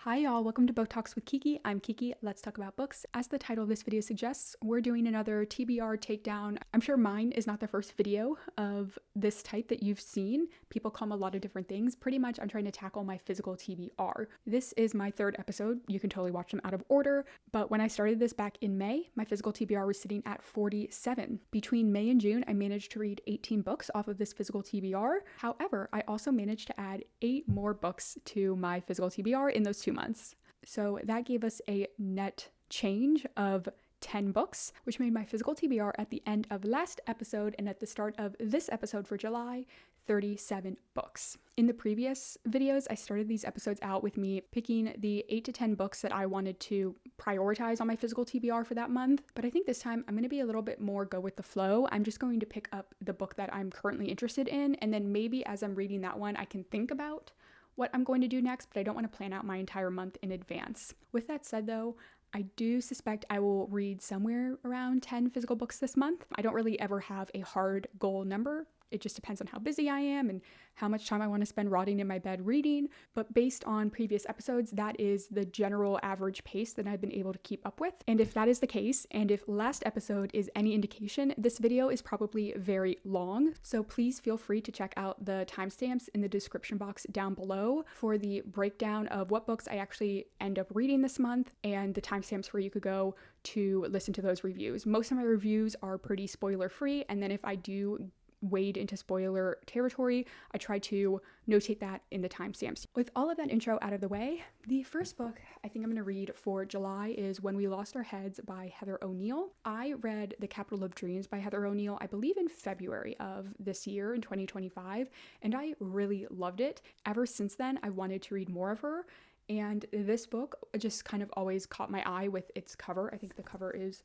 Hi y'all, welcome to Book Talks with Kiki. I'm Kiki, let's talk about books. As the title of this video suggests, we're doing another TBR takedown. I'm sure mine is not the first video of this type that you've seen. People call them a lot of different things. Pretty much I'm trying to tackle my physical TBR. This is my third episode. You can totally watch them out of order, but when I started this back in May, my physical TBR was sitting at 47. Between May and June, I managed to read 18 books off of this physical TBR. However, I also managed to add 8 more books to my physical TBR in those 2 months. So that gave us a net change of 10 books, which made my physical TBR at the end of last episode and at the start of this episode for July, 37 books. In the previous videos, I started these episodes out with me picking the 8 to 10 books that I wanted to prioritize on my physical TBR for that month. But I think this time I'm going to be a little bit more go with the flow. I'm just going to pick up the book that I'm currently interested in, and then maybe as I'm reading that one, I can think about what I'm going to do next, but I don't want to plan out my entire month in advance. With that said though, I do suspect I will read somewhere around 10 physical books this month. I don't really ever have a hard goal number. It just depends on how busy I am and how much time I want to spend rotting in my bed reading. But based on previous episodes, that is the general average pace that I've been able to keep up with. And if that is the case, and if last episode is any indication, this video is probably very long. So please feel free to check out the timestamps in the description box down below for the breakdown of what books I actually end up reading this month and the timestamps where you could go to listen to those reviews. Most of my reviews are pretty spoiler free, and then if I do wade into spoiler territory, I try to notate that in the timestamps. With all of that intro out of the way, the first book I think I'm going to read for July is When We Lost Our Heads by Heather O'Neill. I read The Capital of Dreams by Heather O'Neill, I believe in February of this year in 2025, and I really loved it. Ever since then, I wanted to read more of her, and this book just kind of always caught my eye with its cover. I think the cover is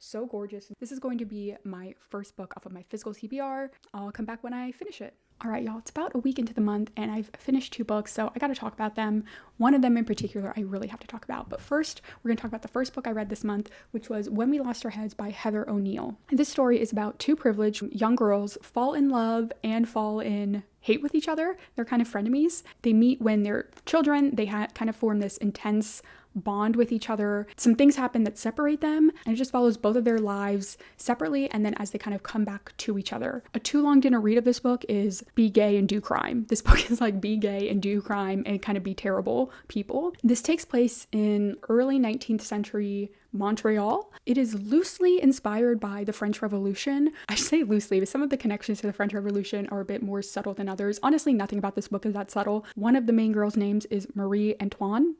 so gorgeous. This is going to be my first book off of my physical TBR. I'll come back when I finish it. All right, y'all, it's about a week into the month and I've finished 2 books, so I got to talk about them. One of them in particular I really have to talk about. But first, we're going to talk about the first book I read this month, which was When We Lost Our Heads by Heather O'Neill. And this story is about 2 privileged young girls fall in love and fall in hate with each other. They're kind of frenemies. They meet when they're children. They kind of form this intense bond with each other. Some things happen that separate them, and it just follows both of their lives separately and then as they kind of come back to each other. A too long dinner read of this book is be gay and do crime. This book is like be gay and do crime and kind of be terrible people. This takes place in early 19th century Montreal. It is loosely inspired by the French Revolution. I say loosely, but some of the connections to the French Revolution are a bit more subtle than others. Honestly, nothing about this book is that subtle. One of the main girls' names is Marie Antoinette.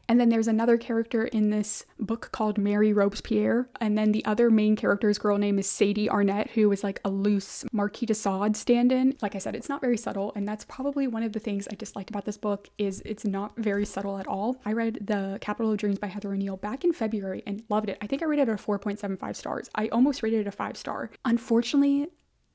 And then there's another character in this book called Mary Robespierre. And then the other main character's girl name is Sadie Arnett, who is like a loose Marquis de Sade stand-in. Like I said, it's not very subtle. And that's probably one of the things I disliked about this book is it's not very subtle at all. I read The Capital of Dreams by Heather O'Neill back in February and loved it. I think I rated it a 4.75 stars. I almost rated it a 5-star. Unfortunately,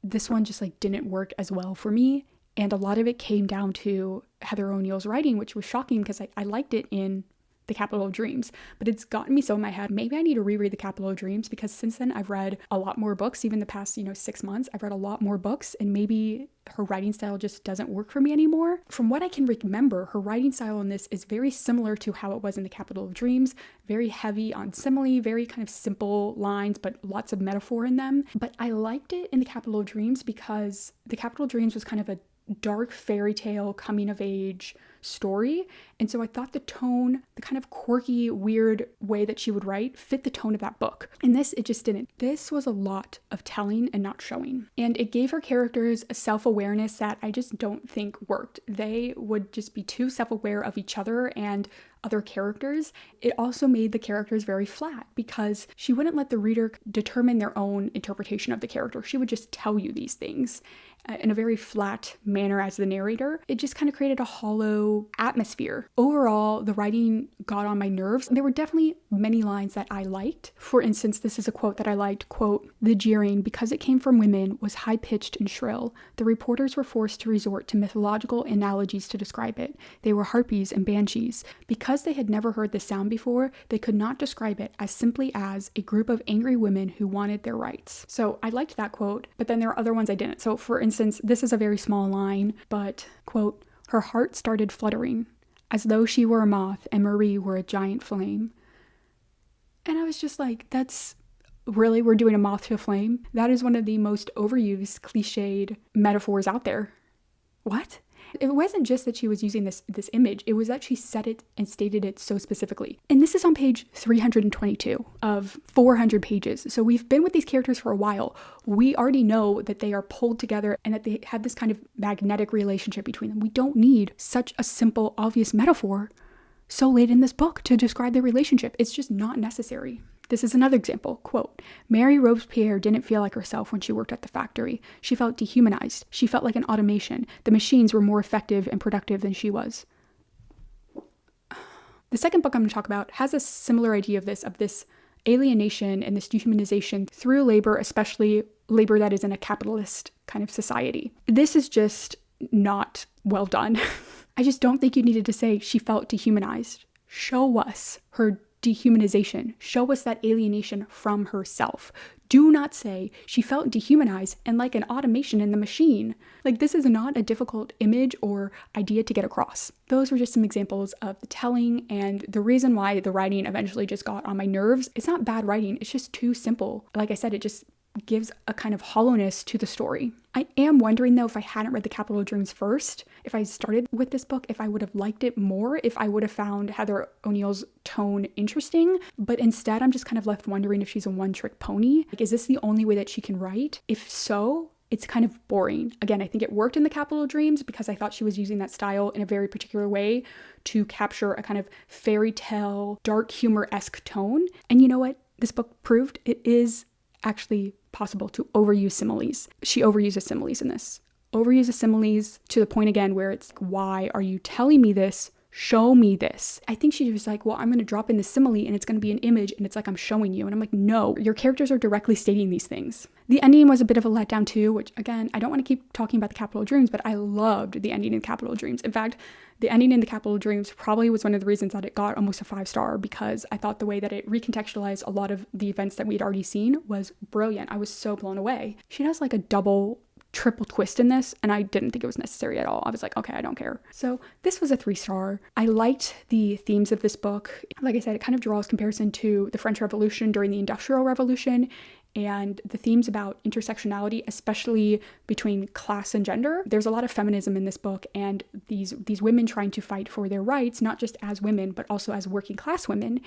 this one just like didn't work as well for me. And a lot of it came down to Heather O'Neill's writing, which was shocking because I liked it in The Capital of Dreams, but it's gotten me so in my head. Maybe I need to reread The Capital of Dreams because since then I've read a lot more books. Even the past, 6 months, I've read a lot more books, and maybe her writing style just doesn't work for me anymore. From what I can remember, her writing style in this is very similar to how it was in The Capital of Dreams, very heavy on simile, very kind of simple lines, but lots of metaphor in them. But I liked it in The Capital of Dreams because The Capital of Dreams was kind of a dark fairy tale coming of age story, and so I thought the tone, the kind of quirky, weird way that she would write fit the tone of that book. In this, it just didn't. This was a lot of telling and not showing, and it gave her characters a self-awareness that I just don't think worked. They would just be too self-aware of each other and other characters. It also made the characters very flat because she wouldn't let the reader determine their own interpretation of the character. She would just tell you these things in a very flat manner as the narrator. It just kind of created a hollow atmosphere. Overall, the writing got on my nerves. There were definitely many lines that I liked. For instance, this is a quote that I liked, quote, "The jeering, because it came from women, was high-pitched and shrill. The reporters were forced to resort to mythological analogies to describe it. They were harpies and banshees. Because they had never heard the sound before, they could not describe it as simply as a group of angry women who wanted their rights." So I liked that quote, but then there are other ones I didn't. So for instance, this is a very small line, but quote, Her heart started fluttering, as though she were a moth and Marie were a giant flame. And I was just like, that's really, we're doing a moth to a flame? That is one of the most overused, cliched metaphors out there. What? It wasn't just that she was using this image, it was that she said it and stated it so specifically. And this is on page 322 of 400 pages. So we've been with these characters for a while. We already know that they are pulled together and that they have this kind of magnetic relationship between them. We don't need such a simple, obvious metaphor so late in this book to describe their relationship. It's just not necessary. This is another example. Quote, Mary Robespierre didn't feel like herself when she worked at the factory. She felt dehumanized. She felt like an automation. The machines were more effective and productive than she was. The second book I'm going to talk about has a similar idea of this alienation and this dehumanization through labor, especially labor that is in a capitalist kind of society. This is just not well done. I just don't think you needed to say she felt dehumanized. Show us her dehumanization. Show us that alienation from herself. Do not say she felt dehumanized and like an automation in the machine. Like, this is not a difficult image or idea to get across. Those were just some examples of the telling and the reason why the writing eventually just got on my nerves. It's not bad writing, it's just too simple. Like I said, it just gives a kind of hollowness to the story. I am wondering though, if I hadn't read The Capital of Dreams first, if I started with this book, if I would have liked it more, if I would have found Heather O'Neill's tone interesting. But instead, I'm just kind of left wondering if she's a one-trick pony. Like, is this the only way that she can write? If so, it's kind of boring. Again, I think it worked in The Capital of Dreams because I thought she was using that style in a very particular way to capture a kind of fairy tale, dark humor-esque tone. And you know what? This book proved it is actually possible to overuse similes. She overuses similes in this. Overuses similes to the point again where it's, why are you telling me this? Show me this. I think she was like, well, I'm going to drop in the simile and it's going to be an image and it's like I'm showing you. And I'm like, no, your characters are directly stating these things. The ending was a bit of a letdown too, which again, I don't want to keep talking about The Capital of Dreams, but I loved the ending in The Capital of Dreams. In fact, the ending in The Capital of Dreams probably was one of the reasons that it got almost a 5-star, because I thought the way that it recontextualized a lot of the events that we'd already seen was brilliant. I was so blown away. She does like a triple twist in this, and I didn't think it was necessary at all. I was like, okay, I don't care. So this was a 3-star. I liked the themes of this book. Like I said, it kind of draws comparison to the French Revolution during the Industrial Revolution, and the themes about intersectionality, especially between class and gender. There's a lot of feminism in this book, and these women trying to fight for their rights, not just as women, but also as working class women.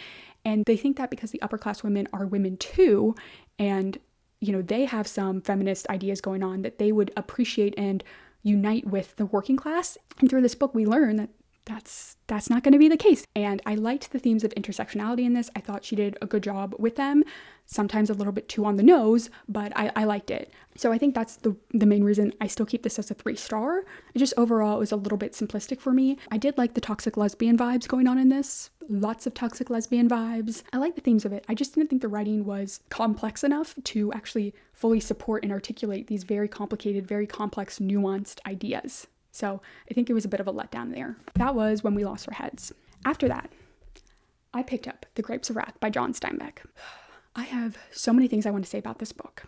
And they think that because the upper class women are women too, and you know, they have some feminist ideas going on, that they would appreciate and unite with the working class. And through this book, we learn that that's not going to be the case. And I liked the themes of intersectionality in this. I thought she did a good job with them. Sometimes a little bit too on the nose, but I liked it. So I think that's the main reason I still keep this as a 3-star. It just overall, it was a little bit simplistic for me. I did like the toxic lesbian vibes going on in this. Lots of toxic lesbian vibes. I like the themes of it. I just didn't think the writing was complex enough to actually fully support and articulate these very complicated, very complex, nuanced ideas. So I think it was a bit of a letdown there. That was When We Lost Our Heads. After that, I picked up The Grapes of Wrath by John Steinbeck. I have so many things I want to say about this book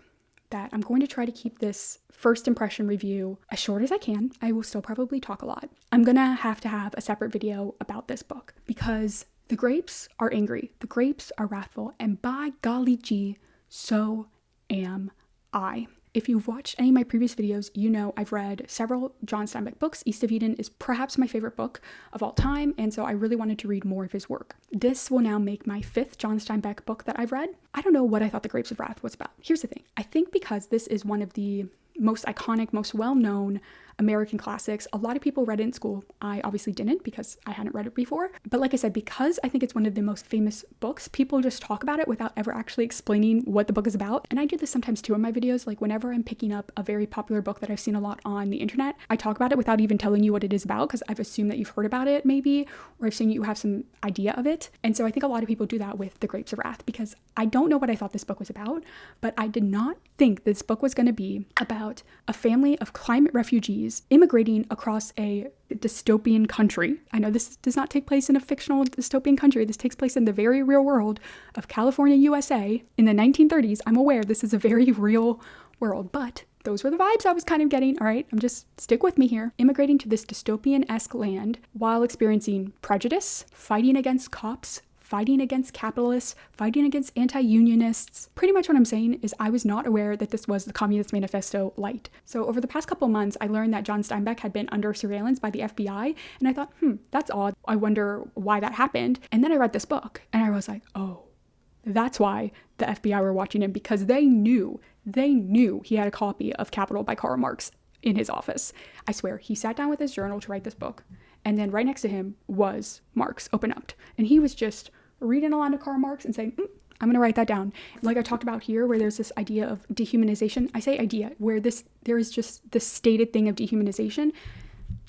that I'm going to try to keep this first impression review as short as I can. I will still probably talk a lot. I'm gonna have to have a separate video about this book because the grapes are angry, the grapes are wrathful, and by golly gee, so am I. If you've watched any of my previous videos, you know I've read several John Steinbeck books. East of Eden is perhaps my favorite book of all time, and so I really wanted to read more of his work. This will now make my 5th John Steinbeck book that I've read. I don't know what I thought The Grapes of Wrath was about. Here's the thing. I think because this is one of the most iconic, most well-known American classics. A lot of people read it in school. I obviously didn't because I hadn't read it before. But like I said, because I think it's one of the most famous books, people just talk about it without ever actually explaining what the book is about. And I do this sometimes too in my videos. Like whenever I'm picking up a very popular book that I've seen a lot on the internet, I talk about it without even telling you what it is about because I've assumed that you've heard about it maybe, or I've seen you have some idea of it. And so I think a lot of people do that with The Grapes of Wrath because I don't know what I thought this book was about, but I did not think this book was going to be about a family of climate refugees immigrating across a dystopian country. I know this does not take place in a fictional dystopian country. This takes place in the very real world of California, USA in the 1930s. I'm aware this is a very real world, but Those were the vibes I was kind of getting. All right, stick with me here. Immigrating to this dystopian-esque land while experiencing prejudice, fighting against cops, fighting against capitalists, fighting against anti-unionists. Pretty much what I'm saying is I was not aware that this was the Communist Manifesto light. So over the past couple months, I learned that John Steinbeck had been under surveillance by the FBI, and I thought, that's odd. I wonder why that happened. And then I read this book, and I was like, oh, that's why the FBI were watching him, because they knew he had a copy of Capital by Karl Marx in his office. I swear, he sat down with his journal to write this book, and then right next to him was Marx, open up. And he was just reading a line of Karl Marx and saying, I'm going to write that down. Like I talked about here, where there's this idea of dehumanization. I say idea, where there is just this stated thing of dehumanization.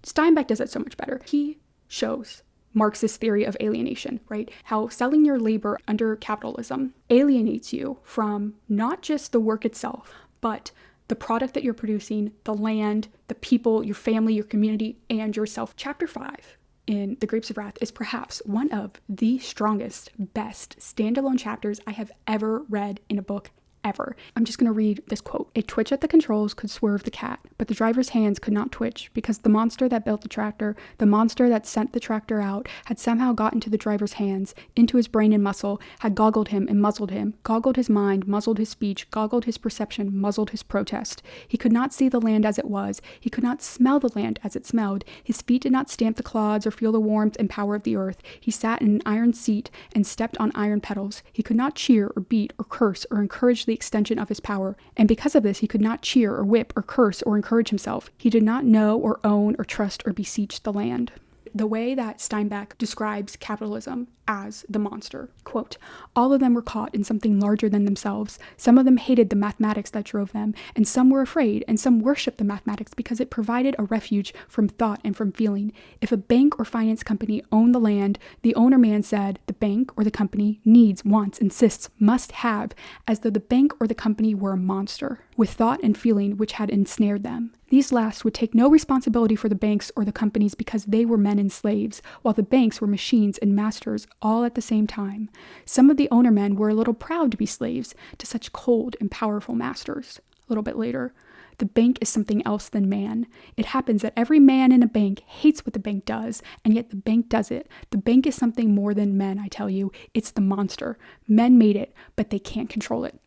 Steinbeck does it so much better. He shows Marx's theory of alienation, right? How selling your labor under capitalism alienates you from not just the work itself, but the product that you're producing, the land, the people, your family, your community, and yourself. Chapter 5 in The Grapes of Wrath is perhaps one of the strongest, best standalone chapters I have ever read in a book ever. I'm just going to read this quote. A twitch at the controls could swerve the cat, but the driver's hands could not twitch because the monster that built the tractor, the monster that sent the tractor out, had somehow got into the driver's hands, into his brain and muscle, had goggled him and muzzled him, goggled his mind, muzzled his speech, goggled his perception, muzzled his protest. He could not see the land as it was. He could not smell the land as it smelled. His feet did not stamp the clods or feel the warmth and power of the earth. He sat in an iron seat and stepped on iron pedals. He could not cheer or beat or curse or encourage the extension of his power, and because of this he could not cheer or whip or curse or encourage himself. He did not know or own or trust or beseech the land. The way that Steinbeck describes capitalism as the monster, quote, all of them were caught in something larger than themselves. Some of them hated the mathematics that drove them, and some were afraid, and some worshipped the mathematics because it provided a refuge from thought and from feeling. If a bank or finance company owned the land, the owner man said the bank or the company needs, wants, insists, must have, as though the bank or the company were a monster, with thought and feeling which had ensnared them. These last would take no responsibility for the banks or the companies because they were men and slaves, while the banks were machines and masters all at the same time. Some of the owner men were a little proud to be slaves to such cold and powerful masters. A little bit later, the bank is something else than man. It happens that every man in a bank hates what the bank does, and yet the bank does it. The bank is something more than men, I tell you. It's the monster. Men made it, but they can't control it.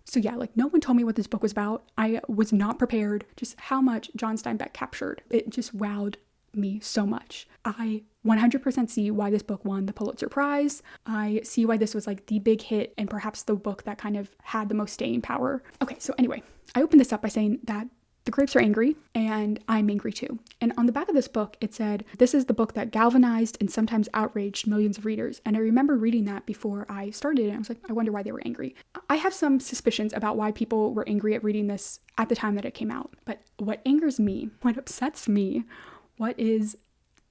So yeah, no one told me what this book was about. I was not prepared. Just how much John Steinbeck captured. It just wowed me so much. I 100% see why this book won the Pulitzer Prize. I see why this was the big hit and perhaps the book that kind of had the most staying power. Okay, so anyway, I opened this up by saying that the grapes are angry, and I'm angry too. And on the back of this book, it said, this is the book that galvanized and sometimes outraged millions of readers. And I remember reading that before I started, and I was like, I wonder why they were angry. I have some suspicions about why people were angry at reading this at the time that it came out. But what angers me, what upsets me, what is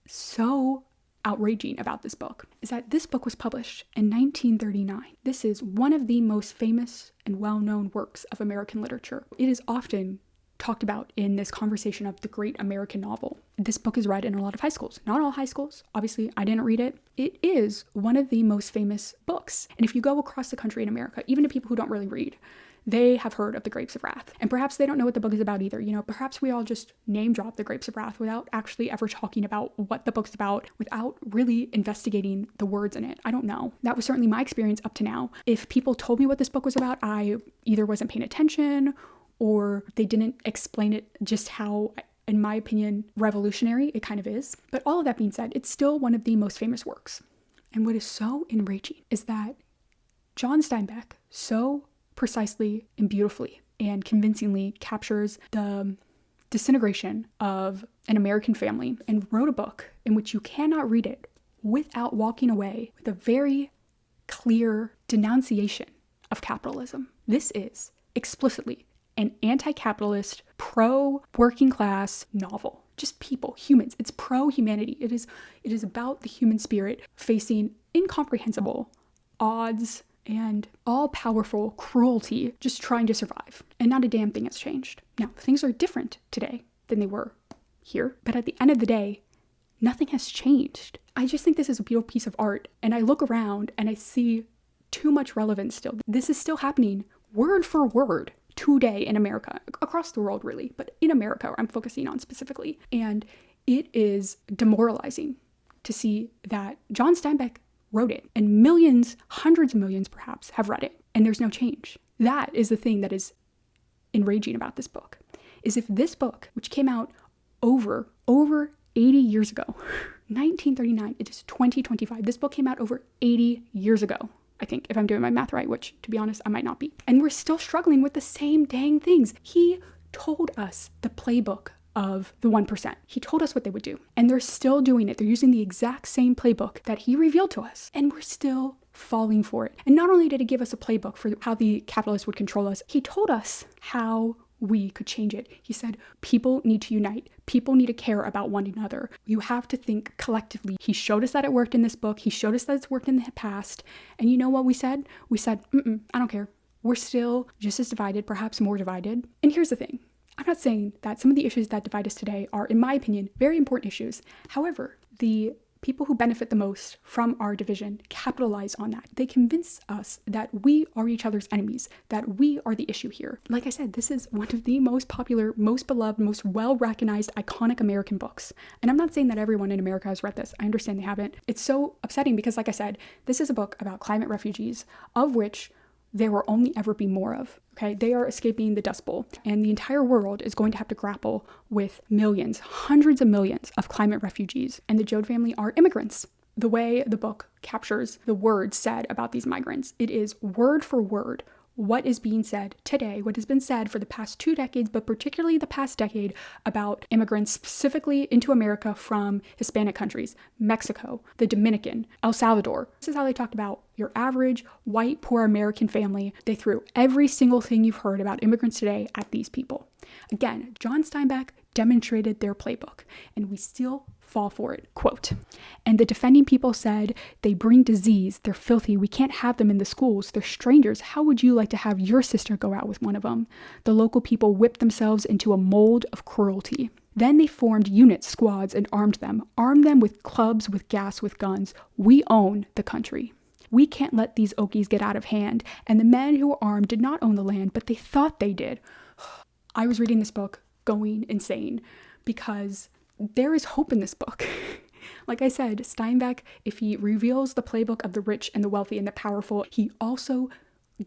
so outraging about this book is that this book was published in 1939. This is one of the most famous and well-known works of American literature. It is often talked about in this conversation of the great American novel. This book is read in a lot of high schools. Not all high schools. Obviously, I didn't read it. It is one of the most famous books. And if you go across the country in America, even to people who don't really read, they have heard of The Grapes of Wrath. And perhaps they don't know what the book is about either. Perhaps we all just name drop The Grapes of Wrath without actually ever talking about what the book's about, without really investigating the words in it. I don't know. That was certainly my experience up to now. If people told me what this book was about, I either wasn't paying attention or they didn't explain it just how, in my opinion, revolutionary it kind of is. But all of that being said, it's still one of the most famous works. And what is so enraging is that John Steinbeck so precisely and beautifully and convincingly captures the disintegration of an American family and wrote a book in which you cannot read it without walking away with a very clear denunciation of capitalism. This is explicitly an anti-capitalist, pro-working class novel. Just people, humans. It's pro-humanity. It is about the human spirit facing incomprehensible odds and all-powerful cruelty, just trying to survive. And not a damn thing has changed. Now, things are different today than they were here, but at the end of the day, nothing has changed. I just think this is a beautiful piece of art, and I look around and I see too much relevance still. This is still happening word for word today in America, across the world really, but in America, I'm focusing on specifically. And it is demoralizing to see that John Steinbeck wrote it and millions, hundreds of millions perhaps, have read it, and there's no change. That is the thing that is enraging about this book, is if this book, which came out over 80 years ago, 1939, it is 2025. This book came out over 80 years ago, I think, if I'm doing my math right, which, to be honest, I might not be. And we're still struggling with the same dang things. He told us the playbook of the 1%. He told us what they would do, and they're still doing it. They're using the exact same playbook that he revealed to us, and we're still falling for it. And not only did he give us a playbook for how the capitalists would control us, he told us how we could change it. He said, people need to unite. People need to care about one another. You have to think collectively. He showed us that it worked in this book. He showed us that it's worked in the past. And you know what we said? We said, I don't care. We're still just as divided, perhaps more divided. And here's the thing. I'm not saying that some of the issues that divide us today are, in my opinion, very important issues. However, the people who benefit the most from our division capitalize on that. They convince us that we are each other's enemies, that we are the issue here. Like I said, this is one of the most popular, most beloved, most well-recognized, iconic American books. And I'm not saying that everyone in America has read this. I understand they haven't. It's so upsetting because, like I said, this is a book about climate refugees, of which there will only ever be more of. Okay, they are escaping the Dust Bowl, and the entire world is going to have to grapple with millions, hundreds of millions of climate refugees, and the Joad family are immigrants. The way the book captures the words said about these migrants, it is word for word what is being said today, what has been said for the past 2 decades, but particularly the past decade, about immigrants specifically into America from Hispanic countries, Mexico, the Dominican, El Salvador. This is how they talked about your average white, poor American family. They threw every single thing you've heard about immigrants today at these people. Again, John Steinbeck demonstrated their playbook, and we still fall for it. Quote, and the defending people said, they bring disease, they're filthy, we can't have them in the schools, they're strangers, how would you like to have your sister go out with one of them? The local people whipped themselves into a mold of cruelty. Then they formed units, squads, and armed them with clubs, with gas, with guns. We own the country. We can't let these Okies get out of hand, and the men who were armed did not own the land, but they thought they did. I was reading this book going insane because there is hope in this book. Like I said, Steinbeck, if he reveals the playbook of the rich and the wealthy and the powerful, he also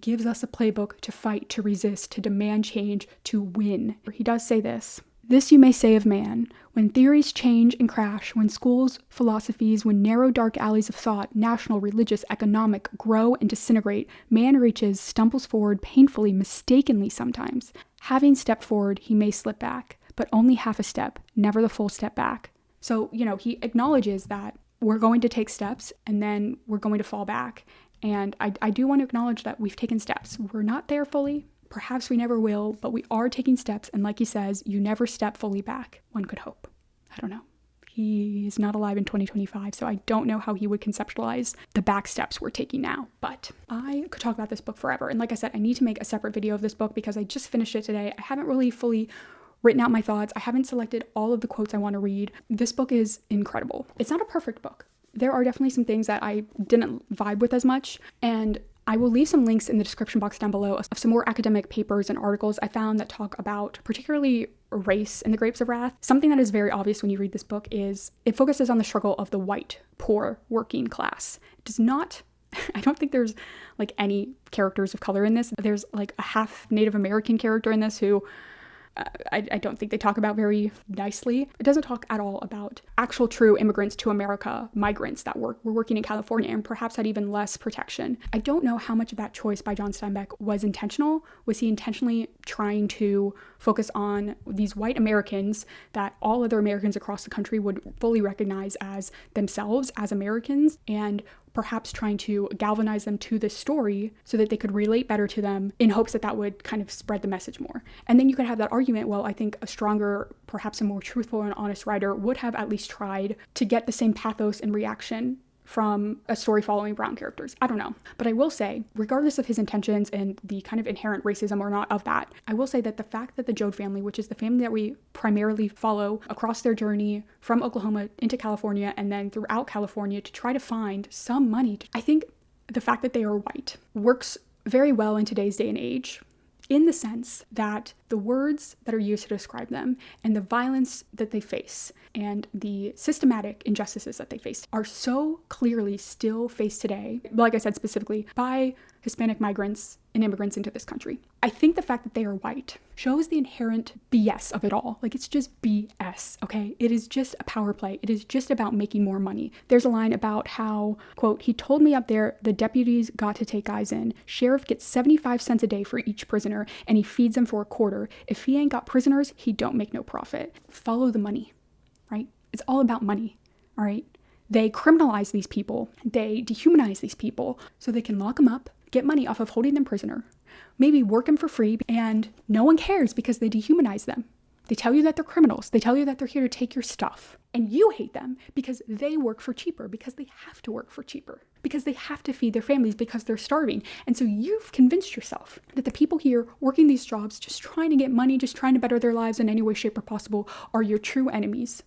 gives us a playbook to fight, to resist, to demand change, to win. He does say this. This you may say of man, when theories change and crash, when schools, philosophies, when narrow dark alleys of thought, national, religious, economic, grow and disintegrate, man reaches, stumbles forward painfully, mistakenly sometimes. Having stepped forward, he may slip back, but only half a step, never the full step back. So, he acknowledges that we're going to take steps and then we're going to fall back. And I do want to acknowledge that we've taken steps. We're not there fully. Perhaps we never will, but we are taking steps. And like he says, you never step fully back. One could hope. I don't know. He's not alive in 2025, so I don't know how he would conceptualize the back steps we're taking now. But I could talk about this book forever. And like I said, I need to make a separate video of this book because I just finished it today. I haven't really fully written out my thoughts. I haven't selected all of the quotes I want to read. This book is incredible. It's not a perfect book. There are definitely some things that I didn't vibe with as much, and I will leave some links in the description box down below of some more academic papers and articles I found that talk about particularly race in the Grapes of Wrath. Something that is very obvious when you read this book is it focuses on the struggle of the white, poor, working class. It does not, I don't think there's like any characters of color in this. There's like a half Native American character in this who I don't think they talk about very nicely. It doesn't talk at all about actual true immigrants to America, migrants that were working in California and perhaps had even less protection. I don't know how much of that choice by John Steinbeck was intentional. Was he intentionally trying to focus on these white Americans that all other Americans across the country would fully recognize as themselves, as Americans, and perhaps trying to galvanize them to this story so that they could relate better to them in hopes that that would kind of spread the message more. And then you could have that argument, well, I think a stronger, perhaps a more truthful and honest writer would have at least tried to get the same pathos and reaction from a story following brown characters. I don't know. But I will say, regardless of his intentions and the kind of inherent racism or not of that, I will say that the fact that the Joad family, which is the family that we primarily follow across their journey from Oklahoma into California and then throughout California to try to find some money, I think the fact that they are white works very well in today's day and age. in the sense that the words that are used to describe them and the violence that they face and the systematic injustices that they face are so clearly still faced today, like I said, specifically by Hispanic migrants and immigrants into this country. I think the fact that they are white shows the inherent BS of it all. Like, it's just BS, okay? It is just a power play. It is just about making more money. There's a line about how, quote, he told me up there the deputies got to take guys in. Sheriff gets 75 cents a day for each prisoner, and he feeds them for a quarter. If he ain't got prisoners, he don't make no profit. Follow the money, right? It's all about money, all right? They criminalize these people. They dehumanize these people so they can lock them up, get money off of holding them prisoner, maybe work them for free, and no one cares because they dehumanize them. They tell you that they're criminals. They tell you that they're here to take your stuff. And you hate them because they work for cheaper, because they have to work for cheaper, because they have to feed their families, because they're starving. And so you've convinced yourself that the people here working these jobs, just trying to get money, just trying to better their lives in any way, shape, or possible, are your true enemies.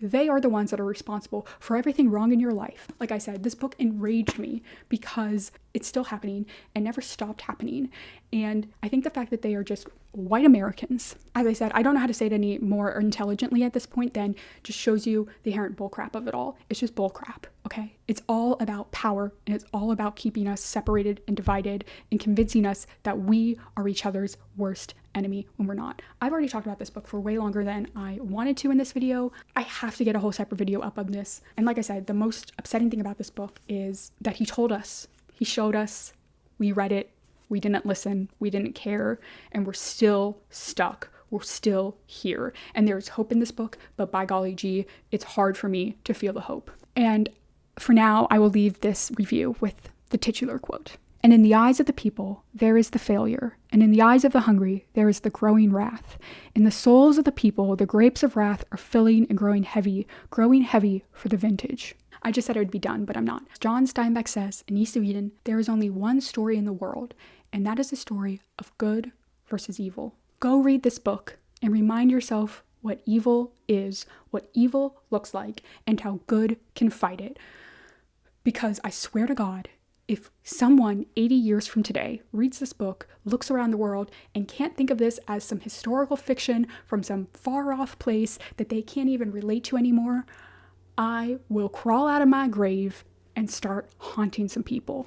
They are the ones that are responsible for everything wrong in your life. Like I said, this book enraged me because it's still happening and never stopped happening. And I think the fact that they are just white Americans, as I said, I don't know how to say it any more intelligently at this point than just shows you the inherent bullcrap of it all. It's just bullcrap, okay? It's all about power, and it's all about keeping us separated and divided and convincing us that we are each other's worst enemy when we're not. I've already talked about this book for way longer than I wanted to in this video. I have to get a whole separate video up on this. And like I said, the most upsetting thing about this book is that he told us, he showed us, we read it, we didn't listen, we didn't care, and we're still stuck. We're still here. And there's hope in this book, but by golly gee, it's hard for me to feel the hope. And for now, I will leave this review with the titular quote. And in the eyes of the people, there is the failure, and in the eyes of the hungry, there is the growing wrath. In the souls of the people, the grapes of wrath are filling and growing heavy for the vintage. I just said I would be done, but I'm not. John Steinbeck says, in East of Eden, there is only one story in the world, and that is the story of good versus evil. Go read this book and remind yourself what evil is, what evil looks like, and how good can fight it. Because I swear to God, if someone 80 years from today reads this book, looks around the world, and can't think of this as some historical fiction from some far-off place that they can't even relate to anymore, I will crawl out of my grave and start haunting some people.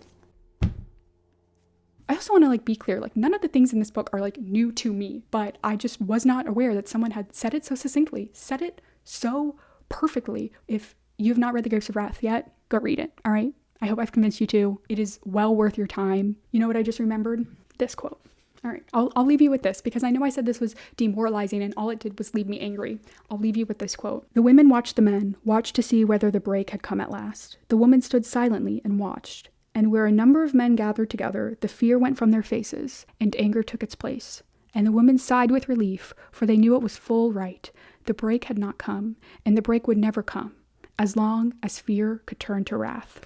I also want to be clear, none of the things in this book are new to me, but I just was not aware that someone had said it so succinctly, said it so perfectly. If you've not read The Grapes of Wrath yet, go read it, all right? I hope I've convinced you to. It is well worth your time. You know what I just remembered? This quote. All right, I'll leave you with this because I know I said this was demoralizing and all it did was leave me angry. I'll leave you with this quote. The women watched the men, watched to see whether the break had come at last. The women stood silently and watched. And where a number of men gathered together, the fear went from their faces, and anger took its place. And the women sighed with relief, for they knew it was full right. The break had not come, and the break would never come, as long as fear could turn to wrath.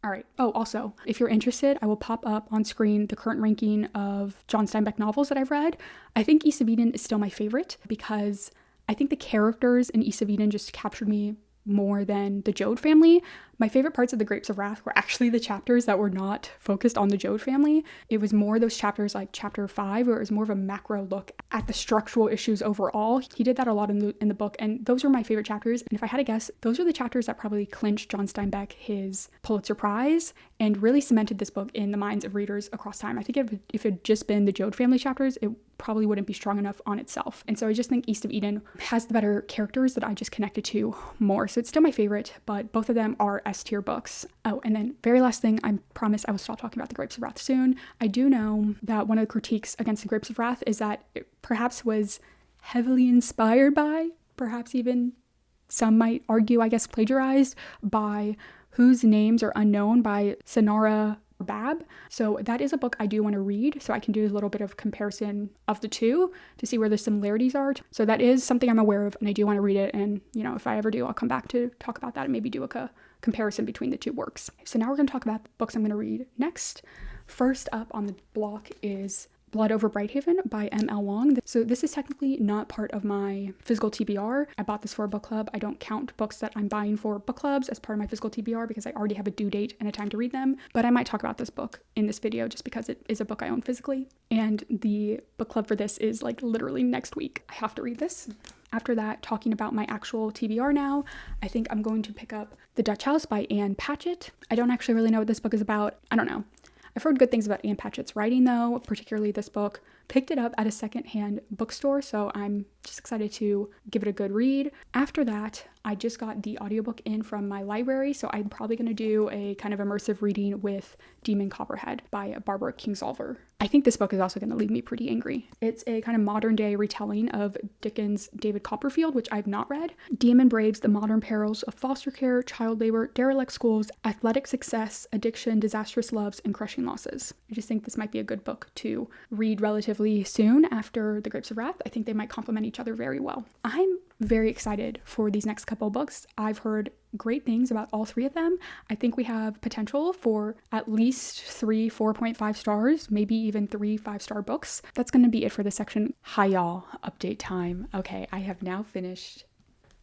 All right. Oh, also, if you're interested, I will pop up on screen the current ranking of John Steinbeck novels that I've read. I think East of Eden is still my favorite because I think the characters in East of Eden just captured me more than the Joad family. My favorite parts of The Grapes of Wrath were actually the chapters that were not focused on the Joad family. It was more those chapters like chapter 5, where it was more of a macro look at the structural issues overall. He did that a lot in the book, and those were my favorite chapters. And if I had to guess, those are the chapters that probably clinched John Steinbeck his Pulitzer Prize and really cemented this book in the minds of readers across time. I think if it had just been the Joad family chapters, it probably wouldn't be strong enough on itself. And so I just think East of Eden has the better characters that I just connected to more. So it's still my favorite, but both of them are S-tier books. Oh, and then very last thing, I promise I will stop talking about The Grapes of Wrath soon. I do know that one of the critiques against The Grapes of Wrath is that it perhaps was heavily inspired by, perhaps even some might argue, I guess, plagiarized by Whose Names Are Unknown by Sonara Bab. So that is a book I do want to read, so I can do a little bit of comparison of the two to see where the similarities are. So that is something I'm aware of, and I do want to read it, and if I ever do, I'll come back to talk about that and maybe do a comparison between the two works. So now we're going to talk about the books I'm going to read next. First up on the block is Blood Over Brighthaven by M.L. Wong. So this is technically not part of my Physical TBR. I bought this for a book club. I don't count books that I'm buying for book clubs as part of my Physical TBR because I already have a due date and a time to read them. But I might talk about this book in this video just because it is a book I own physically. And the book club for this is like literally next week. I have to read this. After that, talking about my actual TBR now, I think I'm going to pick up The Dutch House by Ann Patchett. I don't actually really know what this book is about. I don't know. I've heard good things about Ann Patchett's writing though, particularly this book. Picked it up at a secondhand bookstore, so I'm just excited to give it a good read. After that, I just got the audiobook in from my library, so I'm probably going to do a kind of immersive reading with Demon Copperhead by Barbara Kingsolver. I think this book is also going to leave me pretty angry. It's a kind of modern day retelling of Dickens' David Copperfield, which I've not read. Demon braves the modern perils of foster care, child labor, derelict schools, athletic success, addiction, disastrous loves, and crushing losses. I just think this might be a good book to read relatively soon after The Grapes of Wrath. I think they might complement each other very well. I'm very excited for these next couple books. I've heard great things about all three of them. I think we have potential for at least 3 4.5 stars, maybe even 3 5-star books. That's going to be it for this section. Hi y'all, update time. Okay, I have now finished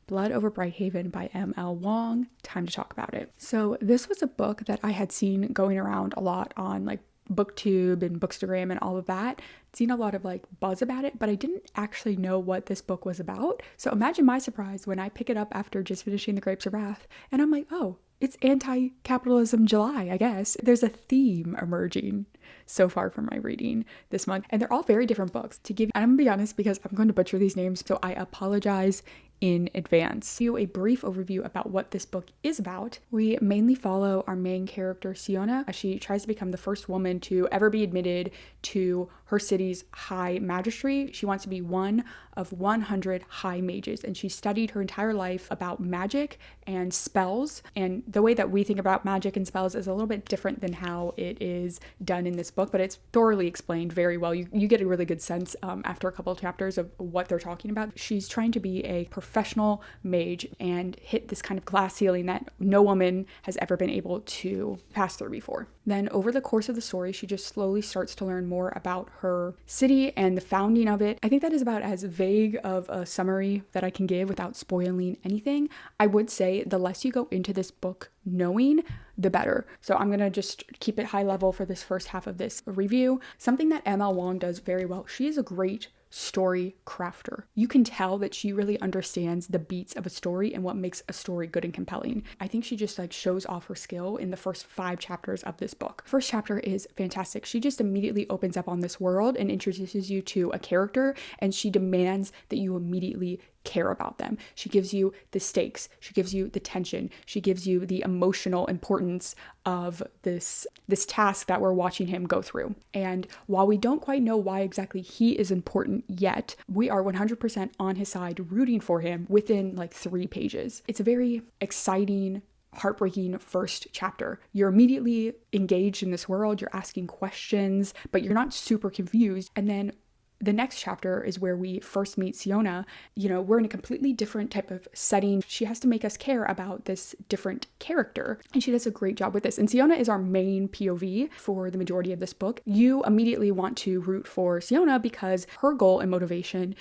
Blood Over Brighthaven by M.L. Wong. Time to talk about it. So this was a book that I had seen going around a lot on like BookTube and Bookstagram and all of that. Seen a lot of like buzz about it, but I didn't actually know what this book was about. So imagine my surprise when I pick it up after just finishing The Grapes of Wrath and I'm like, oh, it's anti-capitalism July, I guess. There's a theme emerging so far from my reading this month, and they're all very different books. I'm gonna be honest because I'm going to butcher these names, so I apologize in advance. Do a brief overview about what this book is about. We mainly follow our main character Siona as she tries to become the first woman to ever be admitted to her city's high magistracy. She wants to be one of 100 high mages, and she studied her entire life about magic and spells. And the way that we think about magic and spells is a little bit different than how it is done in this book, but it's thoroughly explained very well. You get a really good sense after a couple of chapters of what they're talking about. She's trying to be a professional mage and hit this kind of glass ceiling that no woman has ever been able to pass through before. Then over the course of the story, she just slowly starts to learn more about her city and the founding of it. I think that is about as vague of a summary that I can give without spoiling anything. I would say the less you go into this book knowing, the better. So I'm going to just keep it high level for this first half of this review. Something that M.L. Wong does very well. She is a great story crafter. You can tell that she really understands the beats of a story and what makes a story good and compelling. I think she just like shows off her skill in the first 5 chapters of this book. First chapter is fantastic. She just immediately opens up on this world and introduces you to a character, and she demands that you immediately care about them. She gives you the stakes, she gives you the tension, she gives you the emotional importance of this task that we're watching him go through. And while we don't quite know why exactly he is important yet, we are 100% on his side, rooting for him within like 3 pages. It's a very exciting, heartbreaking first chapter. You're immediately engaged in this world, you're asking questions, but you're not super confused. And then the next chapter is where we first meet Siona. You know, we're in a completely different type of setting. She has to make us care about this different character, and she does a great job with this. And Siona is our main POV for the majority of this book. You immediately want to root for Siona because her goal and motivation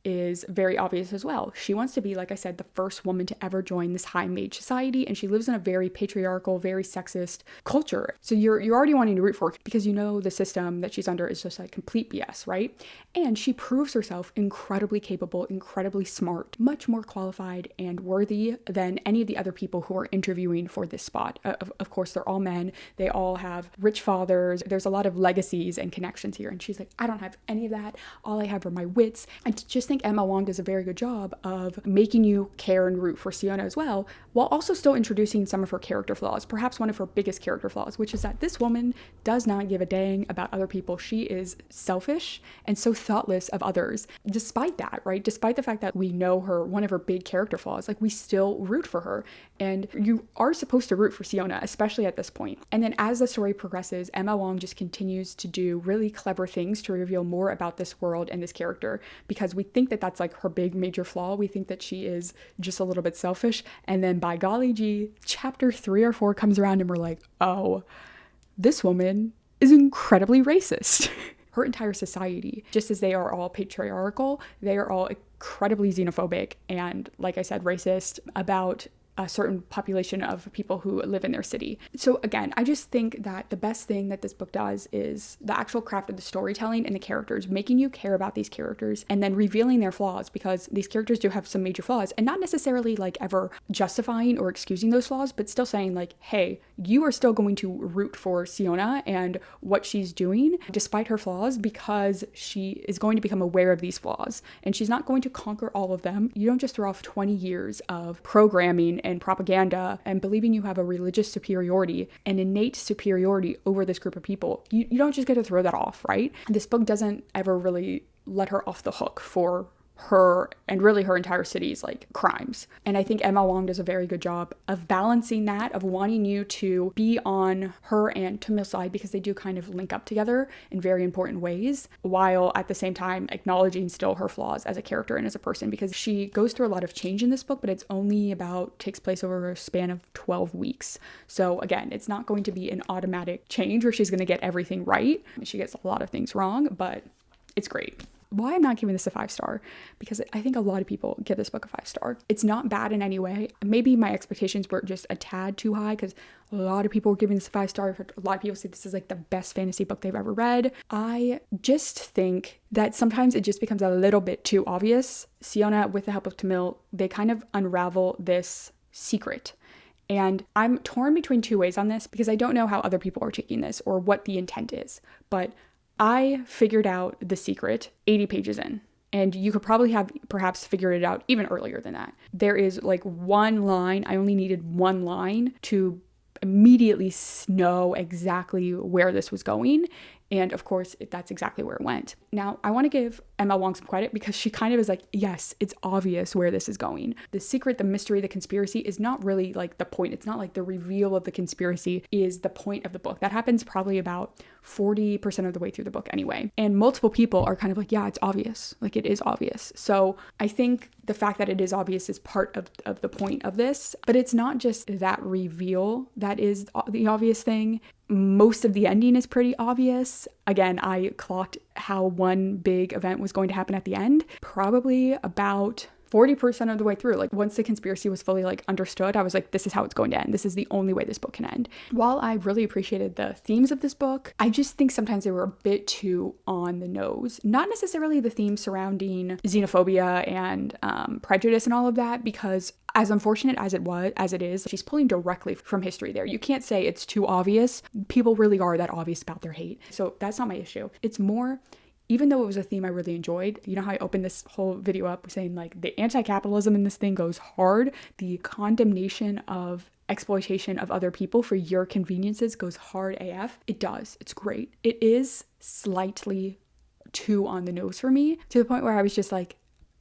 is very obvious as well. She wants to be, like I said, the first woman to ever join this high mage society, and she lives in a very patriarchal, very sexist culture. So you're already wanting to root for her because you know the system that she's under is just like complete BS, right? And she proves herself incredibly capable, incredibly smart, much more qualified and worthy than any of the other people who are interviewing for this spot. Of course, they're all men. They all have rich fathers. There's a lot of legacies and connections here. And she's like, I don't have any of that. All I have are my wits. And just think M.L. Wong does a very good job of making you care and root for Siona as well, while also still introducing some of her character flaws, perhaps one of her biggest character flaws, which is that this woman does not give a dang about other people. She is selfish and so thoughtless of others. Despite that, right? Despite the fact that we know her, one of her big character flaws, like we still root for her. And you are supposed to root for Siona, especially at this point. And then as the story progresses, M.L. Wong just continues to do really clever things to reveal more about this world and this character, because we think that that's like her big major flaw. We think that she is just a little bit selfish. And then by golly gee, chapter 3 or 4 comes around and we're like, oh, this woman is incredibly racist. her entire society. Just as they are all patriarchal, they are all incredibly xenophobic and, like I said, racist about a certain population of people who live in their city. So again, I just think that the best thing that this book does is the actual craft of the storytelling and the characters, making you care about these characters and then revealing their flaws, because these characters do have some major flaws, and not necessarily like ever justifying or excusing those flaws, but still saying like, hey, you are still going to root for Siona and what she's doing despite her flaws, because she is going to become aware of these flaws and she's not going to conquer all of them. You don't just throw off 20 years of programming and propaganda and believing you have a religious superiority, an innate superiority over this group of people. You don't just get to throw that off, right? This book doesn't ever really let her off the hook for her and really her entire city's like crimes. And I think Emma Wong does a very good job of balancing that, of wanting you to be on her and Tamil's side, because they do kind of link up together in very important ways, while at the same time acknowledging still her flaws as a character and as a person, because she goes through a lot of change in this book, but it's only takes place over a span of 12 weeks. So again, it's not going to be an automatic change where she's going to get everything right. She gets a lot of things wrong, but it's great. Why I'm not giving this a 5-star, because I think a lot of people give this book a 5-star. It's not bad in any way. Maybe my expectations were just a tad too high, because a lot of people were giving this a 5-star. A lot of people say this is like the best fantasy book they've ever read. I just think that sometimes it just becomes a little bit too obvious. Siona, with the help of Tamil, they kind of unravel this secret. And I'm torn between two ways on this, because I don't know how other people are taking this or what the intent is. But I figured out the secret 80 pages in, and you could probably have perhaps figured it out even earlier than that. There is like one line, I only needed one line to immediately know exactly where this was going. And of course, that's exactly where it went. Now, I want to give Emma Wong some credit, because she kind of is like, yes, it's obvious where this is going. The secret, the mystery, the conspiracy is not really like the point. It's not like the reveal of the conspiracy is the point of the book. That happens probably about 40% of the way through the book anyway. And multiple people are kind of like, yeah, it's obvious. Like, it is obvious. So I think the fact that it is obvious is part of the point of this, but it's not just that reveal that is the obvious thing. Most of the ending is pretty obvious. Again, I clocked how one big event was going to happen at the end, probably about 40% of the way through. Like, once the conspiracy was fully like understood, I was like, this is how it's going to end. This is the only way this book can end. While I really appreciated the themes of this book, I just think sometimes they were a bit too on the nose. Not necessarily the themes surrounding xenophobia and prejudice and all of that, because as unfortunate as it is, she's pulling directly from history there. You can't say it's too obvious. People really are that obvious about their hate. So that's not my issue. It's more, even though it was a theme I really enjoyed, you know how I opened this whole video up saying like the anti-capitalism in this thing goes hard. The condemnation of exploitation of other people for your conveniences goes hard AF. It does. It's great. It is slightly too on the nose for me, to the point where I was just like,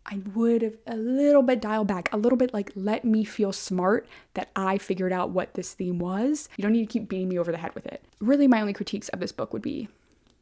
I would have a little bit dialed back, a little bit like, let me feel smart that I figured out what this theme was. You don't need to keep beating me over the head with it. Really, my only critiques of this book would be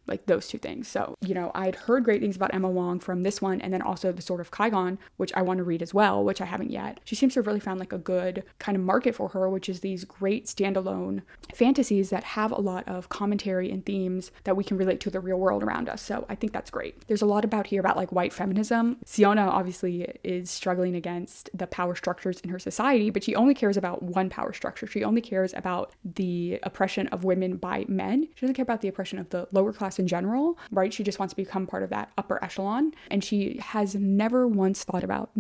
like those two things. So, you know, I'd heard great things about Emma Wong from this one, and then also The Sword of Kaigon, which I want to read as well, which I haven't yet. She seems to have really found like a good kind of market for her, which is these great standalone fantasies that have a lot of commentary and themes that we can relate to the real world around us. So I think that's great. There's a lot about like white feminism. Siona obviously is struggling against the power structures in her society, but she only cares about one power structure. She only cares about the oppression of women by men. She doesn't care about the oppression of the lower class in general, right? She just wants to become part of that upper echelon. And she has never once thought about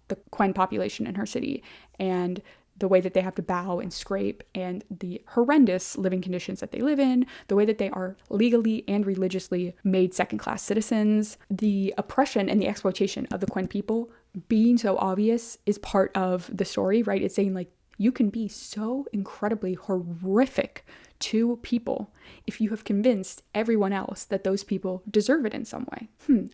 the Quen population in her city and the way that they have to bow and scrape, and the horrendous living conditions that they live in, the way that they are legally and religiously made second-class citizens, the oppression and the exploitation of the Quen people being so obvious is part of the story, right? It's saying like, you can be so incredibly horrific to people if you have convinced everyone else that those people deserve it in some way.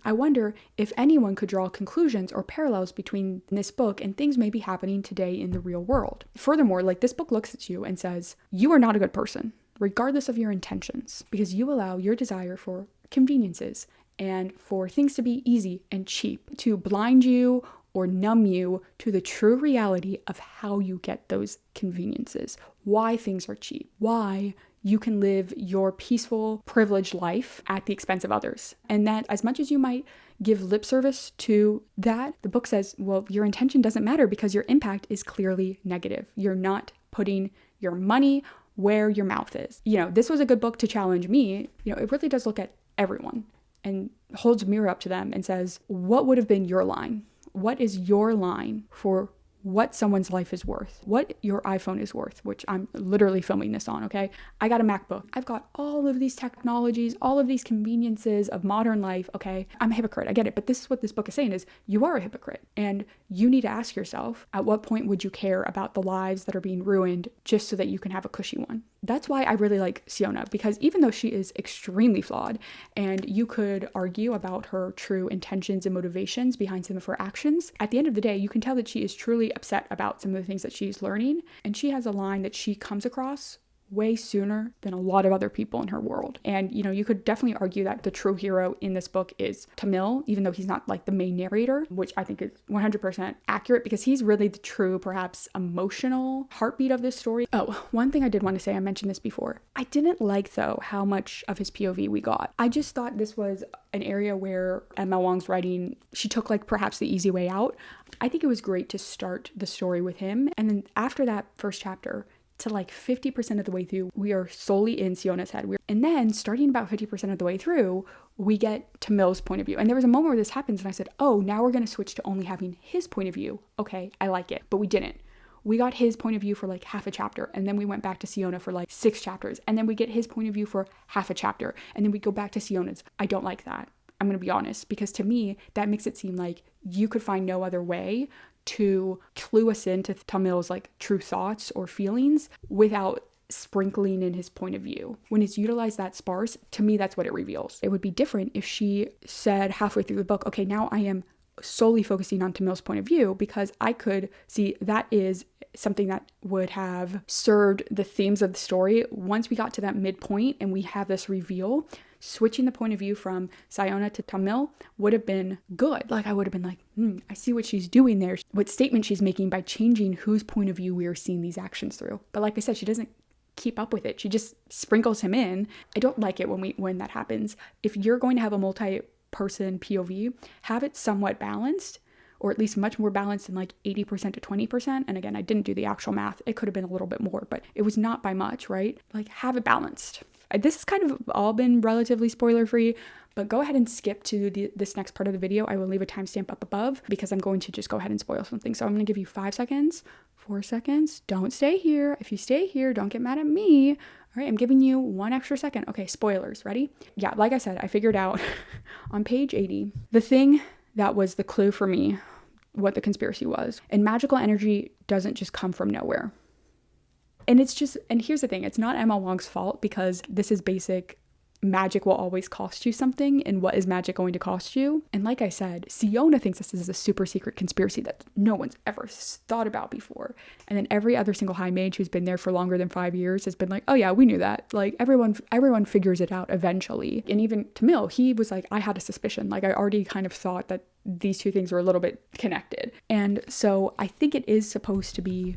I wonder if anyone could draw conclusions or parallels between this book and things maybe happening today in the real world. Furthermore, like, this book looks at you and says, you are not a good person, regardless of your intentions, because you allow your desire for conveniences and for things to be easy and cheap to blind you or numb you to the true reality of how you get those conveniences, why things are cheap, why you can live your peaceful, privileged life at the expense of others. And that as much as you might give lip service to that, the book says, well, your intention doesn't matter because your impact is clearly negative. You're not putting your money where your mouth is. This was a good book to challenge me. It really does look at everyone and holds a mirror up to them and says, what would have been your line? What is your line for what someone's life is worth, what your iPhone is worth, which I'm literally filming this on, okay? I got a MacBook. I've got all of these technologies, all of these conveniences of modern life, okay? I'm a hypocrite, I get it, but this is what this book is saying is you are a hypocrite, and you need to ask yourself, at what point would you care about the lives that are being ruined just so that you can have a cushy one? That's why I really like Siona, because even though she is extremely flawed, and you could argue about her true intentions and motivations behind some of her actions, at the end of the day, you can tell that she is truly upset about some of the things that she's learning, and she has a line that she comes across way sooner than a lot of other people in her world. And, you could definitely argue that the true hero in this book is Tamil, even though he's not like the main narrator, which I think is 100% accurate because he's really the true, perhaps emotional heartbeat of this story. Oh, one thing I did want to say, I mentioned this before. I didn't like, though, how much of his POV we got. I just thought this was an area where Emma Wong's writing, she took like perhaps the easy way out. I think it was great to start the story with him. And then after that first chapter, to like 50% of the way through, we are solely in Siona's head. And then starting about 50% of the way through, we get Tamil's point of view. And there was a moment where this happens and I said, oh, now we're going to switch to only having his point of view. Okay, I like it. But we didn't. We got his point of view for like half a chapter. And then we went back to Siona for like 6 chapters. And then we get his point of view for half a chapter. And then we go back to Siona's. I don't like that. I'm going to be honest. Because to me, that makes it seem like you could find no other way to clue us into Tamil's like true thoughts or feelings without sprinkling in his point of view. When it's utilized that sparse, to me, that's what it reveals. It would be different if she said halfway through the book, okay, now I am solely focusing on Tamil's point of view, because I could see that is something that would have served the themes of the story. Once we got to that midpoint and we have this reveal, switching the point of view from Siona to Tamil would have been good. Like I would have been like, I see what she's doing there, what statement she's making by changing whose point of view we are seeing these actions through. But like I said, she doesn't keep up with it. She just sprinkles him in. I don't like it when that happens. If you're going to have a multi-person POV, have it somewhat balanced, or at least much more balanced than like 80% to 20%. And again, I didn't do the actual math. It could have been a little bit more, but it was not by much, right? Like have it balanced. This has kind of all been relatively spoiler free, but go ahead and skip to this next part of the video. I will leave a timestamp up above because I'm going to just go ahead and spoil something. So I'm going to give you 5 seconds, 4 seconds. Don't stay here. If you stay here, don't get mad at me. All right, I'm giving you 1 extra second. Okay, spoilers. Ready? Yeah, like I said, I figured out on page 80, the thing that was the clue for me, what the conspiracy was. And magical energy doesn't just come from nowhere. And here's the thing, it's not Emma Wong's fault, because this is basic. Magic will always cost you something, and what is magic going to cost you? And like I said, Siona thinks this is a super secret conspiracy that no one's ever thought about before. And then every other single high mage who's been there for longer than 5 years has been like, oh yeah, we knew that. Like everyone figures it out eventually. And even Tamil, he was like, I had a suspicion. Like I already kind of thought that these two things were a little bit connected. And so I think it is supposed to be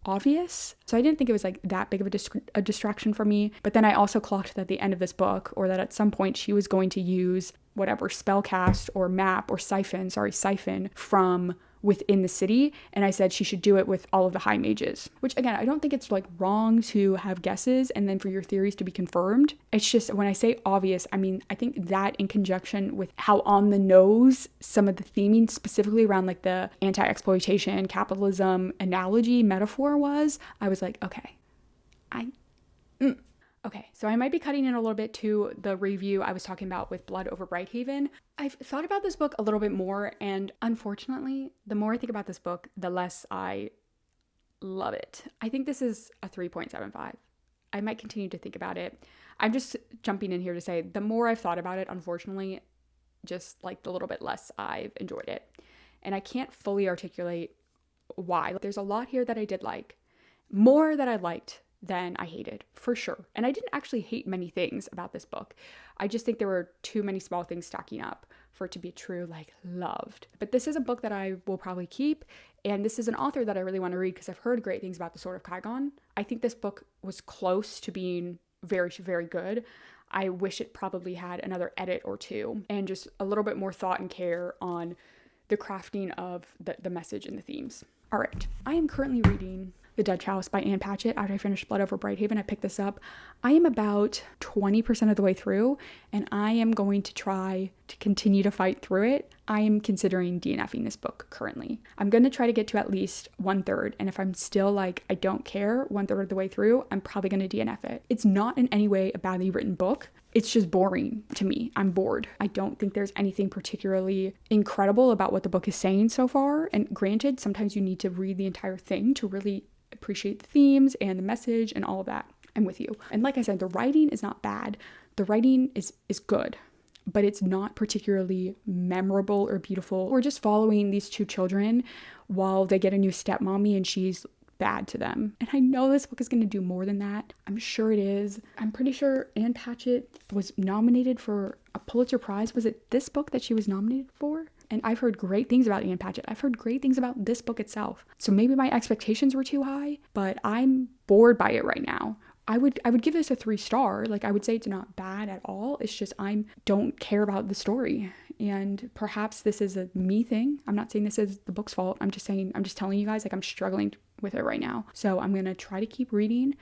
obvious. So I didn't think it was like that big of a distraction for me. But then I also clocked that at the end of this book, or that at some point she was going to use whatever spellcast or map or siphon from within the city. And I said she should do it with all of the high mages, which again, I don't think it's like wrong to have guesses and then for your theories to be confirmed. It's just when I say obvious, I mean, I think that in conjunction with how on the nose some of the theming specifically around like the anti-exploitation, capitalism analogy metaphor was, I was like, okay, Okay, so I might be cutting in a little bit to the review I was talking about with Blood Over Brighthaven. I've thought about this book a little bit more, and unfortunately, the more I think about this book, the less I love it. I think this is a 3.75. I might continue to think about it. I'm just jumping in here to say the more I've thought about it, unfortunately, just like the little bit less I've enjoyed it. And I can't fully articulate why. There's a lot here that I did like, more that I liked than I hated, for sure. And I didn't actually hate many things about this book. I just think there were too many small things stacking up for it to be true, like loved. But this is a book that I will probably keep. And this is an author that I really want to read because I've heard great things about The Sword of Kaigon. I think this book was close to being very, very good. I wish it probably had another edit or two and just a little bit more thought and care on the crafting of the message and the themes. All right, I am currently reading The Dutch House by Ann Patchett. After I finished Blood Over Brighthaven, I picked this up. I am about 20% of the way through, and I am going to try to continue to fight through it. I am considering DNFing this book currently. I'm going to try to get to at least 1/3, and if I'm still like, I don't care 1/3 of the way through, I'm probably going to DNF it. It's not in any way a badly written book. It's just boring to me. I'm bored. I don't think there's anything particularly incredible about what the book is saying so far. And granted, sometimes you need to read the entire thing to really appreciate the themes and the message and all of that. I'm with you. And like I said, the writing is not bad. The writing is good, but it's not particularly memorable or beautiful. We're just following these two children while they get a new stepmommy and she's bad to them. And I know this book is going to do more than that. I'm sure it is. I'm pretty sure Ann Patchett was nominated for a Pulitzer Prize. Was it this book that she was nominated for? And I've heard great things about Ann Patchett. I've heard great things about this book itself. So maybe my expectations were too high, but I'm bored by it right now. I would give this a 3-star. Like, I would say it's not bad at all. It's just I don't care about the story. And perhaps this is a me thing. I'm not saying this is the book's fault. I'm just telling you guys, like, I'm struggling with it right now. So I'm going to try to keep reading.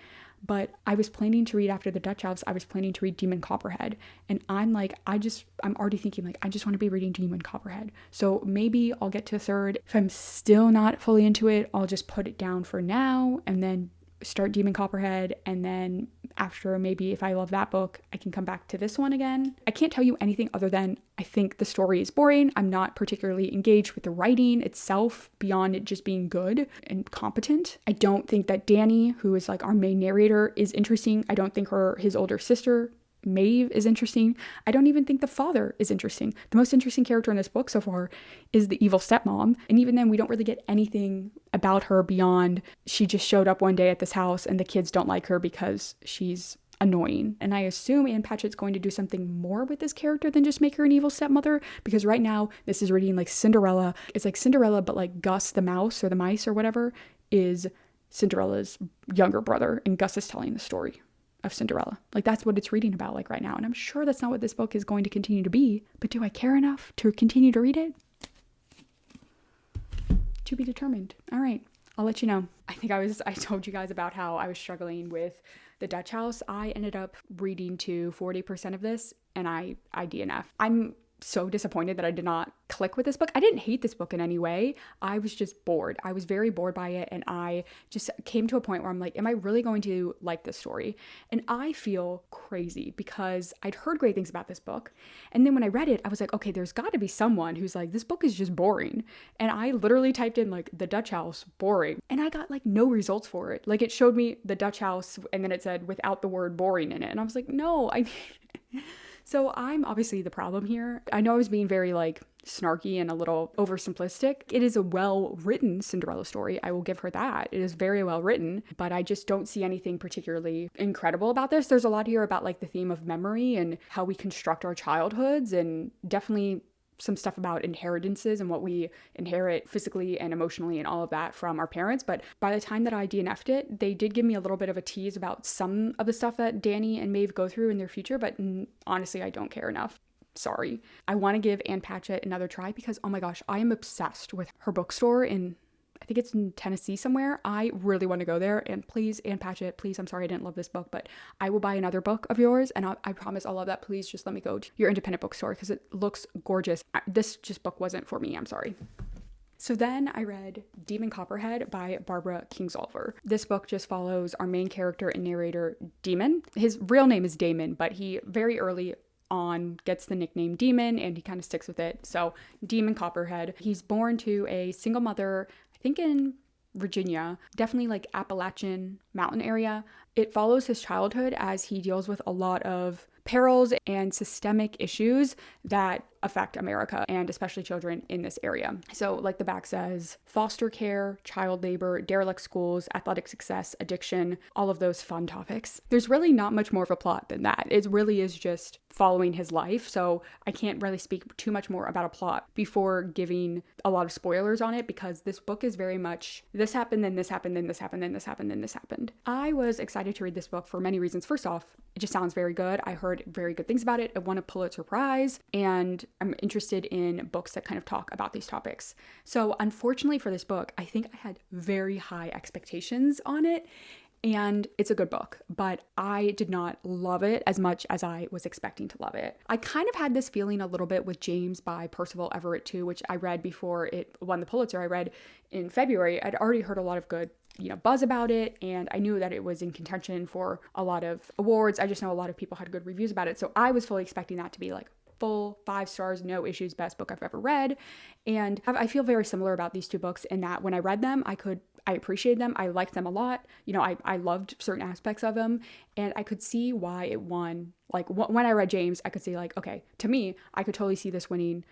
But I was planning to read after The Dutch House, I was planning to read Demon Copperhead. And I'm like, I'm already thinking, like, I just want to be reading Demon Copperhead. So maybe I'll get to a third. If I'm still not fully into it, I'll just put it down for now and then start Demon Copperhead, and then after, maybe if I love that book, I can come back to this one again. I can't tell you anything other than I think the story is boring. I'm not particularly engaged with the writing itself beyond it just being good and competent. I don't think that Danny, who is like our main narrator, is interesting. I don't think his older sister Maeve is interesting. I don't even think the father is interesting. The most interesting character in this book so far is the evil stepmom. And even then, we don't really get anything about her beyond she just showed up one day at this house and the kids don't like her because she's annoying. And I assume Ann Patchett's going to do something more with this character than just make her an evil stepmother, because right now this is reading like Cinderella. It's like Cinderella, but like Gus the mouse or the mice or whatever is Cinderella's younger brother, and Gus is telling the story of Cinderella. Like, that's what it's reading about like right now. And I'm sure that's not what this book is going to continue to be, but do I care enough to continue to read it? To be determined. All right, I'll let you know. I told you guys about how I was struggling with The Dutch House. I ended up reading to 40% of this and I DNF. I'm so disappointed that I did not click with this book. I didn't hate this book in any way. I was just bored. I was very bored by it, and I just came to a point where I'm like, am I really going to like this story? And I feel crazy because I'd heard great things about this book, and then when I read it, I was like, okay, there's got to be someone who's like, this book is just boring. And I literally typed in like The Dutch House boring, and I got like no results for it. Like, it showed me The Dutch House and then it said without the word boring in it, and I was like, no, So I'm obviously the problem here. I know I was being very like snarky and a little oversimplistic. It is a well-written Cinderella story. I will give her that. It is very well written, but I just don't see anything particularly incredible about this. There's a lot here about like the theme of memory and how we construct our childhoods, and definitely some stuff about inheritances and what we inherit physically and emotionally and all of that from our parents. But by the time that I DNF'd it, they did give me a little bit of a tease about some of the stuff that Danny and Maeve go through in their future, but honestly, I don't care enough. Sorry. I want to give Ann Patchett another try because, oh my gosh, I am obsessed with her bookstore in, I think it's in Tennessee somewhere. I really want to go there. And please, Ann Patchett, please, I'm sorry I didn't love this book, but I will buy another book of yours, and I promise I'll love that. Please just let me go to your independent bookstore because it looks gorgeous. This just book wasn't for me. I'm sorry. So then I read Demon Copperhead by Barbara Kingsolver. This book just follows our main character and narrator, Demon. His real name is Damon, but he very early on gets the nickname Demon, and he kind of sticks with it. So Demon Copperhead. He's born to a single mother, I think in Virginia, definitely like Appalachian mountain area. It follows his childhood as he deals with a lot of perils and systemic issues that affect America and especially children in this area. So like the back says, foster care, child labor, derelict schools, athletic success, addiction, all of those fun topics. There's really not much more of a plot than that. It really is just following his life. So I can't really speak too much more about a plot before giving a lot of spoilers on it, because this book is very much this happened, then this happened, then this happened, then this happened, then this happened. I was excited to read this book for many reasons. First off, it just sounds very good. I heard very good things about it. It won a Pulitzer Prize, and I'm interested in books that kind of talk about these topics. So unfortunately for this book, I think I had very high expectations on it. And it's a good book, but I did not love it as much as I was expecting to love it. I kind of had this feeling a little bit with James by Percival Everett too, which I read before it won the Pulitzer. I read in February. I'd already heard a lot of good buzz about it, and I knew that it was in contention for a lot of awards. I just know a lot of people had good reviews about it. So I was fully expecting that to be like full 5 stars, no issues, best book I've ever read. And I feel very similar about these two books in that when I read them, I appreciated them. I liked them a lot. I loved certain aspects of them, and I could see why it won. Like when I read James, I could see like, okay, to me, I could totally see this winning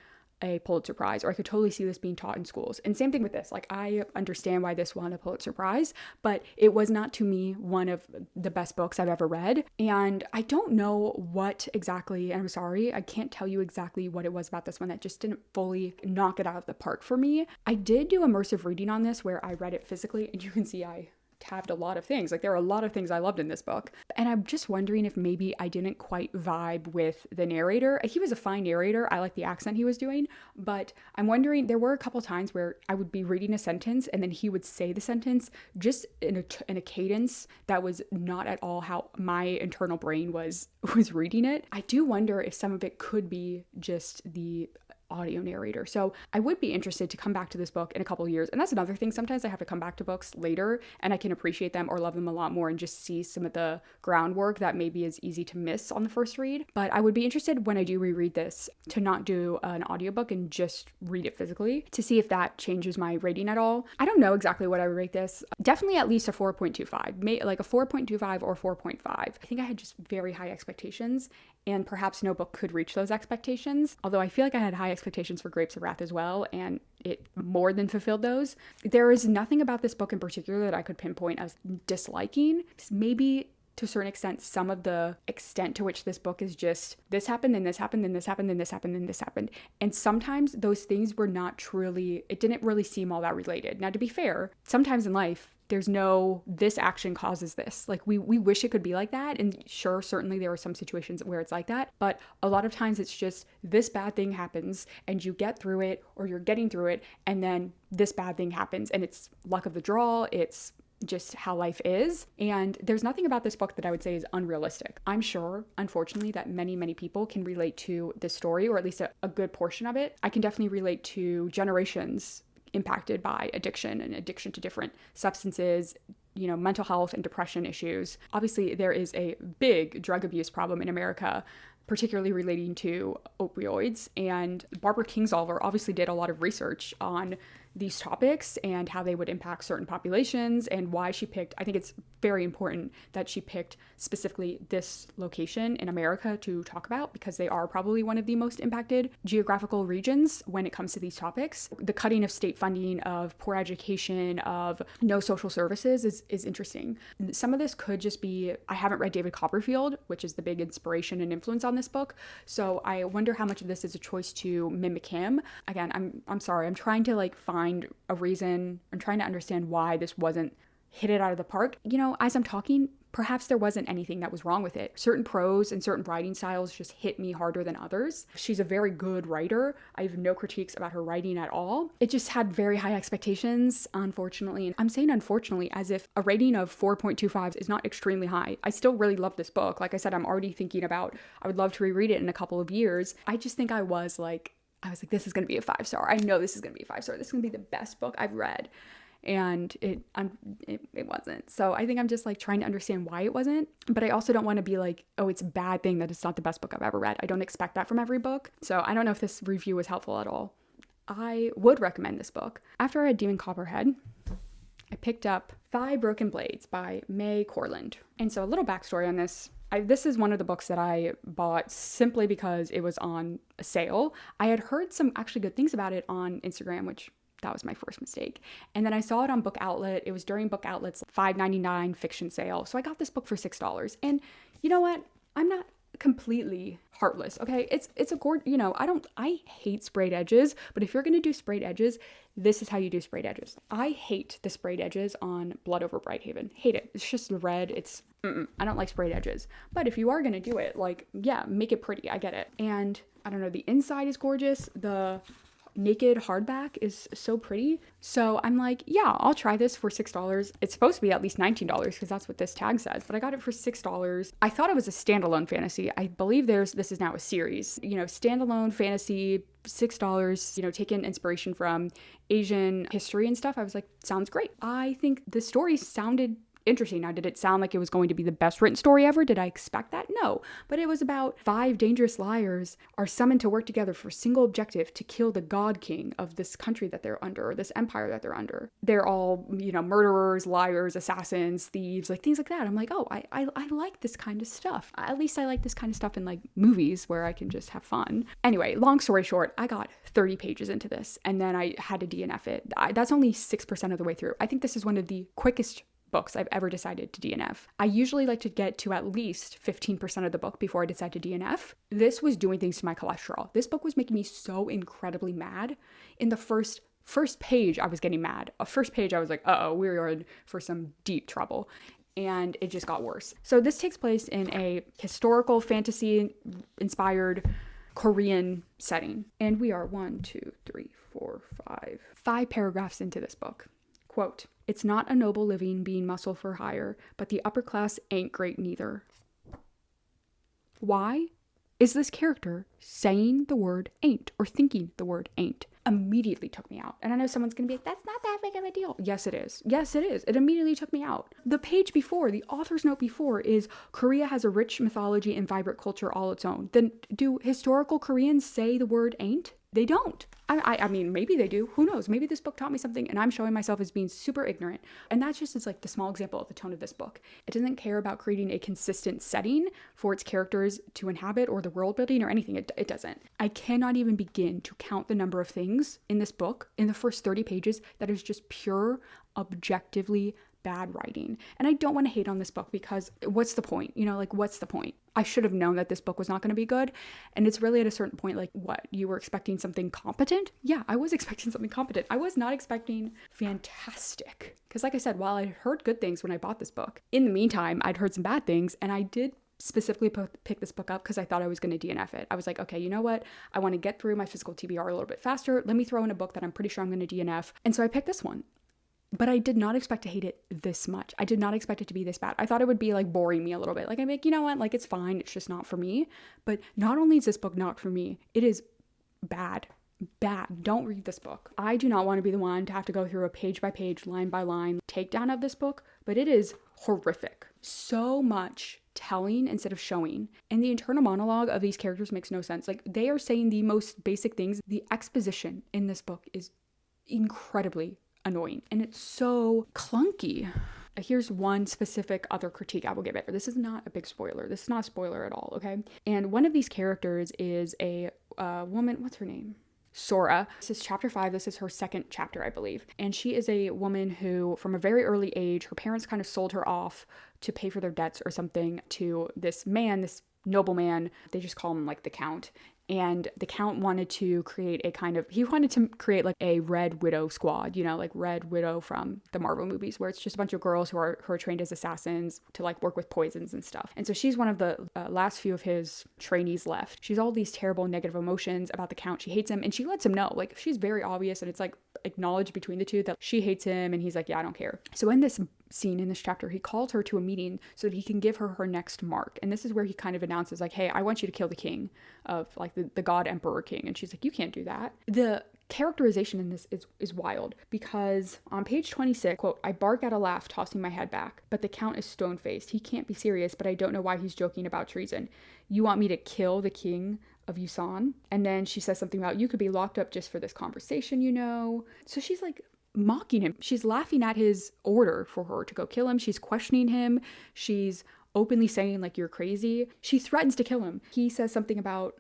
a Pulitzer Prize, or I could totally see this being taught in schools. And same thing with this. Like, I understand why this won a Pulitzer Prize, but it was not to me one of the best books I've ever read. And I don't know what exactly, and I'm sorry, I can't tell you exactly what it was about this one that just didn't fully knock it out of the park for me. I did do immersive reading on this where I read it physically, and you can see I tabbed a lot of things. Like, there are a lot of things I loved in this book. And I'm just wondering if maybe I didn't quite vibe with the narrator. He was a fine narrator. I like the accent he was doing, but I'm wondering, there were a couple times where I would be reading a sentence and then he would say the sentence just in a cadence that was not at all how my internal brain was reading it. I do wonder if some of it could be just the audio narrator. So I would be interested to come back to this book in a couple of years. And that's another thing. Sometimes I have to come back to books later and I can appreciate them or love them a lot more and just see some of the groundwork that maybe is easy to miss on the first read. But I would be interested when I do reread this to not do an audiobook and just read it physically to see if that changes my rating at all. I don't know exactly what I would rate this. Definitely at least a 4.25, like a 4.25 or 4.5. I think I had just very high expectations, and perhaps no book could reach those expectations. Although I feel like I had high expectations for Grapes of Wrath as well, and it more than fulfilled those. There is nothing about this book in particular that I could pinpoint as disliking. Maybe to a certain extent, some of the extent to which this book is just this happened, then this happened, then this happened, then this happened, then this happened. And sometimes those things were not truly, it didn't really seem all that related. Now, to be fair, sometimes in life, there's no, this action causes this. Like, we wish it could be like that. And sure, certainly there are some situations where it's like that. But a lot of times it's just this bad thing happens and you get through it, or you're getting through it, and then this bad thing happens. And it's luck of the draw. It's just how life is. And there's nothing about this book that I would say is unrealistic. I'm sure, unfortunately, that many, many people can relate to this story, or at least a good portion of it. I can definitely relate to generations impacted by addiction and addiction to different substances, mental health and depression issues. Obviously, there is a big drug abuse problem in America, particularly relating to opioids. And Barbara Kingsolver obviously did a lot of research on these topics and how they would impact certain populations, and why she picked, I think it's very important that she picked specifically this location in America to talk about, because they are probably one of the most impacted geographical regions when it comes to these topics. The cutting of state funding, of poor education, of no social services is interesting. Some of this could just be, I haven't read David Copperfield, which is the big inspiration and influence on this book, so I wonder how much of this is a choice to mimic him. Again, I'm sorry, I'm trying to find a reason. I'm trying to understand why this wasn't hit it out of the park. As I'm talking, perhaps there wasn't anything that was wrong with it. Certain prose and certain writing styles just hit me harder than others. She's a very good writer. I have no critiques about her writing at all. It just had very high expectations, unfortunately. And I'm saying unfortunately as if a rating of 4.25 is not extremely high. I still really love this book. Like I said, I'm already thinking about, I would love to reread it in a couple of years. I just think I was like, this is going to be a 5-star. I know this is going to be a 5-star. This is going to be the best book I've read. And it wasn't. So I think I'm just trying to understand why it wasn't. But I also don't want to be like, oh, it's a bad thing that it's not the best book I've ever read. I don't expect that from every book. So I don't know if this review was helpful at all. I would recommend this book. After I read Demon Copperhead, I picked up Five Broken Blades by May Corland. And so a little backstory on this. This is one of the books that I bought simply because it was on a sale. I had heard some actually good things about it on Instagram, which that was my first mistake. And then I saw it on Book Outlet. It was during Book Outlet's $5.99 fiction sale. So I got this book for $6. And you know what? I'm not completely heartless, okay? It's a I hate sprayed edges, but if you're gonna do sprayed edges, this is how you do sprayed edges. I hate the sprayed edges on Blood Over Brighthaven. Hate it. It's just the red. I don't like sprayed edges. But if you are gonna do it, like, yeah, make it pretty. I get it. And I don't know, the inside is gorgeous. The naked hardback is so pretty. So I'm like, yeah, I'll try this for $6. It's supposed to be at least $19 because that's what this tag says, but I got it for $6. I thought it was a standalone fantasy. I believe this is now a series, standalone fantasy, $6, taking inspiration from Asian history and stuff. I was like, sounds great. I think the story sounded interesting. Now, did it sound like it was going to be the best written story ever? Did I expect that? No. But it was about 5 dangerous liars are summoned to work together for a single objective to kill the god king of this country that they're under, or this empire that they're under. They're all, murderers, liars, assassins, thieves, like things like that. I'm like, oh, I like this kind of stuff. At least I like this kind of stuff in like movies where I can just have fun. Anyway, long story short, I got 30 pages into this and then I had to DNF it. That's only 6% of the way through. I think this is one of the quickest books I've ever decided to DNF. I usually like to get to at least 15% of the book before I decide to DNF. This was doing things to my cholesterol. This book was making me so incredibly mad. In the first page, I was getting mad. First page, I was like, uh-oh, we're in for some deep trouble. And it just got worse. So this takes place in a historical fantasy-inspired Korean setting. And we are 5 paragraphs into this book. Quote, "It's not a noble living being muscle for hire, but the upper class ain't great neither." Why is this character saying the word ain't or thinking the word ain't? Immediately took me out. And I know someone's gonna be like, that's not that big of a deal. Yes, it is. Yes, it is. It immediately took me out. The page before, the author's note before is Korea has a rich mythology and vibrant culture all its own. Then do historical Koreans say the word ain't? They don't. I mean, maybe they do. Who knows? Maybe this book taught me something and I'm showing myself as being super ignorant. And that's just like the small example of the tone of this book. It doesn't care about creating a consistent setting for its characters to inhabit or the world building or anything. It doesn't. I cannot even begin to count the number of things in this book in the first 30 pages that is just pure, objectively bad writing. And I don't want to hate on this book because what's the point? What's the point? I should have known that this book was not going to be good. And it's really at a certain point, like, what? You were expecting something competent? Yeah, I was expecting something competent. I was not expecting fantastic. Because like I said, while I heard good things when I bought this book, in the meantime, I'd heard some bad things. And I did specifically pick this book up because I thought I was going to DNF it. I was like, okay, you know what? I want to get through my physical TBR a little bit faster. Let me throw in a book that I'm pretty sure I'm going to DNF. And so I picked this one. But I did not expect to hate it this much. I did not expect it to be this bad. I thought it would be like boring me a little bit. Like I'm like, you know what? Like it's fine. It's just not for me. But not only is this book not for me, it is bad. Bad. Don't read this book. I do not want to be the one to have to go through a page by page, line by line takedown of this book, but it is horrific. So much telling instead of showing. And the internal monologue of these characters makes no sense. Like they are saying the most basic things. The exposition in this book is incredibly annoying and it's so clunky. Here's one specific other critique I will give it. This is not a big spoiler. This is not a spoiler at all, okay? And one of these characters is a woman. What's her name? Sora. This is chapter 5. This is her second chapter, I believe. And she is a woman who, from a very early age, her parents kind of sold her off to pay for their debts or something to this man, this nobleman. They just call him like the Count. And the Count wanted to create like a Red Widow squad, like Red Widow from the Marvel movies, where it's just a bunch of girls who are trained as assassins to like work with poisons and stuff. And so she's one of the last few of his trainees left. She's all these terrible negative emotions about the Count. She hates him and she lets him know. Like she's very obvious and it's like acknowledged between the two that she hates him and he's like, yeah, I don't care. So in this scene in this chapter, he calls her to a meeting so that he can give her next mark. And this is where he kind of announces like, hey, I want you to kill the king of like the god emperor king. And she's like, you can't do that. The characterization in this is wild because on page 26, quote, "I bark at a laugh, tossing my head back, but the Count is stone-faced. He can't be serious, but I don't know why he's joking about treason. You want me to kill the king of Yusan?" And then she says something about, you could be locked up just for this conversation, So she's like mocking him. She's laughing at his order for her to go kill him. She's questioning him. She's openly saying, like, you're crazy. She threatens to kill him. He says something about,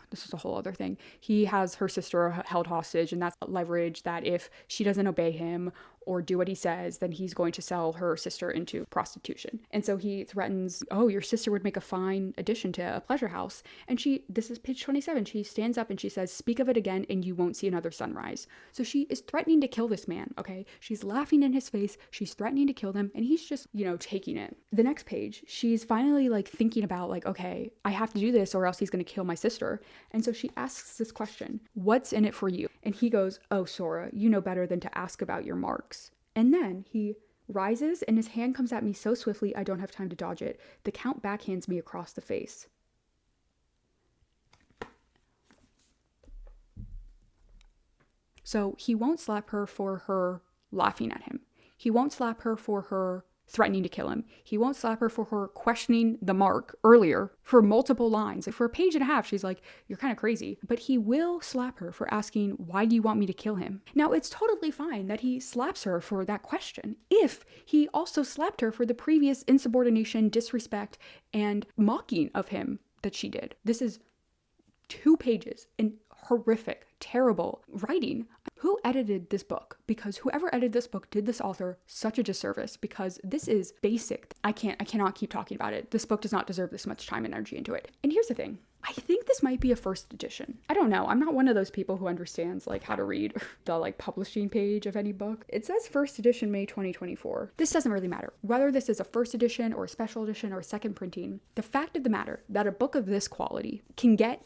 this is a whole other thing. He has her sister held hostage, and that's leverage that if she doesn't obey him or do what he says, then he's going to sell her sister into prostitution. And so he threatens, oh, your sister would make a fine addition to a pleasure house. And this is page 27, she stands up and she says, speak of it again and you won't see another sunrise. So she is threatening to kill this man, okay? She's laughing in his face, she's threatening to kill them, and he's just, taking it. The next page, she's finally like thinking about like, okay, I have to do this or else he's gonna kill my sister. And so she asks this question, what's in it for you? And he goes, oh, Sora, you know better than to ask about your marks. And then he rises and his hand comes at me so swiftly I don't have time to dodge it. The Count backhands me across the face. So he won't slap her for her laughing at him. He won't slap her for her threatening to kill him. He won't slap her for her questioning the mark earlier for multiple lines. For a page and a half, she's like, you're kind of crazy. But he will slap her for asking, why do you want me to kill him? Now, it's totally fine that he slaps her for that question if he also slapped her for the previous insubordination, disrespect, and mocking of him that she did. This is 2 pages in horrific, terrible writing. Who edited this book? Because whoever edited this book did this author such a disservice, because this is basic. I cannot keep talking about it. This book does not deserve this much time and energy into it. And here's the thing. I think this might be a first edition. I don't know. I'm not one of those people who understands like how to read the like publishing page of any book. It says first edition May 2024. This doesn't really matter. Whether this is a first edition or a special edition or a second printing, the fact of the matter that a book of this quality can get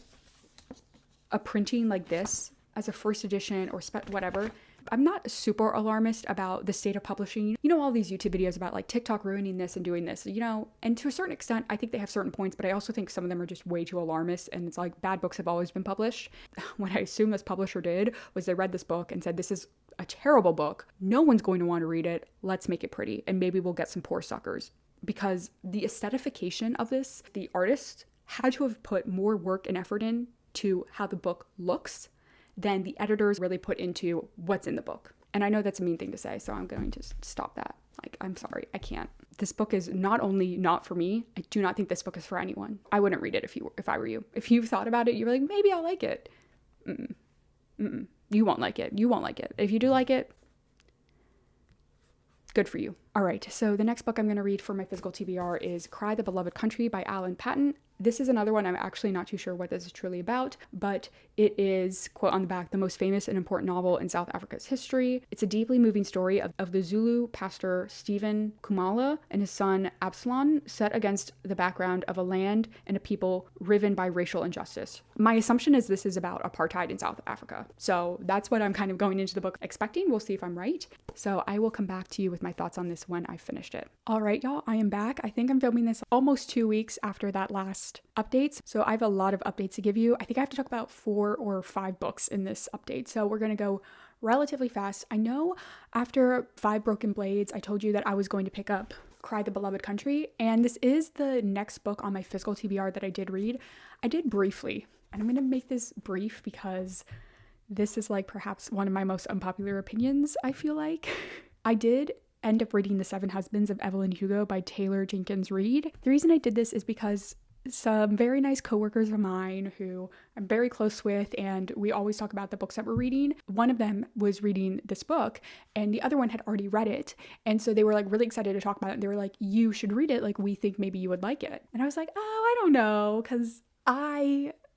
a printing like this as a first edition or whatever. I'm not super alarmist about the state of publishing. All these YouTube videos about like TikTok ruining this and doing this, and to a certain extent, I think they have certain points, but I also think some of them are just way too alarmist. And it's like bad books have always been published. What I assume this publisher did was they read this book and said, this is a terrible book. No one's going to want to read it. Let's make it pretty. And maybe we'll get some poor suckers. Because the aesthetification of this, the artist had to have put more work and effort in to how the book looks than the editors really put into what's in the book. And I know that's a mean thing to say, so I'm going to stop that. Like, I'm sorry, I can't. This book is not only not for me, I do not think this book is for anyone. I wouldn't read it if I were you. If you thought about it, you were like, maybe I'll like it. You won't like it. You won't like it. If you do like it, good for you. All right, so the next book I'm going to read for my physical TBR is Cry the Beloved Country by Alan Paton. This is another one I'm actually not too sure what this is truly about, but it is, quote on the back, the most famous and important novel in South Africa's history. It's a deeply moving story of the Zulu pastor Stephen Kumala and his son Absalom, set against the background of a land and a people riven by racial injustice. My assumption is this is about apartheid in South Africa. So that's what I'm kind of going into the book expecting. We'll see if I'm right. So I will come back to you with my thoughts on this when I've finished it. All right, y'all, I am back. I think I'm filming this almost 2 weeks after that last updates. So I have a lot of updates to give you. I think I have to talk about 4 or 5 books in this update. So we're going to go relatively fast. I know after 5 Broken Blades, I told you that I was going to pick up Cry the Beloved Country. And this is the next book on my physical TBR that I did read. I did briefly. And I'm going to make this brief because this is like perhaps one of my most unpopular opinions, I feel like. I did end up reading The 7 Husbands of Evelyn Hugo by Taylor Jenkins Reid. The reason I did this is because some very nice coworkers of mine who I'm very close with, and we always talk about the books that we're reading. One of them was reading this book and the other one had already read it. And so they were like really excited to talk about it. And they were like, you should read it. Like, we think maybe you would like it. And I was like, oh, I don't know. Cause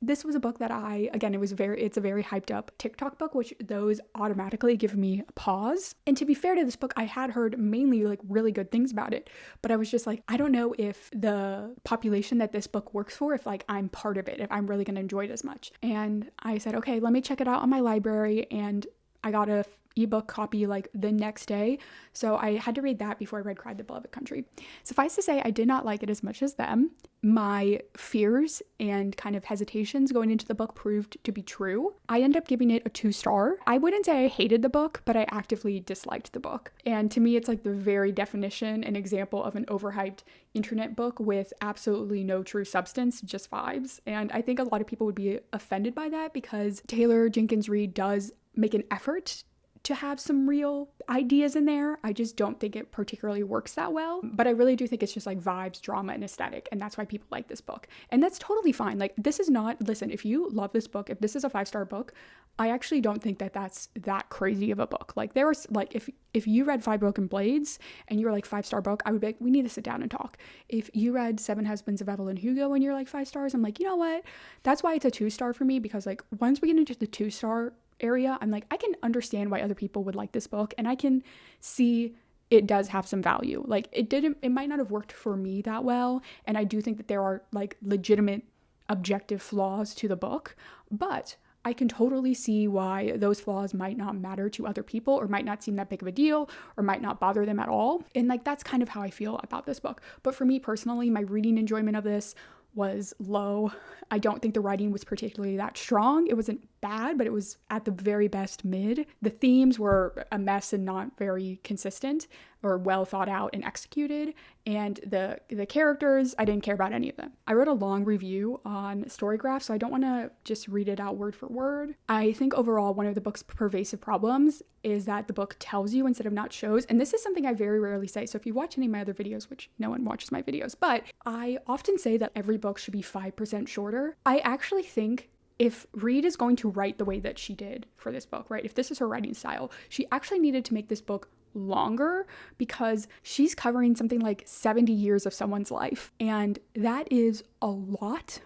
this was a book that it's a very hyped up TikTok book, which those automatically give me a pause. And to be fair to this book, I had heard mainly like really good things about it, but I was just like, I don't know if the population that this book works for, if like I'm part of it, if I'm really going to enjoy it as much. And I said, okay, let me check it out on my library. And I got a ebook copy like the next day. So I had to read that before I read Cry the Beloved Country. Suffice to say, I did not like it as much as them. My fears and kind of hesitations going into the book proved to be true. I ended up giving it a 2-star. I wouldn't say I hated the book, but I actively disliked the book. And to me, it's like the very definition and example of an overhyped internet book with absolutely no true substance, just vibes. And I think a lot of people would be offended by that because Taylor Jenkins Reid does make an effort to have some real ideas in there. I just don't think it particularly works that well. But I really do think it's just like vibes, drama, and aesthetic. And that's why people like this book. And that's totally fine. Like, this is not, listen, if you love this book, if this is a 5-star book, I actually don't think that that's that crazy of a book. Like, there was like, if you read 5 Broken Blades and you were like 5-star book, I would be like, we need to sit down and talk. If you read 7 Husbands of Evelyn Hugo and you're like 5 stars, I'm like, you know what? That's why it's a 2-star for me, because like once we get into the 2-star area, I'm like, I can understand why other people would like this book, and I can see it does have some value. Like, it might not have worked for me that well, and I do think that there are like legitimate objective flaws to the book, but I can totally see why those flaws might not matter to other people, or might not seem that big of a deal, or might not bother them at all. And like, that's kind of how I feel about this book. But for me personally, my reading enjoyment of this was low. I don't think the writing was particularly that strong. It wasn't bad, but it was at the very best mid. The themes were a mess and not very consistent or well thought out and executed. And the characters, I didn't care about any of them. I wrote a long review on Storygraph, so I don't want to just read it out word for word. I think overall one of the book's pervasive problems is that the book tells you instead of not shows. And this is something I very rarely say. So if you watch any of my other videos, which no one watches my videos, but I often say that every book should be 5% shorter. I actually think if Reed is going to write the way that she did for this book, right? If this is her writing style, she actually needed to make this book longer, because she's covering something like 70 years of someone's life. And that is a lot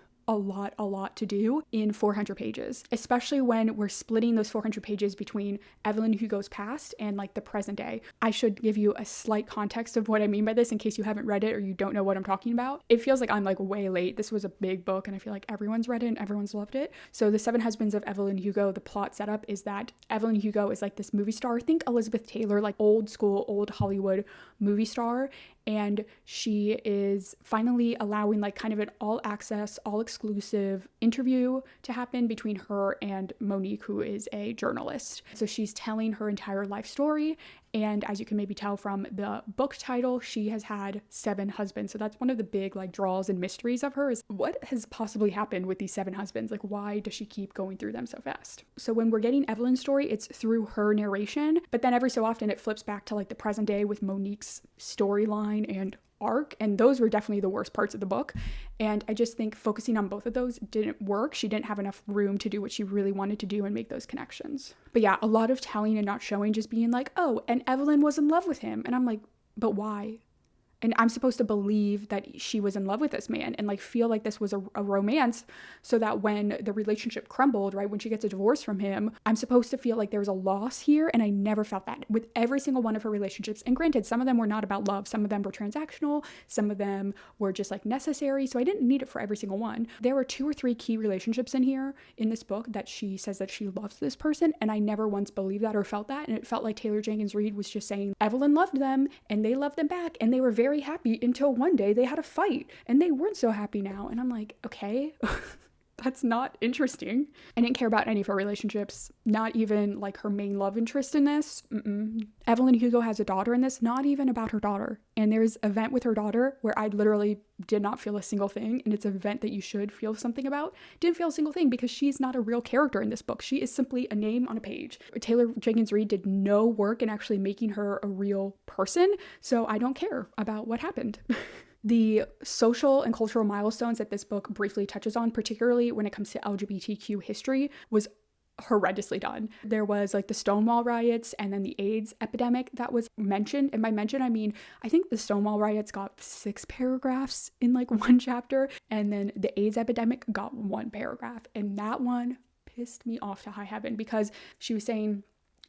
to do in 400 pages, especially when we're splitting those 400 pages between Evelyn Hugo's past and like the present day. I should give you a slight context of what I mean by this in case you haven't read it or you don't know what I'm talking about. It feels like I'm like way late. This was a big book and I feel like everyone's read it and everyone's loved it. So the 7 Husbands of Evelyn Hugo, the plot setup is that Evelyn Hugo is like this movie star. Think Elizabeth Taylor, like old school, old Hollywood movie star. And she is finally allowing like kind of an all access, all exclusive interview to happen between her and Monique, who is a journalist. So she's telling her entire life story. And as you can maybe tell from the book title, she has had 7 husbands. So that's one of the big like draws and mysteries of her, is what has possibly happened with these 7 husbands? Like, why does she keep going through them so fast? So when we're getting Evelyn's story, it's through her narration, but then every so often it flips back to like the present day with Monique's storyline and arc, and those were definitely the worst parts of the book. And I just think focusing on both of those didn't work. She didn't have enough room to do what she really wanted to do and make those connections. But yeah, a lot of telling and not showing, just being like, oh, and Evelyn was in love with him. And I'm like, but why? And I'm supposed to believe that she was in love with this man and like feel like this was a romance, so that when the relationship crumbled, right, when she gets a divorce from him, I'm supposed to feel like there was a loss here. And I never felt that with every single one of her relationships. And granted, some of them were not about love. Some of them were transactional. Some of them were just like necessary. So I didn't need it for every single one. There were 2 or 3 key relationships in here in this book that she says that she loves this person. And I never once believed that or felt that. And it felt like Taylor Jenkins Reid was just saying Evelyn loved them and they loved them back. And they were very happy until one day they had a fight and they weren't so happy now. And I'm like, okay, that's not interesting. I didn't care about any of her relationships, not even like her main love interest in this. Evelyn Hugo has a daughter in this, not even about her daughter. And there's an event with her daughter where I literally did not feel a single thing. And it's an event that you should feel something about. Didn't feel a single thing because she's not a real character in this book. She is simply a name on a page. Taylor Jenkins Reid did no work in actually making her a real person. So I don't care about what happened. The social and cultural milestones that this book briefly touches on, particularly when it comes to LGBTQ history, was horrendously done. There was like the Stonewall riots and then the AIDS epidemic that was mentioned. And by mention, I mean, I think the Stonewall riots got 6 paragraphs in like one chapter, and then the AIDS epidemic got 1 paragraph. And that one pissed me off to high heaven, because she was saying,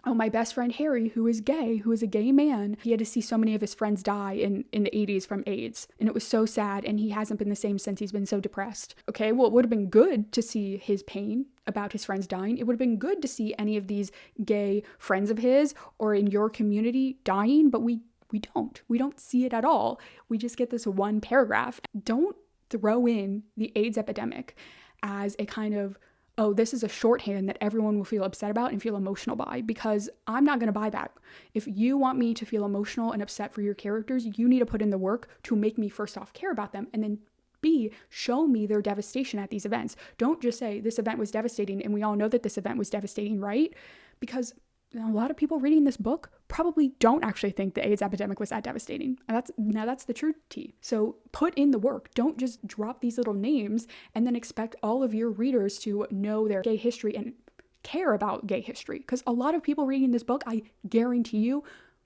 oh, my best friend Harry, who is gay, who is a gay man, he had to see so many of his friends die in the 80s from AIDS. And it was so sad. And he hasn't been the same since. He's been so depressed. Okay, well, it would have been good to see his pain about his friends dying. It would have been good to see any of these gay friends of his or in your community dying, but we don't see it at all. We just get this 1 paragraph. Don't throw in the AIDS epidemic as a kind of, oh, this is a shorthand that everyone will feel upset about and feel emotional by, because I'm not going to buy that. If you want me to feel emotional and upset for your characters, you need to put in the work to make me first off care about them, and then B, show me their devastation at these events. Don't just say this event was devastating and we all know that this event was devastating, right? Because a lot of people reading this book probably don't actually think the AIDS epidemic was that devastating. That's the truth tea. So put in the work. Don't just drop these little names and then expect all of your readers to know their gay history and care about gay history. Because a lot of people reading this book, I guarantee you,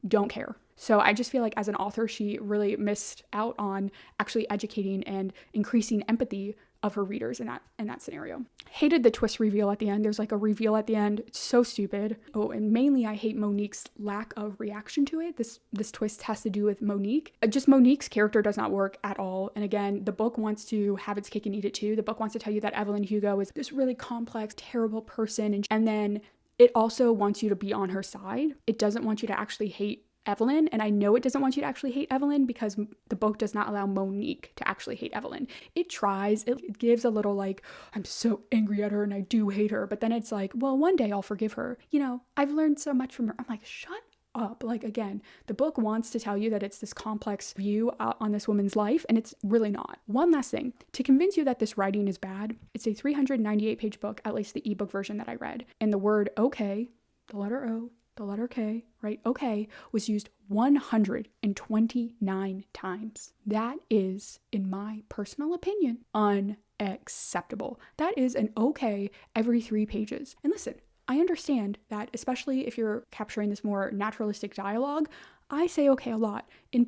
don't care. So I just feel like as an author, she really missed out on actually educating and increasing empathy of her readers in that scenario. Hated the twist reveal at the end. There's like a reveal at the end. It's so stupid. Oh, and mainly I hate Monique's lack of reaction to it. This twist has to do with Monique. Just Monique's character does not work at all. And again, the book wants to have its cake and eat it too. The book wants to tell you that Evelyn Hugo is this really complex, terrible person. And then it also wants you to be on her side. It doesn't want you to actually hate Evelyn, and I know it doesn't want you to actually hate Evelyn because the book does not allow Monique to actually hate Evelyn. It tries, it gives a little like, I'm so angry at her and I do hate her, but then it's like, well, one day I'll forgive her. You know, I've learned so much from her. I'm like, shut up. Like, again, the book wants to tell you that it's this complex view on this woman's life, and it's really not. One last thing, to convince you that this writing is bad, it's a 398-page book, at least the ebook version that I read, and the word okay, the letter O, the letter K, right? Okay, was used 129 times. That is, in my personal opinion, unacceptable. That is an okay every 3 pages. And listen, I understand that, especially if you're capturing this more naturalistic dialogue, I say okay a lot. In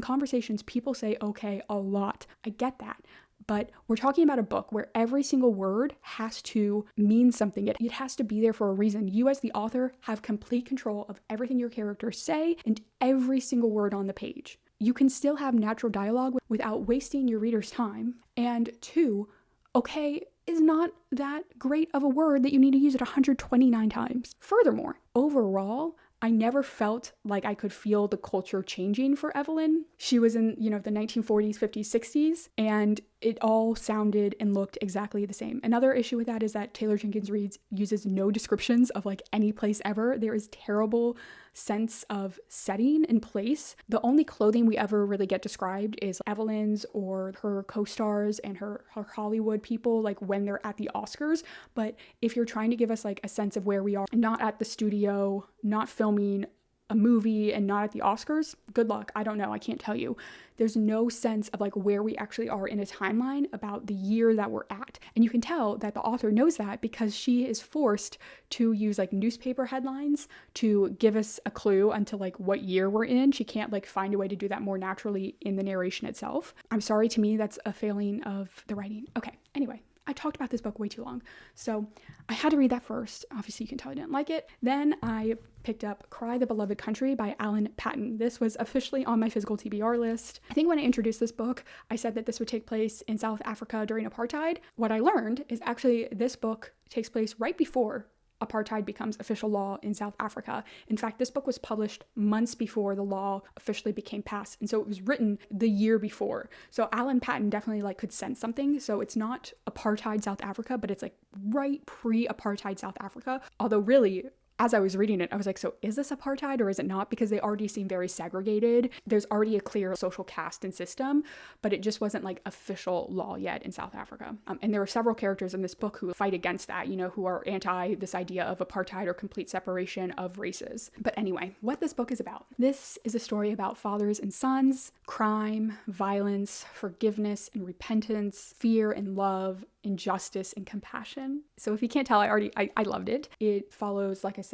conversations, people say okay a lot. I get that. But we're talking about a book where every single word has to mean something. It has to be there for a reason. You as the author have complete control of everything your characters say and every single word on the page. You can still have natural dialogue without wasting your reader's time. And 2, okay is not that great of a word that you need to use it 129 times. Furthermore, overall, I never felt like I could feel the culture changing for Evelyn. She was in, the 1940s, 50s, 60s, and it all sounded and looked exactly the same. Another issue with that is that Taylor Jenkins Reid uses no descriptions of like any place ever. There is terrible sense of setting and place. The only clothing we ever really get described is Evelyn's or her co-stars and her Hollywood people, like when they're at the Oscars. But if you're trying to give us like a sense of where we are, not at the studio, not filming a movie and not at the Oscars, good luck. I don't know. I can't tell you. There's no sense of like where we actually are in a timeline about the year that we're at. And you can tell that the author knows that because she is forced to use like newspaper headlines to give us a clue unto like what year we're in. She can't like find a way to do that more naturally in the narration itself. I'm sorry, to me, that's a failing of the writing. Okay, anyway. I talked about this book way too long, so I had to read that first. Obviously, you can tell I didn't like it. Then I picked up Cry the Beloved Country by Alan Paton. This was officially on my Physical TBR list. I think when I introduced this book, I said that this would take place in South Africa during apartheid. What I learned is actually this book takes place right before apartheid becomes official law in South Africa. In fact, this book was published months before the law officially became passed. And so it was written the year before. So Alan Paton definitely like could sense something. So it's not apartheid South Africa, but it's like right pre-apartheid South Africa. Although really, as I was reading it, I was like, so is this apartheid or is it not? Because they already seem very segregated. There's already a clear social caste and system, but it just wasn't like official law yet in South Africa. And there are several characters in this book who fight against that, who are anti this idea of apartheid or complete separation of races. But anyway, what this book is about. This is a story about fathers and sons, crime, violence, forgiveness and repentance, fear and love, injustice and compassion. So if you can't tell, I loved it. It follows, like I said,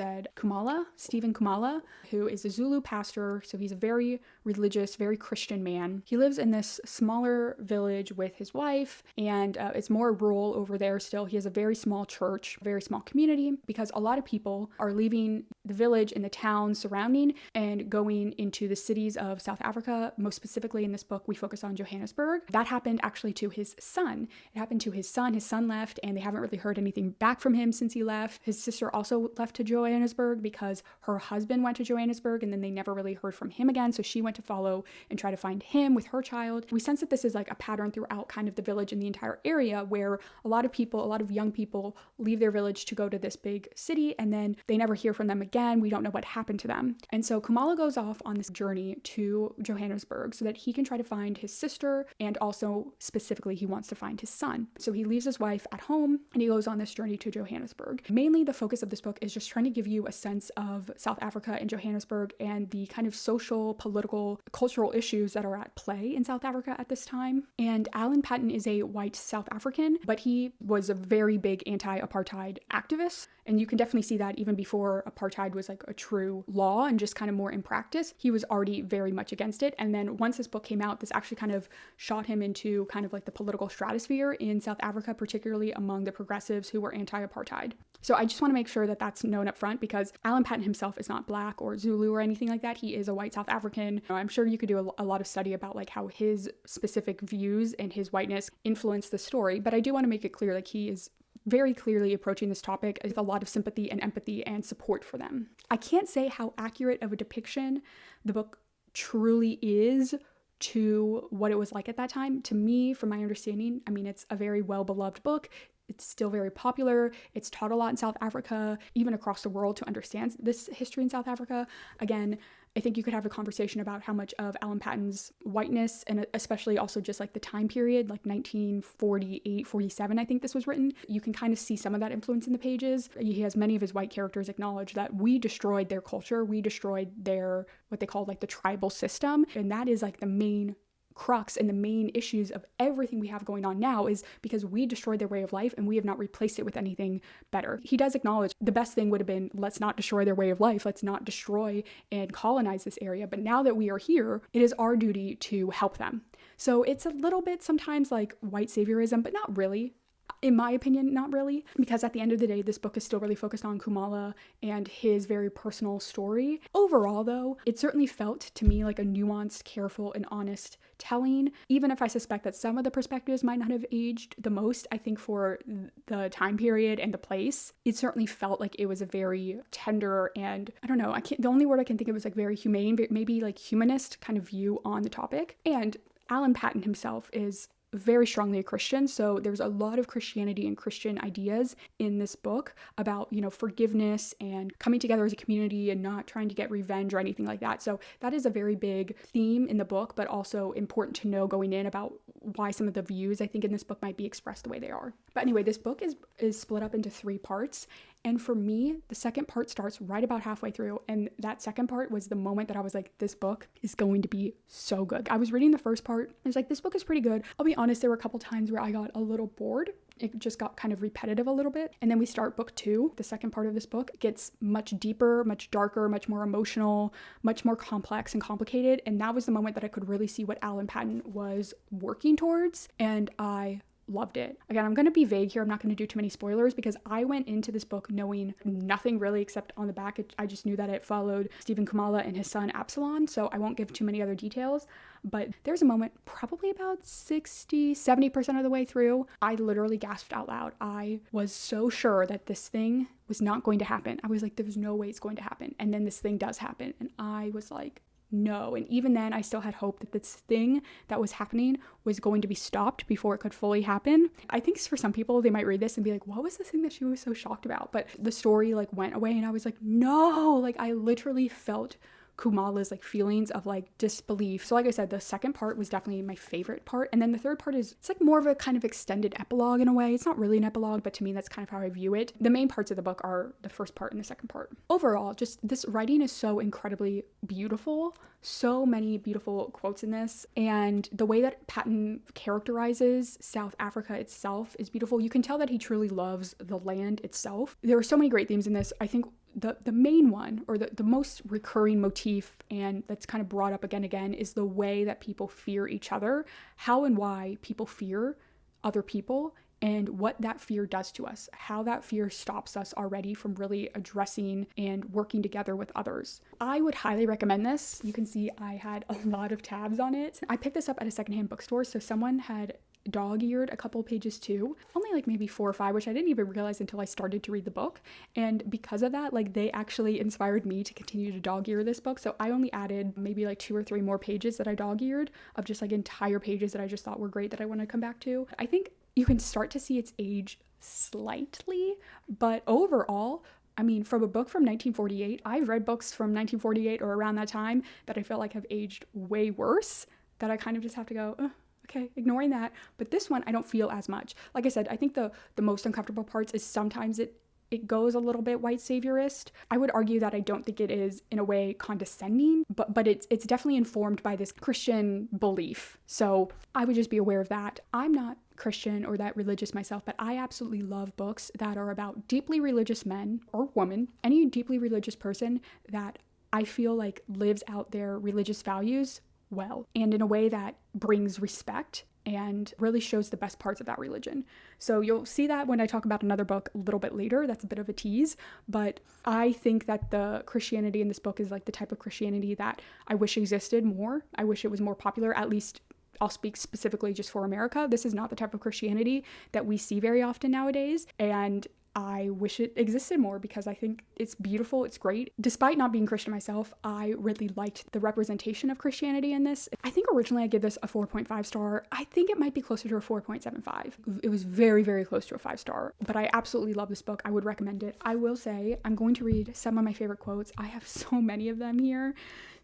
Stephen Kumala, who is a Zulu pastor. So he's a very religious, very Christian man. He lives in this smaller village with his wife, and it's more rural over there still. He has a very small church, very small community, because a lot of people are leaving the village and the town surrounding and going into the cities of South Africa. Most specifically in this book, we focus on Johannesburg. That happened actually to his son. It happened to his son. His son left, and they haven't really heard anything back from him since he left. His sister also left to Johannesburg because her husband went to Johannesburg, and then they never really heard from him again. So she went to follow and try to find him with her child. We sense that this is like a pattern throughout kind of the village and the entire area, where a lot of young people leave their village to go to this big city, and then they never hear from them again. We don't know what happened to them. And so Kumala goes off on this journey to Johannesburg so that he can try to find his sister, and also specifically he wants to find his son. So he leaves his wife at home and he goes on this journey to Johannesburg. Mainly the focus of this book is just trying to give you a sense of South Africa and Johannesburg and the kind of social, political, cultural issues that are at play in South Africa at this time. And Alan Paton is a white South African, but he was a very big anti-apartheid activist. And you can definitely see that even before apartheid was like a true law and just kind of more in practice, he was already very much against it. And then once this book came out, this actually kind of shot him into kind of like the political stratosphere in South Africa, particularly among the progressives who were anti-apartheid. So I just want to make sure that that's known up front, because Alan Paton himself is not Black or Zulu or anything like that. He is a white South African. I'm sure you could do a lot of study about like how his specific views and his whiteness influenced the story. But I do want to make it clear, like, he is very clearly approaching this topic with a lot of sympathy and empathy and support for them. I can't say how accurate of a depiction the book truly is to what it was like at that time. To me, from my understanding, I mean, it's a very well-beloved book. It's still very popular. It's taught a lot in South Africa, even across the world, to understand this history in South Africa. Again, I think you could have a conversation about how much of Alan Paton's whiteness, and especially also just like the time period, like 1948, 47, I think this was written. You can kind of see some of that influence in the pages. He has many of his white characters acknowledge that we destroyed their culture. We destroyed their, what they called like the tribal system. And that is like the main crux and the main issues of everything we have going on now, is because we destroyed their way of life and we have not replaced it with anything better. He does acknowledge the best thing would have been, let's not destroy their way of life. Let's not destroy and colonize this area. But now that we are here, it is our duty to help them. So it's a little bit sometimes like white saviorism, but not really. In my opinion, not really, because at the end of the day, this book is still really focused on Khumalo and his very personal story. Overall, though, it certainly felt to me like a nuanced, careful, and honest telling, even if I suspect that some of the perspectives might not have aged the most. I think for the time period and the place, it certainly felt like it was a very tender and, I don't know, the only word I can think of is like very humane, maybe like humanist kind of view on the topic. And Alan Paton himself is very strongly a Christian, so there's a lot of Christianity and Christian ideas in this book about, you know, forgiveness and coming together as a community and not trying to get revenge or anything like that. So that is a very big theme in the book, but also important to know going in about why some of the views I think in this book might be expressed the way they are. But anyway, this book is split up into 3 parts. And for me, the second part starts right about halfway through. And that second part was the moment that I was like, this book is going to be so good. I was reading the first part. I was like, this book is pretty good. I'll be honest, there were a couple times where I got a little bored. It just got kind of repetitive a little bit. And then we start book 2. The second part of this book gets much deeper, much darker, much more emotional, much more complex and complicated. And that was the moment that I could really see what Alan Paton was working towards. And I loved it. Again, I'm going to be vague here. I'm not going to do too many spoilers because I went into this book knowing nothing really except on the back. I just knew that it followed Stephen Khumalo and his son Absalom, so I won't give too many other details. But there's a moment, probably about 60-70% of the way through, I literally gasped out loud. I was so sure that this thing was not going to happen. I was like, there's no way it's going to happen. And then this thing does happen. And I was like, no. And even then, I still had hope that this thing that was happening was going to be stopped before it could fully happen. I think for some people, they might read this and be like, what was the thing that she was so shocked about? But the story like went away and I was like, no, like I literally felt Khumalo's like feelings of like disbelief. So like I said, the second part was definitely my favorite part. And then the third part is, it's like more of a kind of extended epilogue in a way. It's not really an epilogue, but to me, that's kind of how I view it. The main parts of the book are the first part and the second part. Overall, just this writing is so incredibly beautiful. So many beautiful quotes in this. And the way that Paton characterizes South Africa itself is beautiful. You can tell that he truly loves the land itself. There are so many great themes in this. I think the main one, or the most recurring motif, and that's kind of brought up again and again, is the way that people fear each other, how and why people fear other people, and what that fear does to us, how that fear stops us already from really addressing and working together with others. I would highly recommend this. You can see I had a lot of tabs on it. I picked this up at a secondhand bookstore, so someone had dog-eared a couple pages too, only like maybe 4 or 5, which I didn't even realize until I started to read the book. And because of that, like they actually inspired me to continue to dog-ear this book. So I only added maybe like 2 or 3 more pages that I dog-eared of just like entire pages that I just thought were great that I want to come back to. I think you can start to see its age slightly, but overall, I mean, from a book from 1948, I've read books from 1948 or around that time that I feel like have aged way worse, that I kind of just have to go, Okay, ignoring that. But this one, I don't feel as much. Like I said, I think the most uncomfortable parts is sometimes it goes a little bit white saviorist. I would argue that I don't think it is in a way condescending, but it's definitely informed by this Christian belief. So I would just be aware of that. I'm not Christian or that religious myself, but I absolutely love books that are about deeply religious men or women, any deeply religious person that I feel like lives out their religious values well and in a way that brings respect and really shows the best parts of that religion. So you'll see that when I talk about another book a little bit later. That's a bit of a tease, but I think that the Christianity in this book is like the type of Christianity that I wish existed more. I wish it was more popular, at least I'll speak specifically just for America. This is not the type of Christianity that we see very often nowadays, and I wish it existed more because I think it's beautiful, it's great. Despite not being Christian myself, I really liked the representation of Christianity in this. I think originally I gave this a 4.5 star. I think it might be closer to a 4.75. It was very, very close to a 5 star, but I absolutely love this book. I would recommend it. I will say I'm going to read some of my favorite quotes. I have so many of them here.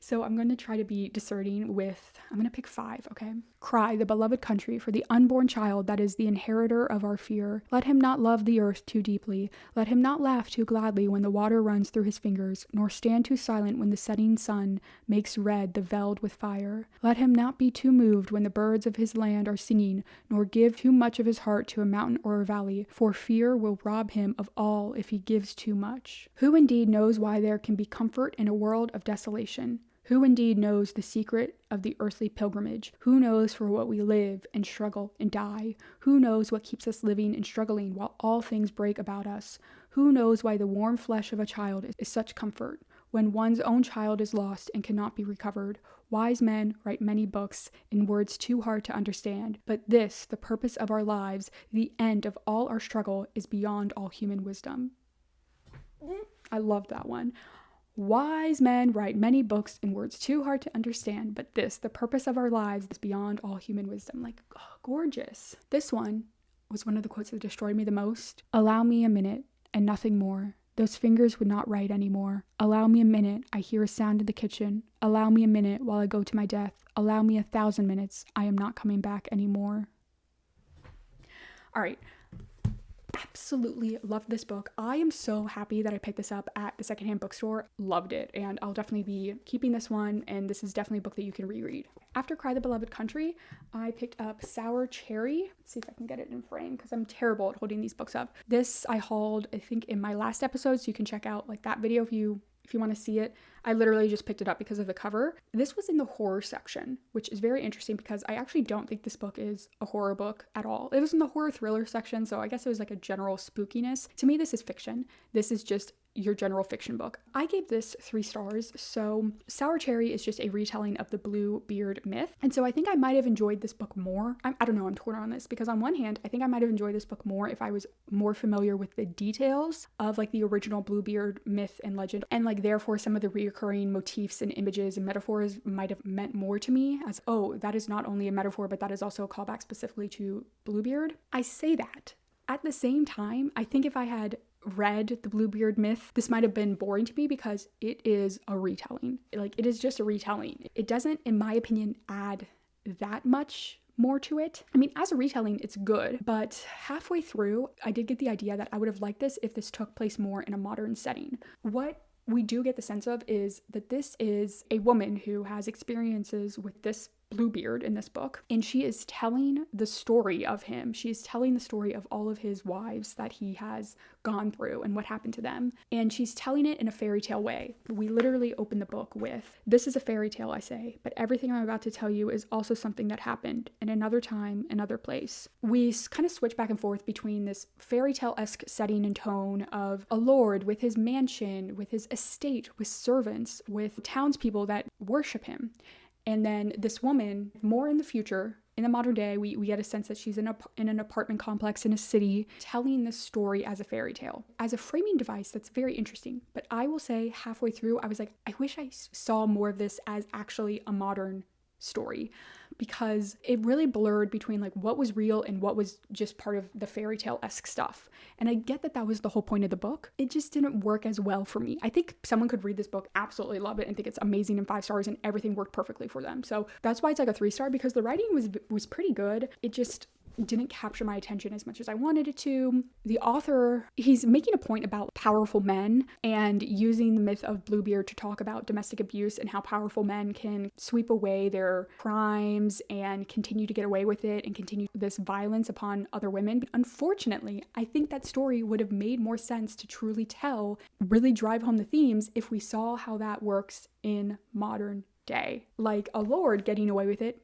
So I'm going to try to be discerning with, I'm going to pick 5, okay? Cry, the beloved country, for the unborn child that is the inheritor of our fear. Let him not love the earth too deeply. Let him not laugh too gladly when the water runs through his fingers, nor stand too silent when the setting sun makes red the veld with fire. Let him not be too moved when the birds of his land are singing, nor give too much of his heart to a mountain or a valley, for fear will rob him of all if he gives too much. Who indeed knows why there can be comfort in a world of desolation? Who indeed knows the secret of the earthly pilgrimage? Who knows for what we live and struggle and die? Who knows what keeps us living and struggling while all things break about us? Who knows why the warm flesh of a child is such comfort when one's own child is lost and cannot be recovered? Wise men write many books in words too hard to understand, but this, the purpose of our lives, the end of all our struggle, is beyond all human wisdom. I love that one. Wise men write many books in words too hard to understand, but this, the purpose of our lives, is beyond all human wisdom. Like, oh, gorgeous. This one was one of the quotes that destroyed me the most. Allow me a minute and nothing more. Those fingers would not write anymore. Allow me a minute, I hear a sound in the kitchen. Allow me a minute while I go to my death. Allow me 1,000 minutes, I am not coming back anymore. All right. Absolutely loved this book. I am so happy that I picked this up at the secondhand bookstore. Loved it, and I'll definitely be keeping this one, and this is definitely a book that you can reread. After Cry the Beloved Country, I picked up Sour Cherry. Let's see if I can get it in frame because I'm terrible at holding these books up. This I hauled, I think, in my last episode, so you can check out like that video if you want to see it. I literally just picked it up because of the cover. This was in the horror section, which is very interesting because I actually don't think this book is a horror book at all. It was in the horror thriller section, so I guess it was like a general spookiness. To me, this is fiction. This is just your general fiction book. I gave this 3 stars. So Sour Cherry is just a retelling of the Bluebeard myth. And so I think I might have enjoyed this book more. I don't know, I'm torn on this because on one hand, I think I might have enjoyed this book more if I was more familiar with the details of like the original Bluebeard myth and legend. And like therefore some of the reoccurring motifs and images and metaphors might have meant more to me as, oh, that is not only a metaphor, but that is also a callback specifically to Bluebeard. I say that. At the same time, I think if I had read the Bluebeard myth, this might have been boring to me because it is a retelling. Like, it is just a retelling. It doesn't, in my opinion, add that much more to it. I mean, as a retelling, it's good, but halfway through, I did get the idea that I would have liked this if this took place more in a modern setting. What we do get the sense of is that this is a woman who has experiences with this Bluebeard in this book, and she is telling the story of him. She is telling the story of all of his wives that he has gone through and what happened to them, and she's telling it in a fairy tale way. We literally open the book with, "This is a fairy tale, I say, but everything I'm about to tell you is also something that happened in another time, another place." We kind of switch back and forth between this fairy tale-esque setting and tone of a lord with his mansion, with his estate, with servants, with townspeople that worship him. And then this woman, more in the future, in the modern day, we get a sense that she's in an apartment complex in a city, telling this story as a fairy tale. As a framing device, that's very interesting. But I will say halfway through, I was like, I wish I saw more of this as actually a modern story, because it really blurred between like what was real and what was just part of the fairy tale-esque stuff. And I get that that was the whole point of the book. It just didn't work as well for me. I think someone could read this book, absolutely love it, and think it's amazing and 5 stars and everything worked perfectly for them. So that's why it's like a 3-star, because the writing was pretty good. It just didn't capture my attention as much as I wanted it to. The author, he's making a point about powerful men and using the myth of Bluebeard to talk about domestic abuse and how powerful men can sweep away their crimes and continue to get away with it and continue this violence upon other women. But unfortunately, I think that story would have made more sense to truly tell, really drive home the themes if we saw how that works in modern day. Like a lord getting away with it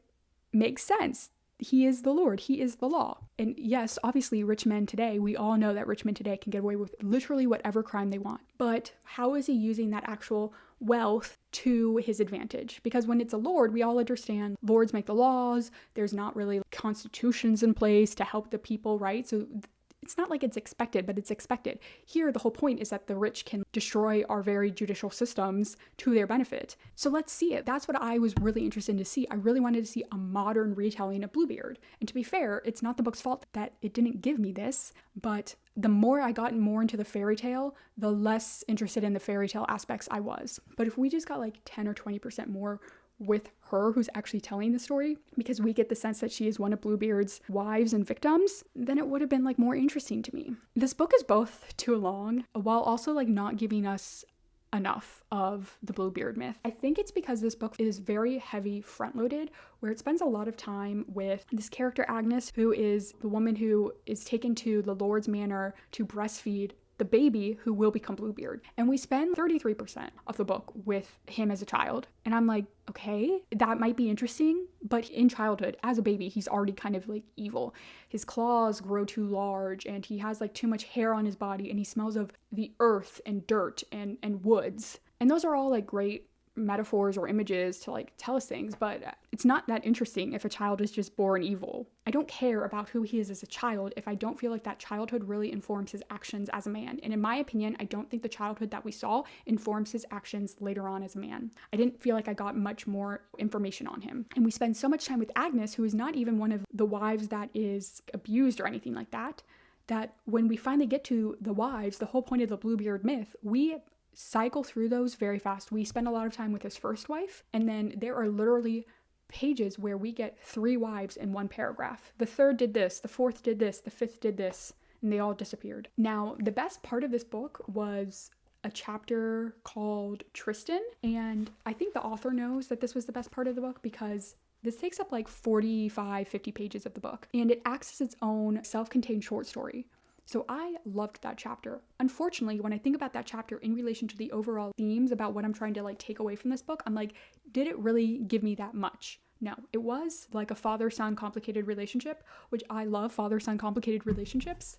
makes sense. He is the Lord. He is the law. And yes, obviously rich men today, we all know that rich men today can get away with literally whatever crime they want. But how is he using that actual wealth to his advantage? Because when it's a lord, we all understand lords make the laws. There's not really constitutions in place to help the people, right? So it's not like it's expected, but it's expected. Here, the whole point is that the rich can destroy our very judicial systems to their benefit. So let's see it. That's what I was really interested in to see. I really wanted to see a modern retelling of Bluebeard. And to be fair, it's not the book's fault that it didn't give me this, but the more I got more into the fairy tale, the less interested in the fairy tale aspects I was. But if we just got like 10 or 20% more with her who's actually telling the story, because we get the sense that she is one of Bluebeard's wives and victims, then it would have been like more interesting to me. This book is both too long while also like not giving us enough of the Bluebeard myth. I think it's because this book is very heavy front-loaded, where it spends a lot of time with this character Agnes, who is the woman who is taken to the Lord's manor to breastfeed the baby who will become Bluebeard. And we spend 33% of the book with him as a child. And I'm like, okay, that might be interesting, but in childhood, as a baby, he's already kind of like evil. His claws grow too large and he has like too much hair on his body and he smells of the earth and dirt and woods. And those are all like great metaphors or images to like tell us things, but it's not that interesting if a child is just born evil. I don't care about who he is as a child if I don't feel like that childhood really informs his actions as a man. And in my opinion, I don't think the childhood that we saw informs his actions later on as a man. I didn't feel like I got much more information on him. And we spend so much time with Agnes, who is not even one of the wives that is abused or anything like that, that when we finally get to the wives, the whole point of the Bluebeard myth, we cycle through those very fast. We spend a lot of time with his first wife, and then there are literally pages where we get 3 wives in one paragraph. The 3rd did this, the 4th did this, the 5th did this, and they all disappeared. Now, the best part of this book was a chapter called Tristan, and I think the author knows that this was the best part of the book because this takes up like 45, 50 pages of the book, and it acts as its own self-contained short story. So I loved that chapter. Unfortunately, when I think about that chapter in relation to the overall themes about what I'm trying to like take away from this book, I'm like, did it really give me that much? No, it was like a father-son complicated relationship, which I love father-son complicated relationships.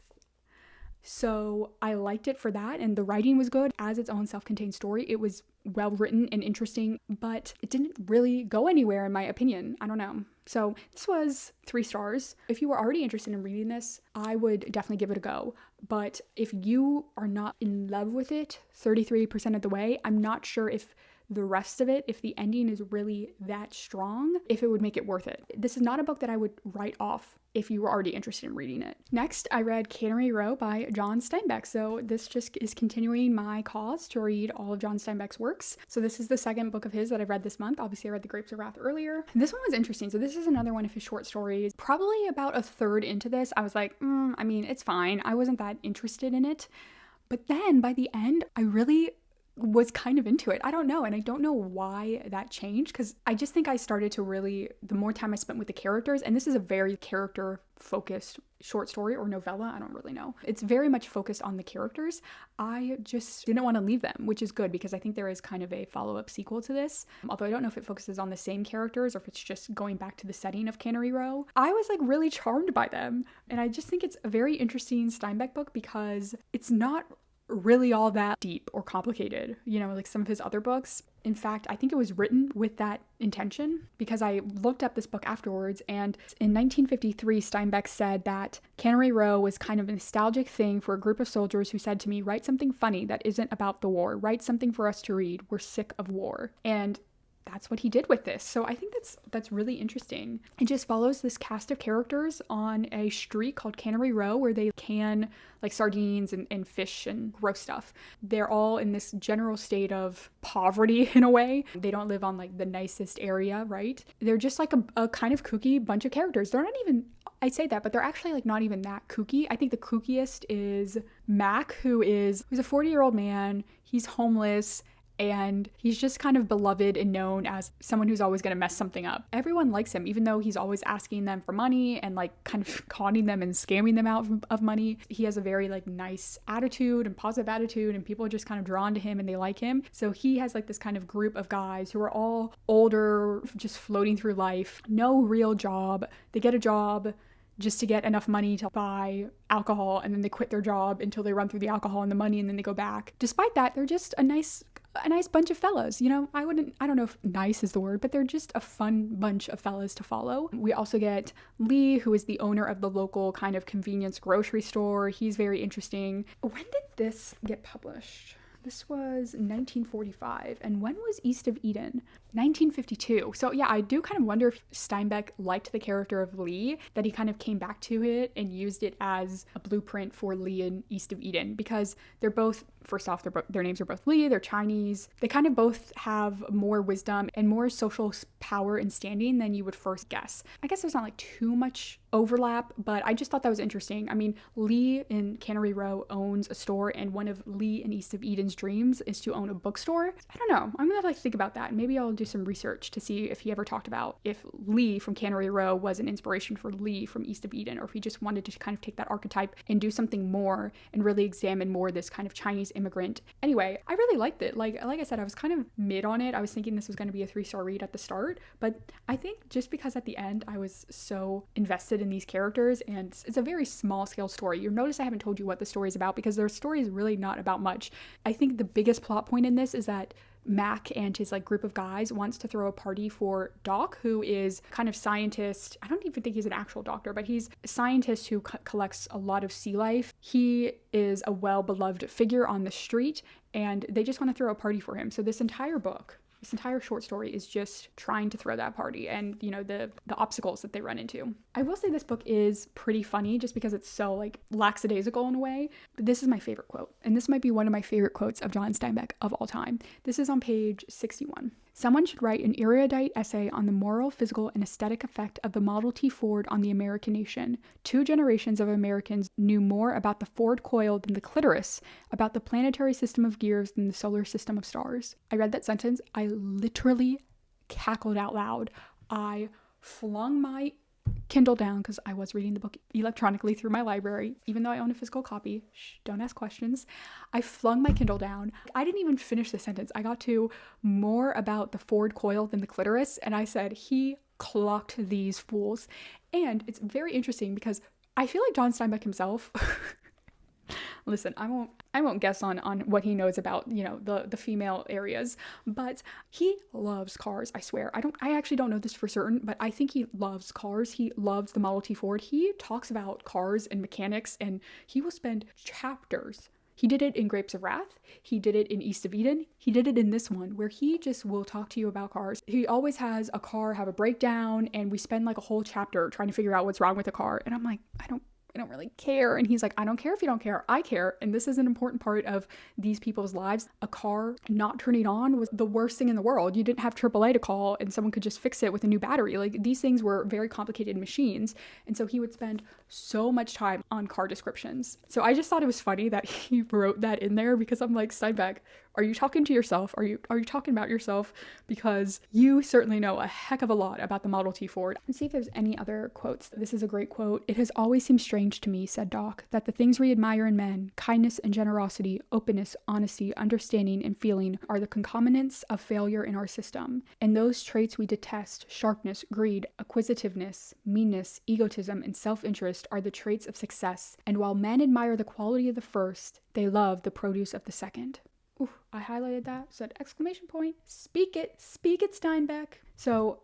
So I liked it for that, and the writing was good. As its own self-contained story, it was well written and interesting, but it didn't really go anywhere in my opinion. I don't know. So this was 3 stars. If you were already interested in reading this, I would definitely give it a go. But if you are not in love with it 33% of the way, I'm not sure if the rest of it, if the ending is really that strong, if it would make it worth it. This is not a book that I would write off if you were already interested in reading it. Next, I read Cannery Row by John Steinbeck. So this just is continuing my cause to read all of John Steinbeck's works. So this is the 2nd book of his that I've read this month. Obviously, I read The Grapes of Wrath earlier. This one was interesting. So this is another one of his short stories. Probably about a third into this, I was like, I mean, it's fine. I wasn't that interested in it. But then by the end, I really was kind of into it. I don't know. And I don't know why that changed, because I just think I started to really, the more time I spent with the characters, and this is a very character focused short story or novella, I don't really know. It's very much focused on the characters. I just didn't want to leave them, which is good because I think there is kind of a follow-up sequel to this. Although I don't know if it focuses on the same characters or if it's just going back to the setting of Cannery Row. I was like really charmed by them. And I just think it's a very interesting Steinbeck book because it's not really all that deep or complicated, you know, like some of his other books. In fact, I think it was written with that intention because I looked up this book afterwards, and in 1953, Steinbeck said that Cannery Row was kind of a nostalgic thing for a group of soldiers who said to me, write something funny that isn't about the war, write something for us to read, we're sick of war. And that's what he did with this. So I think that's really interesting. It just follows this cast of characters on a street called Cannery Row where they can like sardines and fish and gross stuff. They're all in this general state of poverty in a way. They don't live on like the nicest area, right? They're just like a kind of kooky bunch of characters. They're not even, I say that, but they're actually like not even that kooky. I think the kookiest is Mac, who's a 40-year-old man. He's homeless. And he's just kind of beloved and known as someone who's always going to mess something up. Everyone likes him, even though he's always asking them for money and like kind of conning them and scamming them out of money. He has a very like nice attitude and positive attitude, and people are just kind of drawn to him and they like him. So he has like this kind of group of guys who are all older, just floating through life, no real job. They get a job just to get enough money to buy alcohol, and then they quit their job until they run through the alcohol and the money, and then they go back. Despite that, they're just a nice bunch of fellas. You know, I don't know if nice is the word, but they're just a fun bunch of fellas to follow. We also get Lee, who is the owner of the local kind of convenience grocery store. He's very interesting. When did this get published? This was 1945. And when was East of Eden? 1952. So yeah, I do kind of wonder if Steinbeck liked the character of Lee, that he kind of came back to it and used it as a blueprint for Lee in East of Eden, because they're both, first off, their names are both Lee, they're Chinese. They kind of both have more wisdom and more social power and standing than you would first guess. I guess there's not like too much overlap, but I just thought that was interesting. I mean, Lee in Cannery Row owns a store, and one of Lee in East of Eden's dreams is to own a bookstore. I don't know. I'm gonna like think about that. Maybe I'll do some research to see if he ever talked about if Lee from Cannery Row was an inspiration for Lee from East of Eden, or if he just wanted to kind of take that archetype and do something more and really examine more this kind of Chinese immigrant. Anyway, I really liked it. Like I said, I was kind of mid on it. I was thinking this was going to be a 3-star read at the start, but I think just because at the end I was so invested in these characters, and it's a very small scale story. You'll notice I haven't told you what the story is about, because their story is really not about much. I think the biggest plot point in this is that Mac and his like group of guys wants to throw a party for Doc, who is kind of scientist. I don't even think he's an actual doctor, but he's a scientist who collects a lot of sea life. He is a well-beloved figure on the street, and they just want to throw a party for him. So this entire short story is just trying to throw that party, and you know, the obstacles that they run into. I will say this book is pretty funny just because it's so like lackadaisical in a way, but this is my favorite quote, and this might be one of my favorite quotes of John Steinbeck of all time. This is on page 61. Someone should write an erudite essay on the moral, physical, and aesthetic effect of the Model T Ford on the American nation. 2 generations of Americans knew more about the Ford coil than the clitoris, about the planetary system of gears than the solar system of stars. I read that sentence. I literally cackled out loud. I flung my Kindle down, because I was reading the book electronically through my library, even though I own a physical copy. Shh, don't ask questions. I flung my Kindle down. I didn't even finish the sentence. I got to more about the Ford coil than the clitoris, and I said, he clocked these fools. And it's very interesting because I feel like John Steinbeck himself listen, I won't guess on what he knows about, you know, the female areas, but he loves cars. I swear. I actually don't know this for certain, but I think he loves cars. He loves the Model T Ford. He talks about cars and mechanics, and he will spend chapters. He did it in Grapes of Wrath. He did it in East of Eden. He did it in this one, where he just will talk to you about cars. He always has a car have a breakdown, and we spend like a whole chapter trying to figure out what's wrong with the car. And I'm like, I don't really care. And he's like, I don't care if you don't care. I care. And this is an important part of these people's lives. A car not turning on was the worst thing in the world. You didn't have AAA to call and someone could just fix it with a new battery. Like, these things were very complicated machines. And so he would spend so much time on car descriptions. So I just thought it was funny that he wrote that in there, because I'm like, Steinbeck, are you talking to yourself? Are you talking about yourself? Because you certainly know a heck of a lot about the Model T Ford. Let's see if there's any other quotes. This is a great quote. "It has always seemed strange to me," said Doc, "that the things we admire in men, kindness and generosity, openness, honesty, understanding, and feeling, are the concomitants of failure in our system. And those traits we detest, sharpness, greed, acquisitiveness, meanness, egotism, and self-interest, are the traits of success. And while men admire the quality of the first, they love the produce of the second." Ooh, I highlighted that, said exclamation point, speak it, Steinbeck. So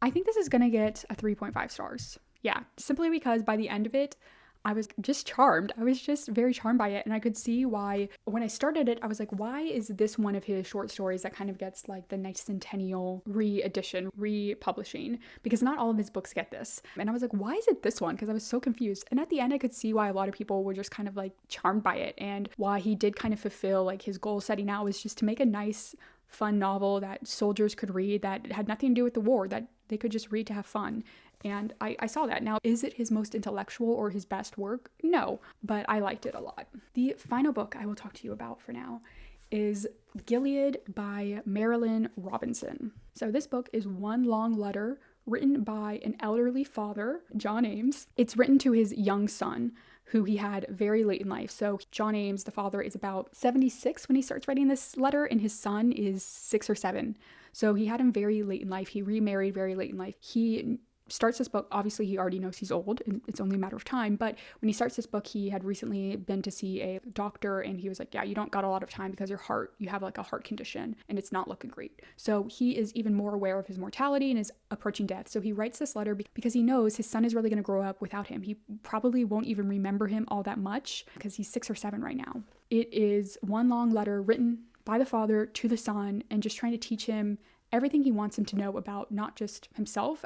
I think this is gonna get a 3.5 stars. Yeah, simply because by the end of it, I was just charmed. I was just very charmed by it. And I could see why, when I started it, I was like, why is this one of his short stories that kind of gets like the nice centennial re-edition, republishing? Because not all of his books get this. And I was like, why is it this one? Because I was so confused. And at the end, I could see why a lot of people were just kind of like charmed by it, and why he did kind of fulfill like his goal setting out was just to make a nice, fun novel that soldiers could read, that had nothing to do with the war, that they could just read to have fun. And I saw that. Now, is it his most intellectual or his best work? No, but I liked it a lot. The final book I will talk to you about for now is Gilead by Marilynne Robinson. So this book is one long letter written by an elderly father, John Ames. It's written to his young son, who he had very late in life. So John Ames, the father, is about 76 when he starts writing this letter, and his son is 6 or 7. So he had him very late in life. He remarried very late in life. He starts this book, obviously he already knows he's old and it's only a matter of time, but when he starts this book, he had recently been to see a doctor, and he was like, yeah, you don't got a lot of time because you have like a heart condition and it's not looking great. So he is even more aware of his mortality and is approaching death. So he writes this letter because he knows his son is really going to grow up without him. He probably won't even remember him all that much because he's 6 or 7 right now. It is one long letter written by the father to the son, and just trying to teach him everything he wants him to know about not just himself,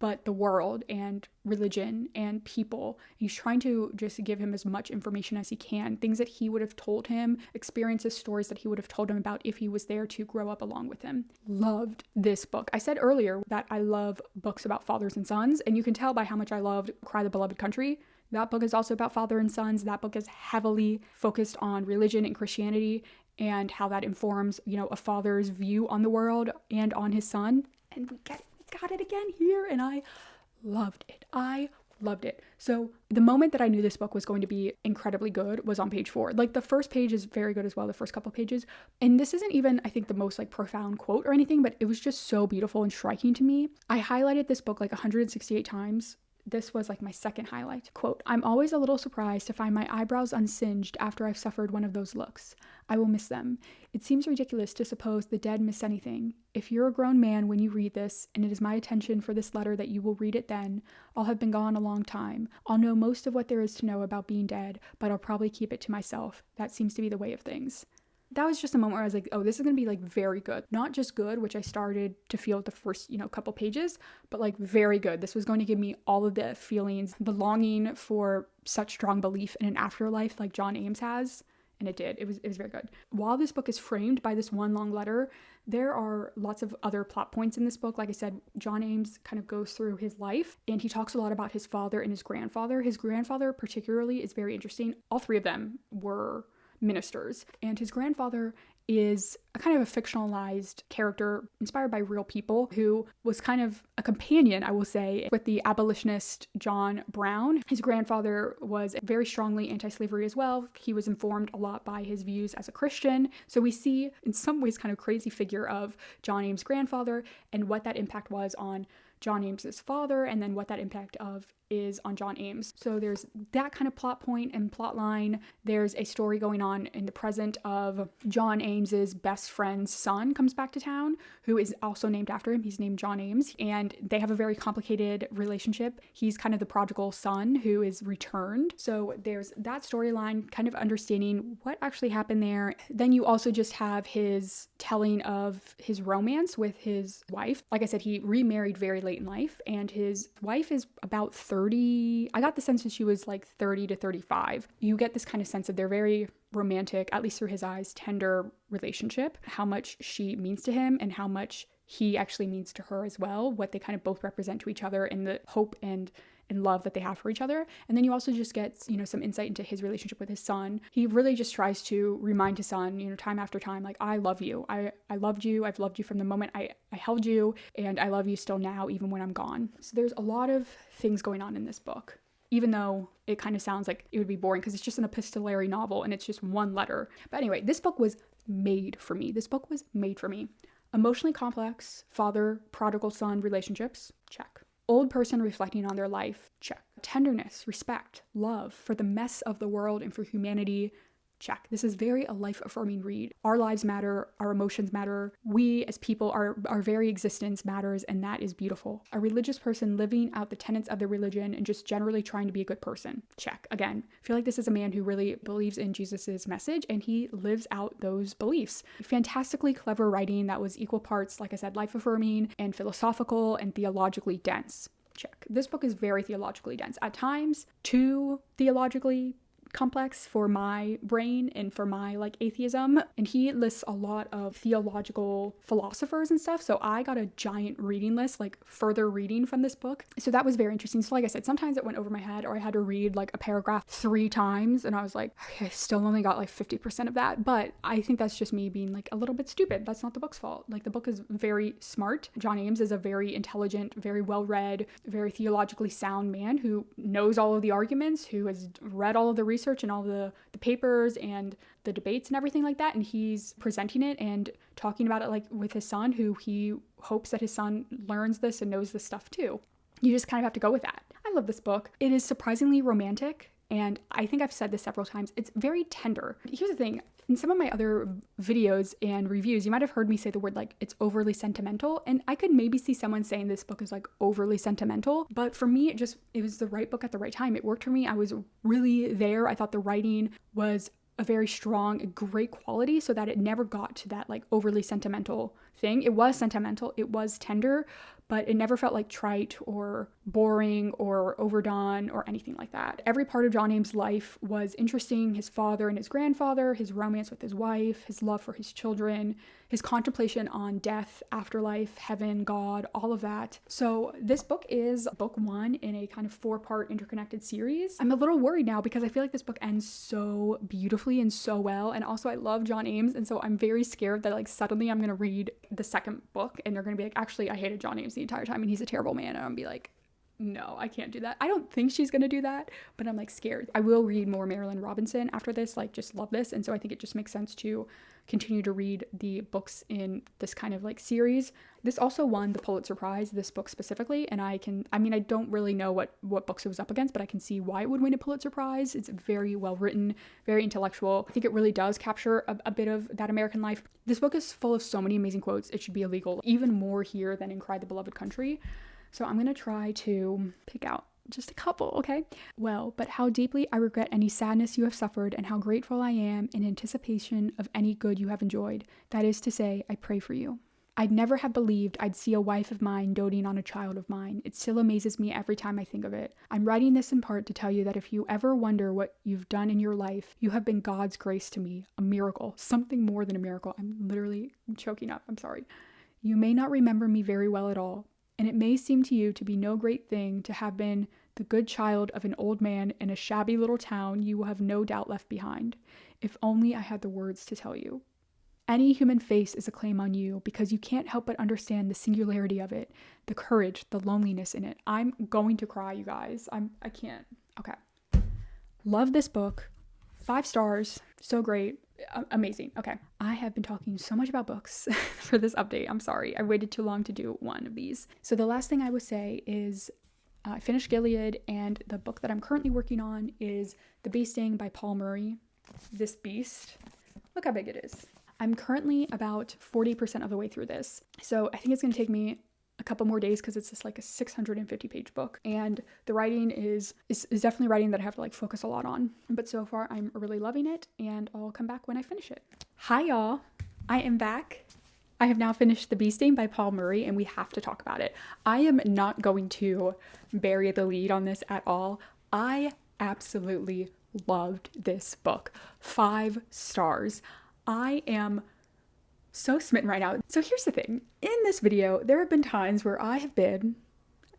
but the world and religion and people. He's trying to just give him as much information as he can, things that he would have told him, experiences, stories that he would have told him about if he was there to grow up along with him. Loved this book. I said earlier that I love books about fathers and sons, and you can tell by how much I loved Cry the Beloved Country. That book is also about father and sons. That book is heavily focused on religion and Christianity and how that informs, a father's view on the world and on his son. And we got it again here, and I loved it. I loved it. So the moment that I knew this book was going to be incredibly good was on page 4. Like, the first page is very good as well, the first couple pages. And this isn't even, I think, the most like profound quote or anything, but it was just so beautiful and striking to me. I highlighted this book like 168 times. This was like my second highlight. Quote, I'm always a little surprised to find my eyebrows unsinged after I've suffered one of those looks. I will miss them. It seems ridiculous to suppose the dead miss anything. If you're a grown man when you read this, and it is my intention for this letter that you will read it then, I'll have been gone a long time. I'll know most of what there is to know about being dead, but I'll probably keep it to myself. That seems to be the way of things. That was just a moment where I was like, oh, this is going to be like very good. Not just good, which I started to feel the first, couple pages, but like very good. This was going to give me all of the feelings, the longing for such strong belief in an afterlife like John Ames has. And it did. It was very good. While this book is framed by this one long letter, there are lots of other plot points in this book. Like I said, John Ames kind of goes through his life, and he talks a lot about his father and his grandfather. His grandfather particularly is very interesting. All 3 of them were ministers, and his grandfather is a kind of a fictionalized character inspired by real people who was kind of a companion, I will say, with the abolitionist John Brown. His grandfather was very strongly anti-slavery as well. He was informed a lot by his views as a Christian. So we see in some ways kind of crazy figure of John Ames' grandfather and what that impact was on John Ames's father, and then what that impact is on John Ames. So there's that kind of plot point and plot line. There's a story going on in the present of John Ames's best friend's son comes back to town, who is also named after him. He's named John Ames, and they have a very complicated relationship. He's kind of the prodigal son who is returned. So there's that storyline, kind of understanding what actually happened there. Then you also just have his telling of his romance with his wife. Like I said, he remarried very late in life, and his wife is about 30. I got the sense that she was like 30 to 35. You get this kind of sense that they're very romantic, at least through his eyes, tender relationship, how much she means to him and how much he actually means to her as well, what they kind of both represent to each other, and the hope and love that they have for each other. And then you also just get, some insight into his relationship with his son. He really just tries to remind his son, time after time, like, I love you. I loved you. I've loved you from the moment I held you, and I love you still now, even when I'm gone. So there's a lot of things going on in this book, even though it kind of sounds like it would be boring because it's just an epistolary novel and it's just one letter. But anyway, this book was made for me. Emotionally complex father, prodigal son relationships, check. Old person reflecting on their life, check. Tenderness, respect, love for the mess of the world and for humanity, Check. This is very a life-affirming read. Our lives matter, our emotions matter, we as people, our very existence matters, and that is beautiful. A religious person living out the tenets of their religion and just generally trying to be a good person. Check. Again, I feel like this is a man who really believes in Jesus's message and he lives out those beliefs. Fantastically clever writing that was equal parts, like I said, life-affirming and philosophical and theologically dense. Check. This book is very theologically dense. At times, too theologically complex for my brain and for my like atheism, and he lists a lot of theological philosophers and stuff, so I got a giant reading list, like further reading from this book, so that was very interesting. So like I said, sometimes it went over my head or I had to read like a paragraph 3 times and I was like, okay, I still only got like 50% of that, but I think that's just me being like a little bit stupid. That's not the book's fault. Like the book is very smart. John Ames is a very intelligent, very well-read, very theologically sound man who knows all of the arguments, who has read all of the research and all the papers and the debates and everything like that, and he's presenting it and talking about it like with his son, who he hopes that his son learns this and knows this stuff too. You just kind of have to go with that. I love this book. It is surprisingly romantic, and I think I've said this several times, it's very tender. Here's the thing, in some of my other videos and reviews, you might have heard me say the word like it's overly sentimental, and I could maybe see someone saying this book is like overly sentimental, but for me it was the right book at the right time. It worked for me. I was really there. I thought the writing was a very strong, great quality so that it never got to that like overly sentimental thing. It was sentimental, it was tender, but it never felt like trite or boring or overdone or anything like that. Every part of John Ames' life was interesting. His father and his grandfather, his romance with his wife, his love for his children, his contemplation on death, afterlife, heaven, God, all of that. So this book is book 1 in a kind of 4-part interconnected series. I'm a little worried now because I feel like this book ends so beautifully and so well. And also I love John Ames. And so I'm very scared that like suddenly I'm going to read the second book and they're going to be like, actually, I hated John Ames the entire time and he's a terrible man. And I'm going to be like, no, I can't do that. I don't think she's going to do that, but I'm like scared. I will read more Marilynne Robinson after this, like just love this. And so I think it just makes sense to continue to read the books in this kind of like series. This also won the Pulitzer Prize, this book specifically. And I don't really know what books it was up against, but I can see why it would win a Pulitzer Prize. It's very well written, very intellectual. I think it really does capture a bit of that American life. This book is full of so many amazing quotes. It should be illegal, even more here than in Cry the Beloved Country. So I'm going to try to pick out just a couple, okay? Well, but how deeply I regret any sadness you have suffered and how grateful I am in anticipation of any good you have enjoyed. That is to say, I pray for you. I'd never have believed I'd see a wife of mine doting on a child of mine. It still amazes me every time I think of it. I'm writing this in part to tell you that if you ever wonder what you've done in your life, you have been God's grace to me, a miracle, something more than a miracle. I'm literally choking up, I'm sorry. You may not remember me very well at all, and it may seem to you to be no great thing to have been the good child of an old man in a shabby little town you will have no doubt left behind. If only I had the words to tell you. Any human face is a claim on you because you can't help but understand the singularity of it, the courage, the loneliness in it. I'm going to cry, you guys. I can't. Okay. Love this book. 5 stars. So great. Amazing. Okay. I have been talking so much about books for this update. I'm sorry. I waited too long to do one of these. So the last thing I would say is I finished Gilead, and the book that I'm currently working on is The Bee Sting by Paul Murray. This beast. Look how big it is. I'm currently about 40% of the way through this. So I think it's going to take me a couple more days because it's just like a 650-page book. And the writing is definitely writing that I have to like focus a lot on. But so far I'm really loving it, and I'll come back when I finish it. Hi y'all, I am back. I have now finished The Bee Sting by Paul Murray, and we have to talk about it. I am not going to bury the lead on this at all. I absolutely loved this book. 5 stars. I am so smitten right now. So here's the thing. In this video, there have been times where I have been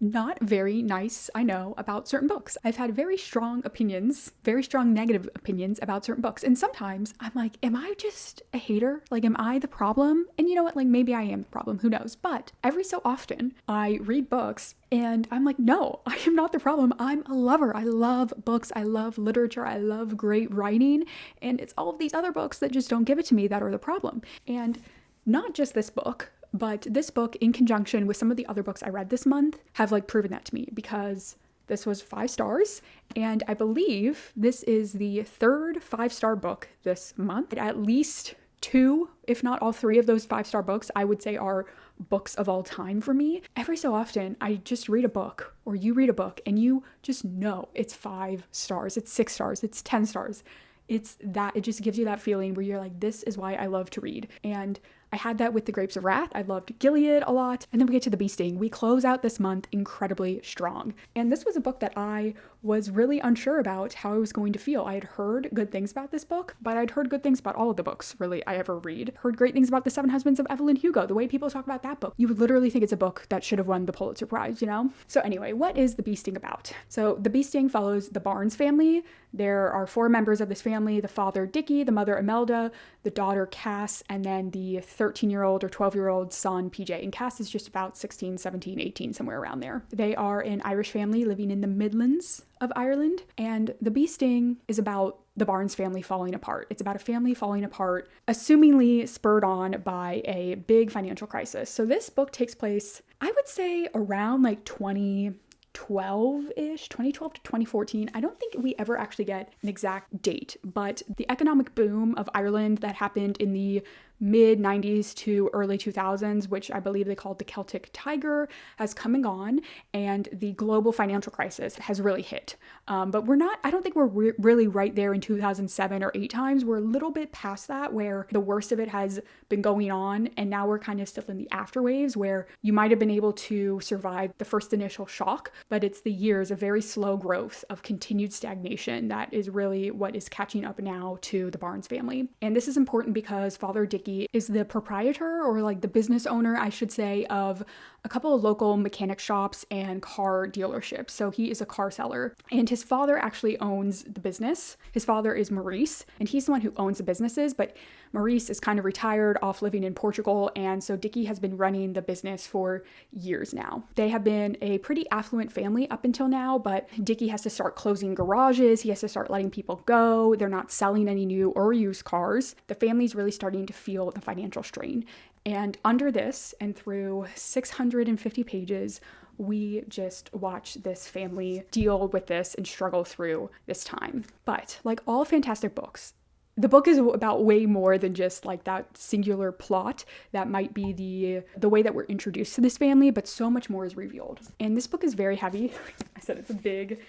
not very nice, I know, about certain books. I've had very strong opinions, very strong negative opinions about certain books. And sometimes I'm like, am I just a hater? Like, am I the problem? And you know what? Like, maybe I am the problem. Who knows? But every so often I read books and I'm like, no, I am not the problem. I'm a lover. I love books. I love literature. I love great writing. And it's all of these other books that just don't give it to me that are the problem. And not just this book, but this book in conjunction with some of the other books I read this month have like proven that to me, because This was 5 stars, and I believe this is the third 5-star book this month. At least 2, if not all 3 of those 5-star books, I would say are books of all time for me. Every so often, I just read a book, or you read a book, and you just know it's 5 stars, it's 6 stars, it's 10 stars. It's that, it just gives you that feeling where you're like, this is why I love to read. And I had that with The Grapes of Wrath. I loved Gilead a lot. And then we get to The Bee Sting. We close out this month incredibly strong. And this was a book that I was really unsure about how I was going to feel. I had heard good things about this book, but I'd heard good things about all of the books, really, I ever read. Heard great things about The Seven Husbands of Evelyn Hugo. The way people talk about that book, you would literally think it's a book that should have won the Pulitzer Prize, you know? So anyway, what is The Bee Sting about? So The Bee Sting follows the Barnes family. There are 4 members of this family: the father, Dickie, the mother, Imelda, the daughter, Cass, and then the 13-year-old or 12-year-old son, PJ. And Cass is just about 16, 17, 18, somewhere around there. They are an Irish family living in the Midlands of Ireland. And The Bee Sting is about the Barnes family falling apart. It's about a family falling apart, assumingly spurred on by a big financial crisis. So this book takes place, I would say, around like 2012-ish, 2012 to 2014. I don't think we ever actually get an exact date, but the economic boom of Ireland that happened in the mid 90s to early 2000s, which I believe they called the Celtic Tiger, has come and gone, and the global financial crisis has really hit. But I don't think we're really right there in 2007 or 8 times. We're a little bit past that, where the worst of it has been going on, and now we're kind of still in the afterwaves, where you might have been able to survive the first initial shock, but it's the years of very slow growth, of continued stagnation, that is really what is catching up now to the Barnes family. And this is important because Father Dickie is the proprietor, or like the business owner, I should say, of a couple of local mechanic shops and car dealerships. So he is a car seller, and his father actually owns the business. His father is Maurice, and he's the one who owns the businesses, but Maurice is kind of retired, off living in Portugal, and so Dickie has been running the business for years now. They have been a pretty affluent family up until now, but Dickie has to start closing garages, he has to start letting people go, they're not selling any new or used cars. The family's really starting to feel the financial strain. And under this, and through 650 pages, we just watch this family deal with this and struggle through this time. But like all fantastic books, the book is about way more than just like that singular plot that might be the way that we're introduced to this family, but so much more is revealed. And this book is very heavy. I said it's a big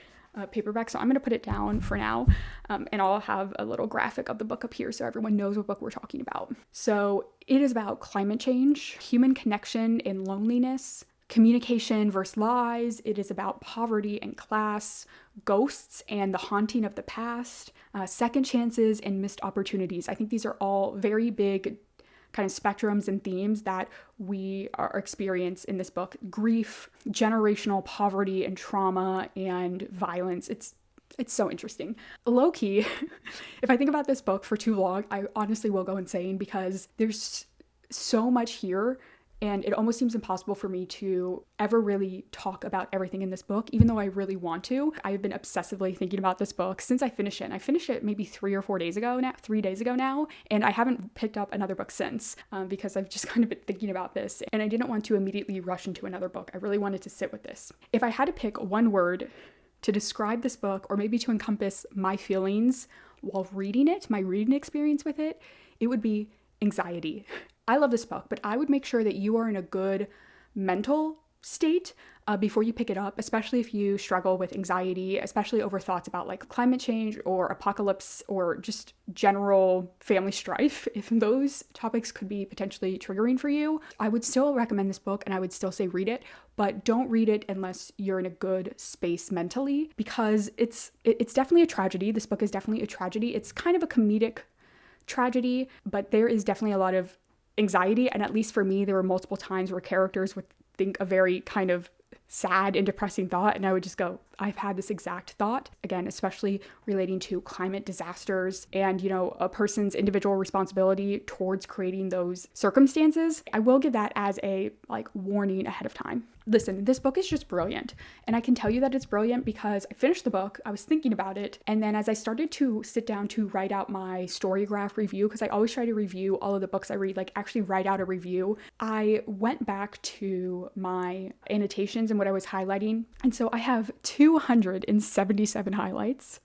paperback, so I'm going to put it down for now, and I'll have a little graphic of the book up here so everyone knows what book we're talking about. So it is about climate change, human connection and loneliness, communication versus lies. It is about poverty and class, ghosts and the haunting of the past, second chances and missed opportunities. I think these are all very big kind of spectrums and themes that we are experience in this book. Grief, generational poverty and trauma, and violence. It's so interesting. Low-key, if I think about this book for too long, I honestly will go insane, because there's so much here, and it almost seems impossible for me to ever really talk about everything in this book, even though I really want to. I've been obsessively thinking about this book since I finished it. And I finished it maybe 3 days ago now, and I haven't picked up another book since, because I've just kind of been thinking about this, and I didn't want to immediately rush into another book. I really wanted to sit with this. If I had to pick one word to describe this book, or maybe to encompass my feelings while reading it, my reading experience with it, it would be anxiety. I love this book, but I would make sure that you are in a good mental state before you pick it up, especially if you struggle with anxiety, especially over thoughts about like climate change or apocalypse or just general family strife. If those topics could be potentially triggering for you, I would still recommend this book, and I would still say read it, but don't read it unless you're in a good space mentally, because it's definitely a tragedy. This book is definitely a tragedy. It's kind of a comedic tragedy, but there is definitely a lot of anxiety, and at least for me, there were multiple times where characters would think a very kind of sad and depressing thought, and I would just go, I've had this exact thought. Again, especially relating to climate disasters and, a person's individual responsibility towards creating those circumstances. I will give that as a warning ahead of time. Listen, this book is just brilliant. And I can tell you that it's brilliant because I finished the book, I was thinking about it, and then as I started to sit down to write out my Storygraph review, because I always try to review all of the books I read, actually write out a review, I went back to my annotations and what I was highlighting. And so I have 277 highlights.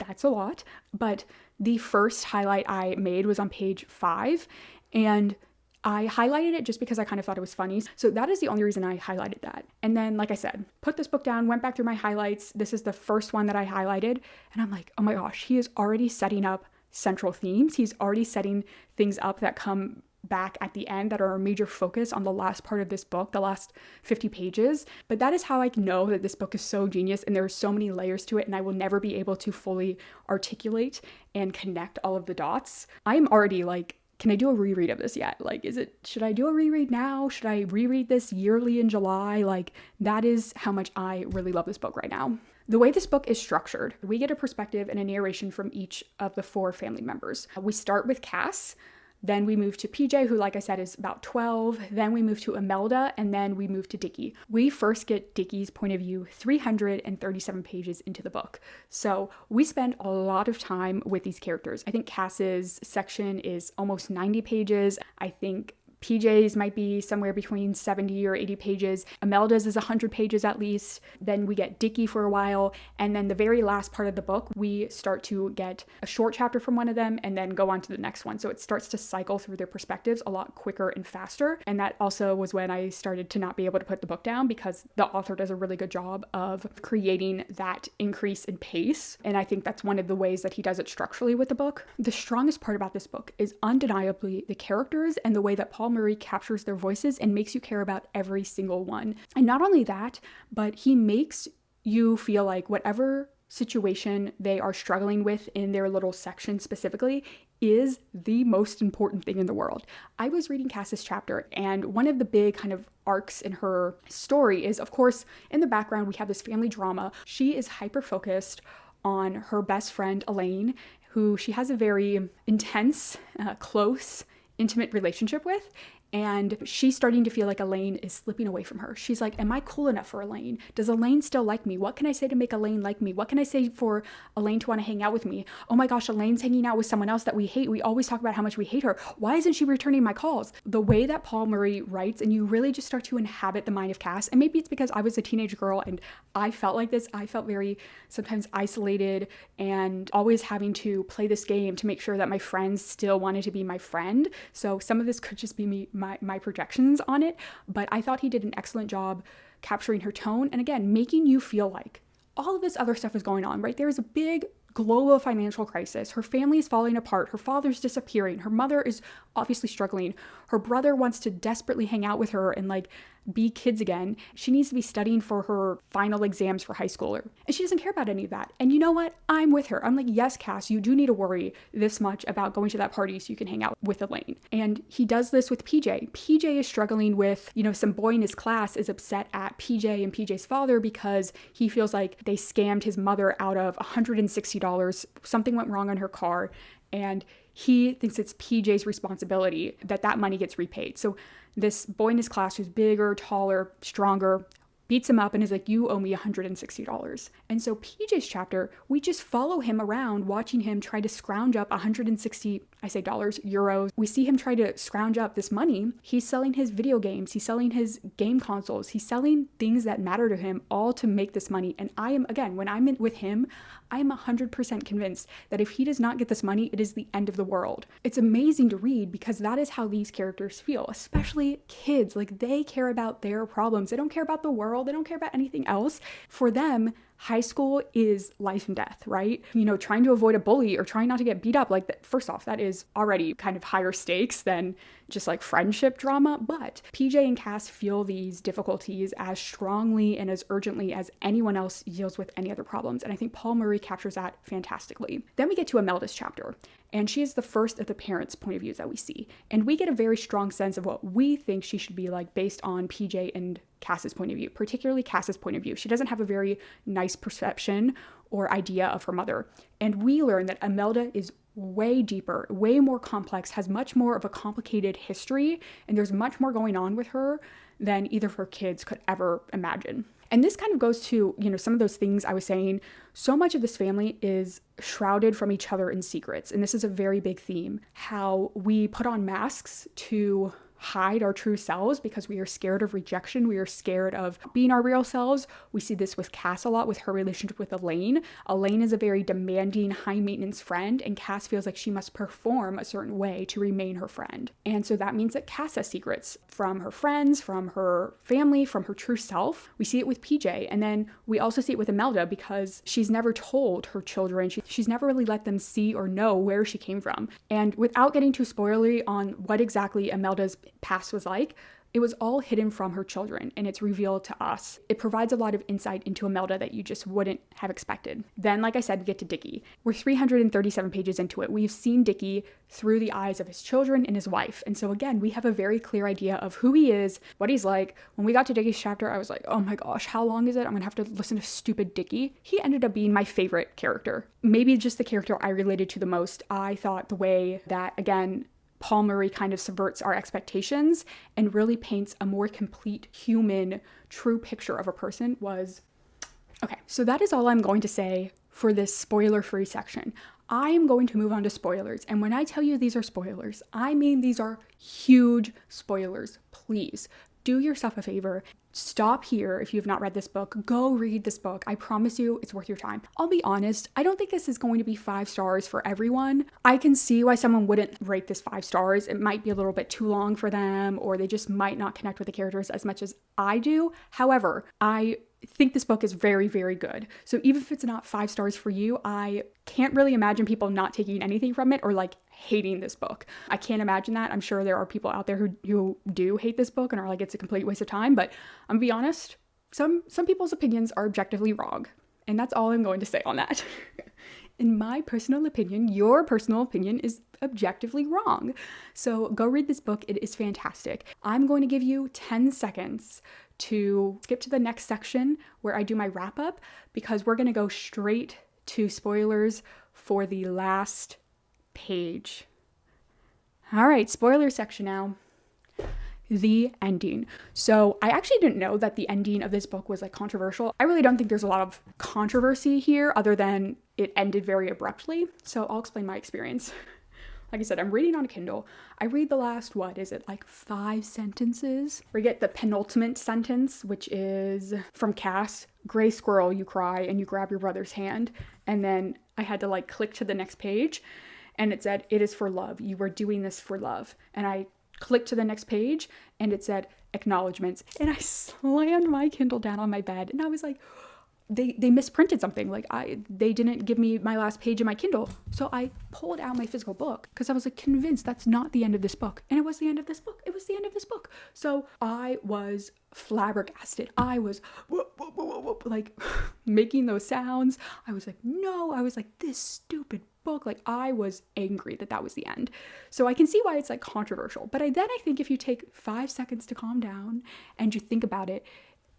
That's a lot. But the first highlight I made was on page 5. And I highlighted it just because I kind of thought it was funny. So that is the only reason I highlighted that. And then, like I said, put this book down, went back through my highlights. This is the first one that I highlighted. And I'm like, oh my gosh, he is already setting up central themes. He's already setting things up that come back at the end that are a major focus on the last part of this book, the last 50 pages. But that is how I know that this book is so genius and there are so many layers to it, and I will never be able to fully articulate and connect all of the dots. I'm already like, can I do a reread of this yet? Like, should I do a reread now? Should I reread this yearly in July? Like, that is how much I really love this book right now. The way this book is structured, we get a perspective and a narration from each of the 4 family members. We start with Cass. Then we move to PJ, who, like I said, is about 12. Then we move to Imelda, and then we move to Dickie. We first get Dickie's point of view 337 pages into the book. So we spend a lot of time with these characters. I think Cass's section is almost 90 pages. I think PJ's might be somewhere between 70 or 80 pages. Imelda's is 100 pages at least. Then we get Dickie for a while. And then the very last part of the book, we start to get a short chapter from one of them and then go on to the next one. So it starts to cycle through their perspectives a lot quicker and faster. And that also was when I started to not be able to put the book down, because the author does a really good job of creating that increase in pace. And I think that's one of the ways that he does it structurally with the book. The strongest part about this book is undeniably the characters and the way that Paul Murray captures their voices and makes you care about every single one. And not only that, but he makes you feel like whatever situation they are struggling with in their little section specifically is the most important thing in the world. I was reading Cass's chapter, and one of the big kind of arcs in her story is, of course, in the background, we have this family drama. She is hyper-focused on her best friend, Elaine, who she has a very intense, close, intimate relationship with. And she's starting to feel like Elaine is slipping away from her. She's like, am I cool enough for Elaine? Does Elaine still like me? What can I say to make Elaine like me? What can I say for Elaine to want to hang out with me? Oh my gosh, Elaine's hanging out with someone else that we hate. We always talk about how much we hate her. Why isn't she returning my calls? The way that Paul Murray writes, and you really just start to inhabit the mind of Cass. And maybe it's because I was a teenage girl and I felt like this. I felt very sometimes isolated and always having to play this game to make sure that my friends still wanted to be my friend. So some of this could just be me, my projections on it, but I thought he did an excellent job capturing her tone and, again, making you feel like all of this other stuff is going on, right? There is a big global financial crisis. Her family is falling apart. Her father's disappearing. Her mother is obviously struggling. Her brother wants to desperately hang out with her and like be kids again. She needs to be studying for her final exams for high school. And she doesn't care about any of that. And you know what? I'm with her. I'm like, yes, Cass, you do need to worry this much about going to that party so you can hang out with Elaine. And he does this with PJ. PJ is struggling with, some boy in his class is upset at PJ and PJ's father because he feels like they scammed his mother out of $160. Something went wrong on her car. And he thinks it's PJ's responsibility that money gets repaid. So this boy in his class who's bigger, taller, stronger, beats him up and is like, you owe me $160. And so PJ's chapter, we just follow him around watching him try to scrounge up 160, I say dollars, euros. We see him try to scrounge up this money. He's selling his video games. He's selling his game consoles. He's selling things that matter to him all to make this money. And I am, again, when I'm in with him, I am 100% convinced that if he does not get this money, it is the end of the world. It's amazing to read because that is how these characters feel, especially kids. Like, they care about their problems. They don't care about the world. They don't care about anything else. For them, high school is life and death, right? Trying to avoid a bully or trying not to get beat up, like that, first off, that is already kind of higher stakes than just like friendship drama. But PJ and Cass feel these difficulties as strongly and as urgently as anyone else deals with any other problems. And I think Paul Murray captures that fantastically. Then we get to Imelda's chapter, and she is the first of the parents' point of views that we see. And we get a very strong sense of what we think she should be like based on PJ and Cass's point of view, particularly Cass's point of view. She doesn't have a very nice perception or idea of her mother. And we learn that Imelda is way deeper, way more complex, has much more of a complicated history, and there's much more going on with her than either of her kids could ever imagine. And this kind of goes to, some of those things I was saying. So much of this family is shrouded from each other in secrets. And this is a very big theme, how we put on masks to hide our true selves because we are scared of rejection. We are scared of being our real selves. We see this with Cass a lot with her relationship with Elaine. Elaine is a very demanding, high maintenance friend, and Cass feels like she must perform a certain way to remain her friend. And so that means that Cass has secrets from her friends, from her family, from her true self. We see it with PJ. And then we also see it with Imelda because she's never told her children. She's never really let them see or know where she came from. And without getting too spoilery on what exactly Imelda's past was like, it was all hidden from her children, and it's revealed to us. It provides a lot of insight into Imelda that you just wouldn't have expected. Then, like I said, we get to Dickie. We're 337 pages into it. We've seen Dickie through the eyes of his children and his wife. And so again, we have a very clear idea of who he is, what he's like. When we got to Dickie's chapter, I was like, oh my gosh, how long is it? I'm gonna have to listen to stupid Dickie. He ended up being my favorite character. Maybe just the character I related to the most. I thought the way that, again, Paul Murray kind of subverts our expectations and really paints a more complete human, true picture of a person was... Okay, so that is all I'm going to say for this spoiler-free section. I am going to move on to spoilers. And when I tell you these are spoilers, I mean these are huge spoilers. Please do yourself a favor. Stop here if you've not read this book. Go read this book. I promise you it's worth your time. I'll be honest, I don't think this is going to be 5 stars for everyone. I can see why someone wouldn't rate this 5 stars. It might be a little bit too long for them, or they just might not connect with the characters as much as I do. However, I think this book is very, very good. So even if it's not 5 stars for you, I can't really imagine people not taking anything from it or like hating this book. I can't imagine that. I'm sure there are people out there who do hate this book and are like, it's a complete waste of time. But I'm gonna be honest, some people's opinions are objectively wrong. And that's all I'm going to say on that. In my personal opinion, your personal opinion is objectively wrong. So go read this book. It is fantastic. I'm going to give you 10 seconds to skip to the next section where I do my wrap up, because we're going to go straight to spoilers for the last page. All right, spoiler section now. The ending. So I actually didn't know that the ending of this book was like controversial. I really don't think there's a lot of controversy here other than it ended very abruptly. So I'll explain my experience. Like I said, I'm reading on a Kindle. I read the last, 5 sentences? We get the penultimate sentence, which is from Cass, "Gray squirrel, you cry, and you grab your brother's hand." And then I had to click to the next page, and it said, "It is for love. You were doing this for love." And I clicked to the next page, and it said, "Acknowledgements." And I slammed my Kindle down on my bed, and I was like, they misprinted something. They didn't give me my last page in my Kindle. So I pulled out my physical book because I was convinced that's not the end of this book. And it was the end of this book. It was the end of this book. So I was flabbergasted. I was whoop, whoop, whoop, whoop, making those sounds. I was like, no, I was like, this stupid book. I was angry that was the end. So I can see why it's controversial. But then I think if you take 5 seconds to calm down and you think about it,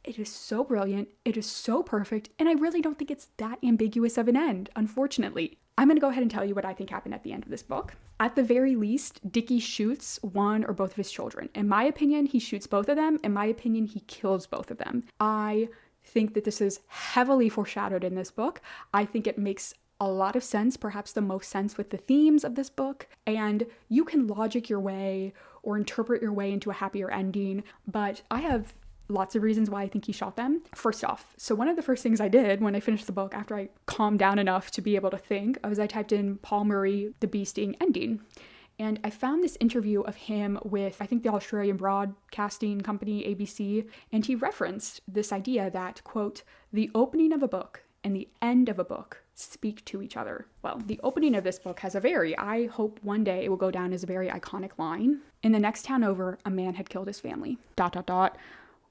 it is so brilliant, it is so perfect, and I really don't think it's that ambiguous of an end, unfortunately. I'm going to go ahead and tell you what I think happened at the end of this book. At the very least, Dickie shoots one or both of his children. In my opinion, he shoots both of them. In my opinion, he kills both of them. I think that this is heavily foreshadowed in this book. I think it makes a lot of sense, perhaps the most sense with the themes of this book, and you can logic your way or interpret your way into a happier ending, but I have lots of reasons why I think he shot them. First off, so one of the first things I did when I finished the book, after I calmed down enough to be able to think, was I typed in Paul Murray, the bee sting ending. And I found this interview of him with, I think, the Australian broadcasting company, ABC, and he referenced this idea that, quote, "The opening of a book and the end of a book speak to each other." Well, the opening of this book has I hope one day it will go down as a very iconic line. "In the next town over, a man had killed his family. ...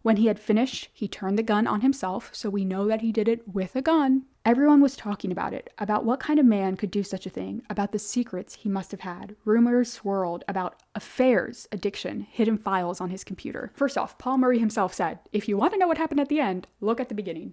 When he had finished, he turned the gun on himself, so we know that he did it with a gun. Everyone was talking about it, about what kind of man could do such a thing, about the secrets he must have had. Rumors swirled about affairs, addiction, hidden files on his computer." First off, Paul Murray himself said, if you want to know what happened at the end, look at the beginning.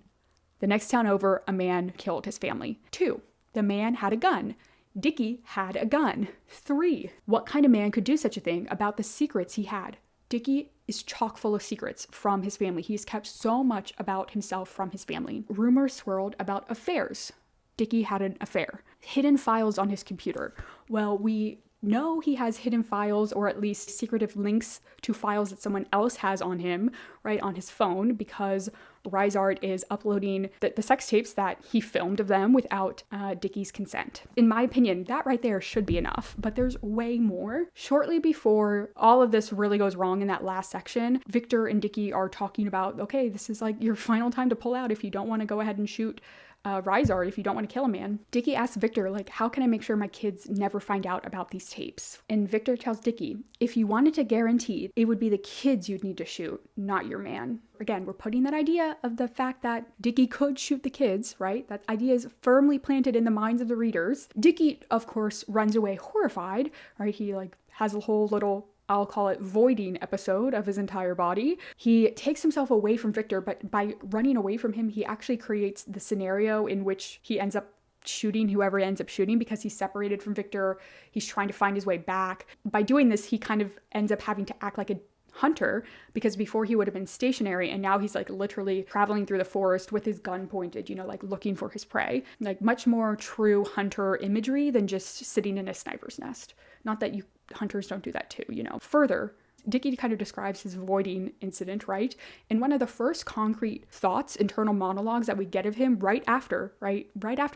The next town over, a man killed his family. 2, the man had a gun. Dickie had a gun. 3, what kind of man could do such a thing, about the secrets he had. Dickie is chock full of secrets from his family. He's kept so much about himself from his family. Rumors swirled about affairs. Dickie had an affair. Hidden files on his computer. Well, we know he has hidden files or at least secretive links to files that someone else has on him, right, on his phone, because Rysart is uploading the sex tapes that he filmed of them without Dickie's consent. In my opinion, that right there should be enough, but there's way more. Shortly before all of this really goes wrong in that last section, Victor and Dickie are talking about, okay, this is like your final time to pull out if you don't want to go ahead and shoot Rysart, if you don't want to kill a man. Dickie asks Victor, like, how can I make sure my kids never find out about these tapes? And Victor tells Dickie, if you wanted to guarantee, it would be the kids you'd need to shoot, not your man. Again, we're putting that idea of the fact that Dickie could shoot the kids, right? That idea is firmly planted in the minds of the readers. Dickie, of course, runs away horrified, right? He like has a whole little, I'll call it, voiding episode of his entire body. He takes himself away from Victor, but by running away from him, he actually creates the scenario in which he ends up shooting whoever he ends up shooting because he's separated from Victor. He's trying to find his way back. By doing this, he kind of ends up having to act like a hunter, because before he would have been stationary, and now he's like literally traveling through the forest with his gun pointed, you know, like looking for his prey. Like much more true hunter imagery than just sitting in a sniper's nest. Not that hunters don't do that too, you know. Further, Dickie kind of describes his voiding incident, right? And one of the first concrete thoughts, internal monologues that we get of him right after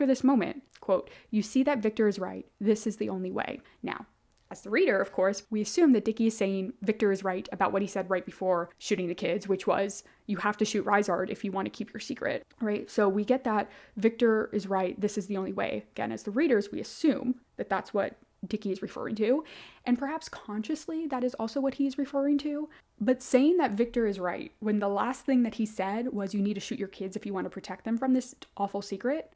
this moment, quote, "You see that Victor is right. This is the only way." Now, as the reader, of course, we assume that Dickie is saying Victor is right about what he said right before shooting the kids, which was, you have to shoot Rysart if you want to keep your secret, right? So we get that Victor is right, this is the only way. Again, as the readers, we assume that that's what Dickie is referring to, and perhaps consciously that is also what he's referring to. But saying that Victor is right when the last thing that he said was you need to shoot your kids if you want to protect them from this awful secret,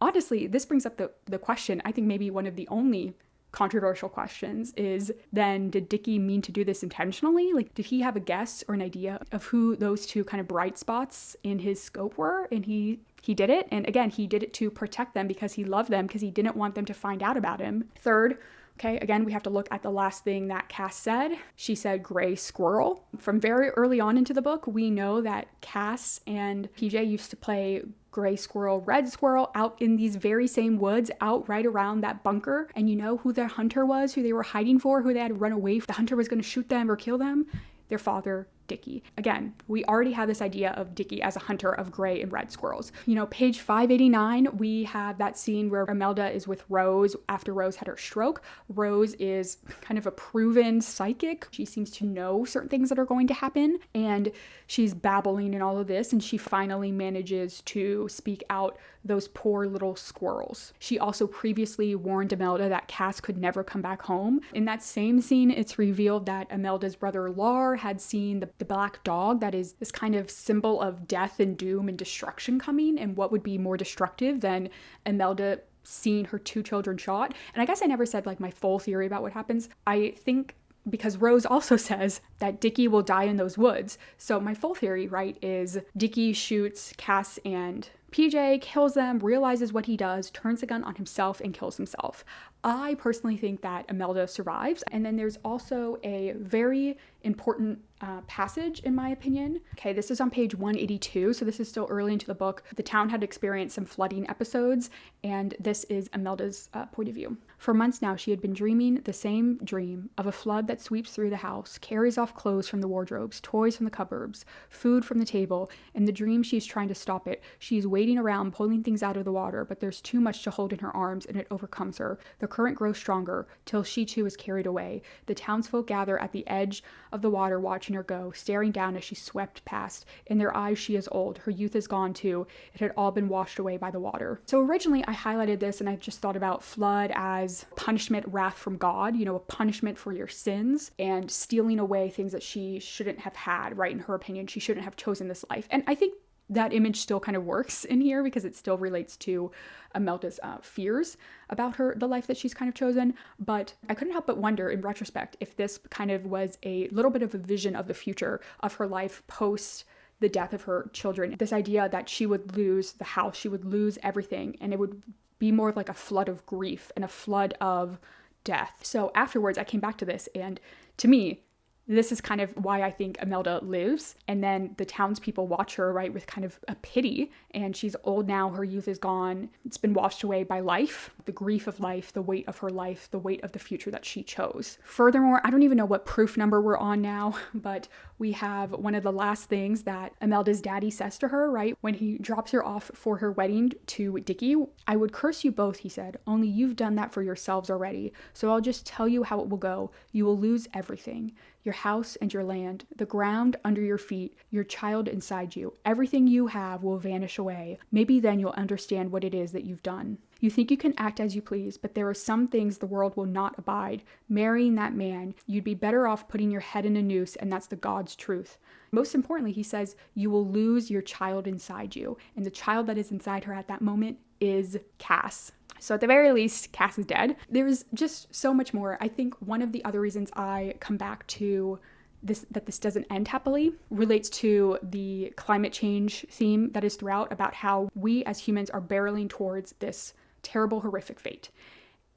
honestly, this brings up the question, I think maybe one of the only controversial questions, is then did Dickie mean to do this intentionally? Like, did he have a guess or an idea of who those two kind of bright spots in his scope were, and he did it? And again, he did it to protect them because he loved them, because he didn't want them to find out about him. Third, okay, again, we have to look at the last thing that Cass said. She said gray squirrel. From very early on into the book, we know that Cass and PJ used to play gray squirrel, red squirrel out in these very same woods, out right around that bunker. And you know who their hunter was, who they were hiding for, who they had to run away from. The hunter was going to shoot them or kill them. Their father, Dickie. Again, we already have this idea of Dickie as a hunter of gray and red squirrels. You know, page 589, we have that scene where Imelda is with Rose after Rose had her stroke. Rose is kind of a proven psychic. She seems to know certain things that are going to happen, and she's babbling and all of this, and she finally manages to speak out those poor little squirrels. She also previously warned Imelda that Cass could never come back home. In that same scene, it's revealed that Imelda's brother Lar had seen the black dog that is this kind of symbol of death and doom and destruction coming, and what would be more destructive than Imelda seeing her two children shot. And I guess I never said like my full theory about what happens. I think because Rose also says that Dickie will die in those woods. So my full theory, right, is Dickie shoots Cass and PJ, kills them, realizes what he does, turns the gun on himself and kills himself. I personally think that Imelda survives. And then there's also a very important passage, in my opinion. Okay, this is on page 182, so this is still early into the book. The town had experienced some flooding episodes, and this is Imelda's point of view. For months now, she had been dreaming the same dream of a flood that sweeps through the house, carries off clothes from the wardrobes, toys from the cupboards, food from the table. In the dream, she's trying to stop it. She's wading around, pulling things out of the water, but there's too much to hold in her arms, and it overcomes her. The current grows stronger, till she too is carried away. The townsfolk gather at the edge of the water, watching her go, staring down as she swept past. In their eyes, she is old. Her youth is gone too. It had all been washed away by the water. So originally, I highlighted this, and I just thought about flood as punishment, wrath from God, you know, a punishment for your sins, and stealing away things that she shouldn't have had, right? In her opinion, she shouldn't have chosen this life. And I think that image still kind of works in here because it still relates to Imelda's fears about the life that she's kind of chosen. But I couldn't help but wonder in retrospect if this kind of was a little bit of a vision of the future of her life post the death of her children. This idea that she would lose the house, she would lose everything, and it would be more of like a flood of grief and a flood of death. So afterwards, I came back to this, and to me, This is kind of why I think Imelda lives. And then the townspeople watch her, right, with kind of a pity. And she's old now, her youth is gone. It's been washed away by life, the grief of life, the weight of her life, the weight of the future that she chose. Furthermore, I don't even know what proof number we're on now, but we have one of the last things that Imelda's daddy says to her, right, when he drops her off for her wedding to Dickie. I would curse you both, he said, only you've done that for yourselves already. So I'll just tell you how it will go. You will lose everything. Your house and your land, the ground under your feet, your child inside you. Everything you have will vanish away. Maybe then you'll understand what it is that you've done. You think you can act as you please, but there are some things the world will not abide. Marrying that man, you'd be better off putting your head in a noose, and that's the God's truth. Most importantly, he says, you will lose your child inside you. And the child that is inside her at that moment is Cass. So at the very least, Cass is dead. There's just so much more. I think one of the other reasons I come back to this, that this doesn't end happily, relates to the climate change theme that is throughout, about how we as humans are barreling towards this terrible, horrific fate.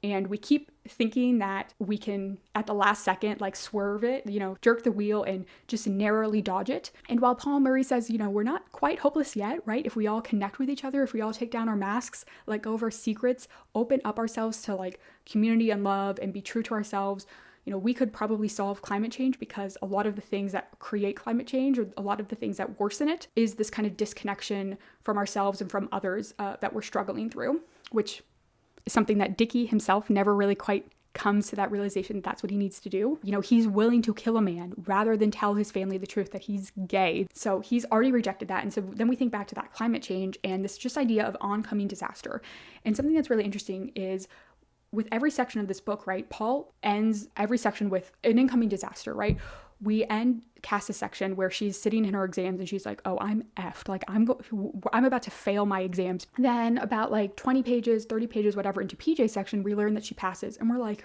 And we keep thinking that we can, at the last second, like swerve it, jerk the wheel and just narrowly dodge it. And while Paul Murray says, we're not quite hopeless yet, right? If we all connect with each other, if we all take down our masks, let go of our secrets, open up ourselves to like community and love and be true to ourselves, we could probably solve climate change, because a lot of the things that create climate change, or a lot of the things that worsen it, is this kind of disconnection from ourselves and from others that we're struggling through, which is something that Dickie himself never really quite comes to that realization that that's what he needs to do. He's willing to kill a man rather than tell his family the truth that he's gay. So he's already rejected that. And so then we think back to that climate change and this just idea of oncoming disaster. And something that's really interesting is with every section of this book, right, Paul ends every section with an incoming disaster, right? We end Cass's section where she's sitting in her exams and she's like, oh, I'm effed. Like I'm about to fail my exams. Then about like 20 pages, 30 pages, whatever, into PJ's section, we learn that she passes. And we're like,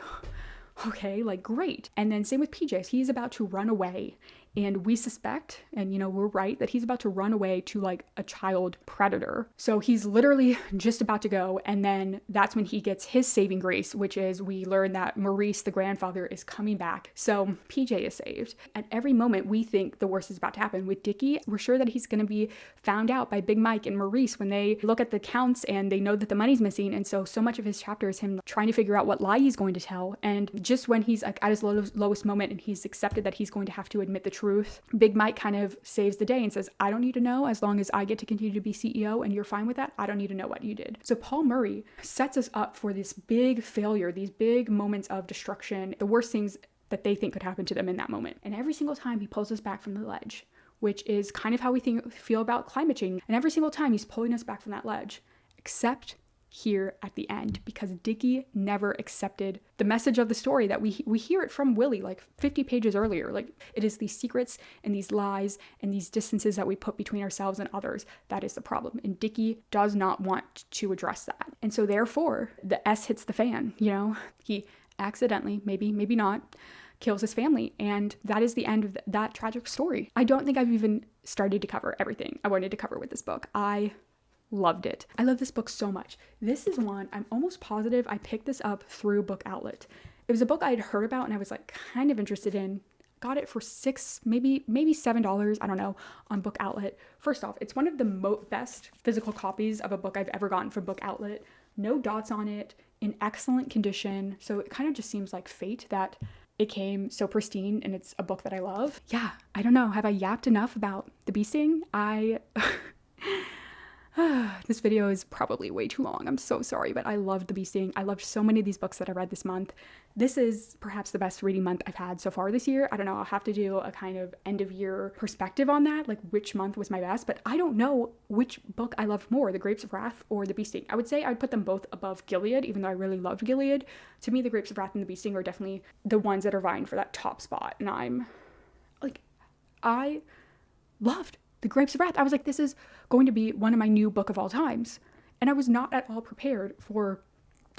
okay, like great. And then same with PJ. He's about to run away. And we suspect, and we're right, that he's about to run away to like a child predator. So he's literally just about to go. And then that's when he gets his saving grace, which is we learn that Maurice, the grandfather, is coming back. So PJ is saved. At every moment, we think the worst is about to happen. With Dickie, we're sure that he's going to be found out by Big Mike and Maurice when they look at the counts and they know that the money's missing. And so much of his chapter is him trying to figure out what lie he's going to tell. And just when he's like at his lowest moment and he's accepted that he's going to have to admit the truth, Big Mike kind of saves the day and says, I don't need to know, as long as I get to continue to be CEO and you're fine with that. I don't need to know what you did. So Paul Murray sets us up for this big failure, these big moments of destruction, the worst things that they think could happen to them in that moment. And every single time he pulls us back from the ledge, which is kind of how we feel about climate change. And every single time he's pulling us back from that ledge, except here at the end, because Dickie never accepted the message of the story that we hear it from Willie like 50 pages earlier. Like it is these secrets and these lies and these distances that we put between ourselves and others that is the problem. And Dickie does not want to address that. And so therefore the S hits the fan, he accidentally, maybe not, kills his family. And that is the end of that tragic story. I don't think I've even started to cover everything I wanted to cover with this book. I loved it. I love this book so much. This is one I'm almost positive I picked this up through Book Outlet. It was a book I had heard about and I was like kind of interested in. Got it for $6, maybe $7, I don't know, on Book Outlet. First off, it's one of the best physical copies of a book I've ever gotten from Book Outlet. No dots on it, in excellent condition. So it kind of just seems like fate that it came so pristine and it's a book that I love. Yeah, I don't know. Have I yapped enough about the bee sting? This video is probably way too long. I'm so sorry, but I loved The Bee Sting. I loved so many of these books that I read this month. This is perhaps the best reading month I've had so far this year. I don't know, I'll have to do a kind of end of year perspective on that, like which month was my best, but I don't know which book I loved more, The Grapes of Wrath or The Bee Sting. I would say I'd put them both above Gilead, even though I really loved Gilead. To me, The Grapes of Wrath and The Bee Sting are definitely the ones that are vying for that top spot, and I loved The Grapes of Wrath. I was like, this is going to be one of my new book of all times. And I was not at all prepared for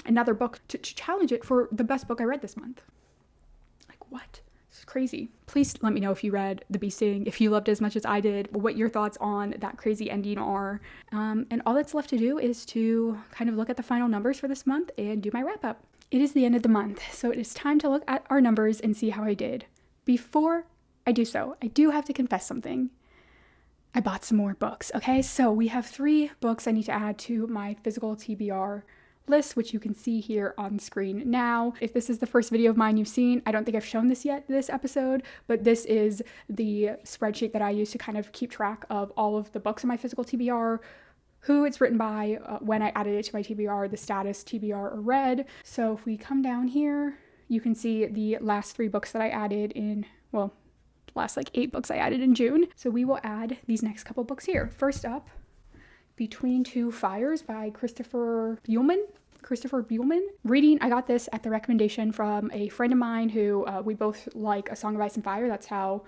another book to challenge it for the best book I read this month. Like, what? This is crazy. Please let me know if you read The Bee Sting, if you loved it as much as I did, what your thoughts on that crazy ending are. And all that's left to do is to kind of look at the final numbers for this month and do my wrap up. It is the end of the month, so it is time to look at our numbers and see how I did. Before I do have to confess something. I bought some more books, okay? So we have 3 books I need to add to my physical TBR list, which you can see here on screen now. If this is the first video of mine you've seen, I don't think I've shown this yet this episode, but this is the spreadsheet that I use to kind of keep track of all of the books in my physical TBR, who it's written by, when I added it to my TBR, the status TBR or read. So if we come down here, you can see the last 3 books that I added in, well, last like 8 books I added in June. So we will add these next couple books here. First up, Between Two Fires by Christopher Buehlman. Reading, I got this at the recommendation from a friend of mine who we both like A Song of Ice and Fire. That's how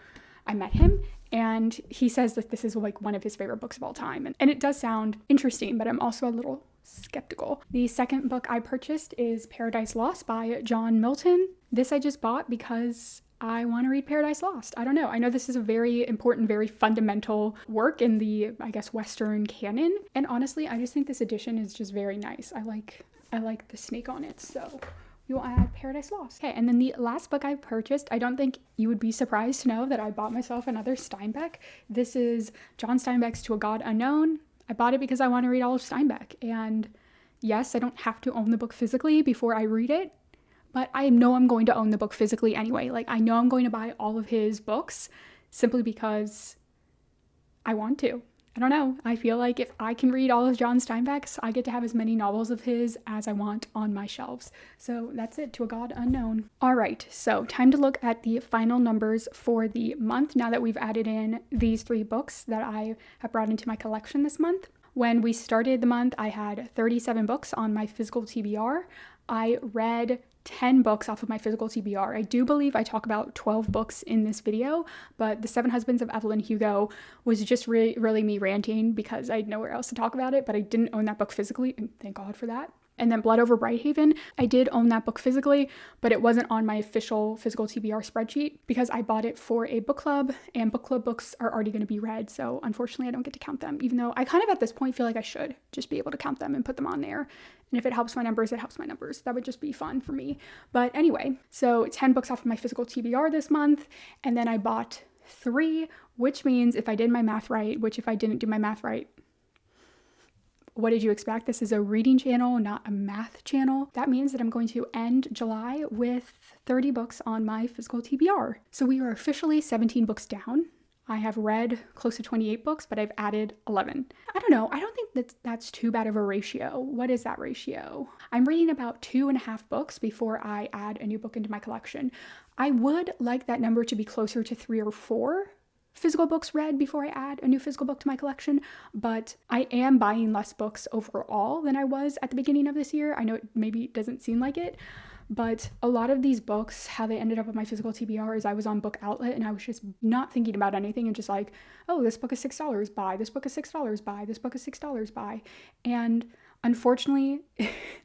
I met him. And he says that this is like one of his favorite books of all time. And it does sound interesting, but I'm also a little skeptical. The second book I purchased is Paradise Lost by John Milton. This I just bought because I want to read Paradise Lost. I don't know. I know this is a very important, very fundamental work in the, I guess, Western canon. And honestly, I just think this edition is just very nice. I like the snake on it. So we will add Paradise Lost. Okay, and then the last book I purchased, I don't think you would be surprised to know that I bought myself another Steinbeck. This is John Steinbeck's To a God Unknown. I bought it because I want to read all of Steinbeck. And yes, I don't have to own the book physically before I read it, but I know I'm going to own the book physically anyway. Like, I know I'm going to buy all of his books simply because I want to. I don't know. I feel like if I can read all of John Steinbeck's, I get to have as many novels of his as I want on my shelves. So that's it, To a God Unknown. All right, so time to look at the final numbers for the month now that we've added in these 3 books that I have brought into my collection this month. When we started the month, I had 37 books on my physical TBR. I read 10 books off of my physical TBR. I do believe I talk about 12 books in this video, but The 7 Husbands of Evelyn Hugo was just really me ranting because I had nowhere else to talk about it, but I didn't own that book physically, and thank God for that. And then Blood Over Brighthaven, I did own that book physically, but it wasn't on my official physical TBR spreadsheet because I bought it for a book club, and book club books are already going to be read, so unfortunately I don't get to count them, even though I kind of at this point feel like I should just be able to count them and put them on there. And if it helps my numbers, it helps my numbers. That would just be fun for me. But anyway, so 10 books off of my physical TBR this month, and then I bought 3, which means if I did my math right, which if I didn't do my math right, what did you expect? This is a reading channel, not a math channel. That means that I'm going to end July with 30 books on my physical TBR. So we are officially 17 books down. I have read close to 28 books, but I've added 11. I don't know. I don't think that's too bad of a ratio. What is that ratio? I'm reading about 2.5 books before I add a new book into my collection. I would like that number to be closer to 3 or 4 physical books read before I add a new physical book to my collection, but I am buying less books overall than I was at the beginning of this year. I know it maybe doesn't seem like it, but a lot of these books, how they ended up on my physical TBR is I was on Book Outlet and I was just not thinking about anything and just like, oh, this book is $6, buy. This book is $6, buy. This book is $6, buy. And unfortunately,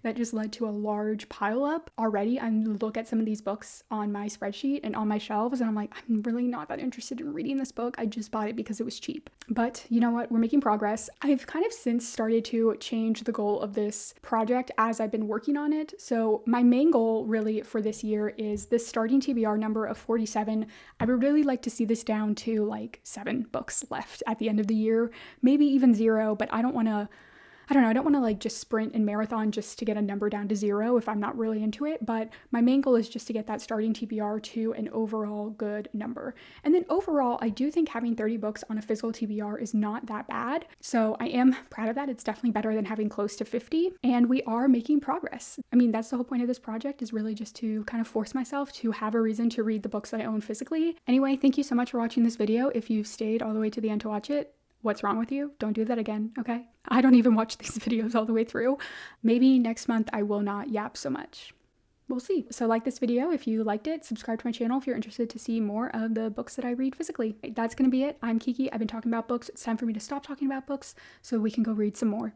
that just led to a large pileup already. I look at some of these books on my spreadsheet and on my shelves, and I'm like, I'm really not that interested in reading this book. I just bought it because it was cheap. But you know what? We're making progress. I've kind of since started to change the goal of this project as I've been working on it. So my main goal really for this year is this starting TBR number of 47. I would really like to see this down to like 7 books left at the end of the year, maybe even 0, but I don't want to like just sprint and marathon just to get a number down to 0 if I'm not really into it. But my main goal is just to get that starting TBR to an overall good number. And then overall, I do think having 30 books on a physical TBR is not that bad. So I am proud of that. It's definitely better than having close to 50. And we are making progress. I mean, that's the whole point of this project, is really just to kind of force myself to have a reason to read the books that I own physically. Anyway, thank you so much for watching this video. If you've stayed all the way to the end to watch it, what's wrong with you? Don't do that again, okay? I don't even watch these videos all the way through. Maybe next month I will not yap so much. We'll see. So like this video if you liked it, subscribe to my channel if you're interested to see more of the books that I read physically. That's gonna be it. I'm Kiki. I've been talking about books. It's time for me to stop talking about books so we can go read some more.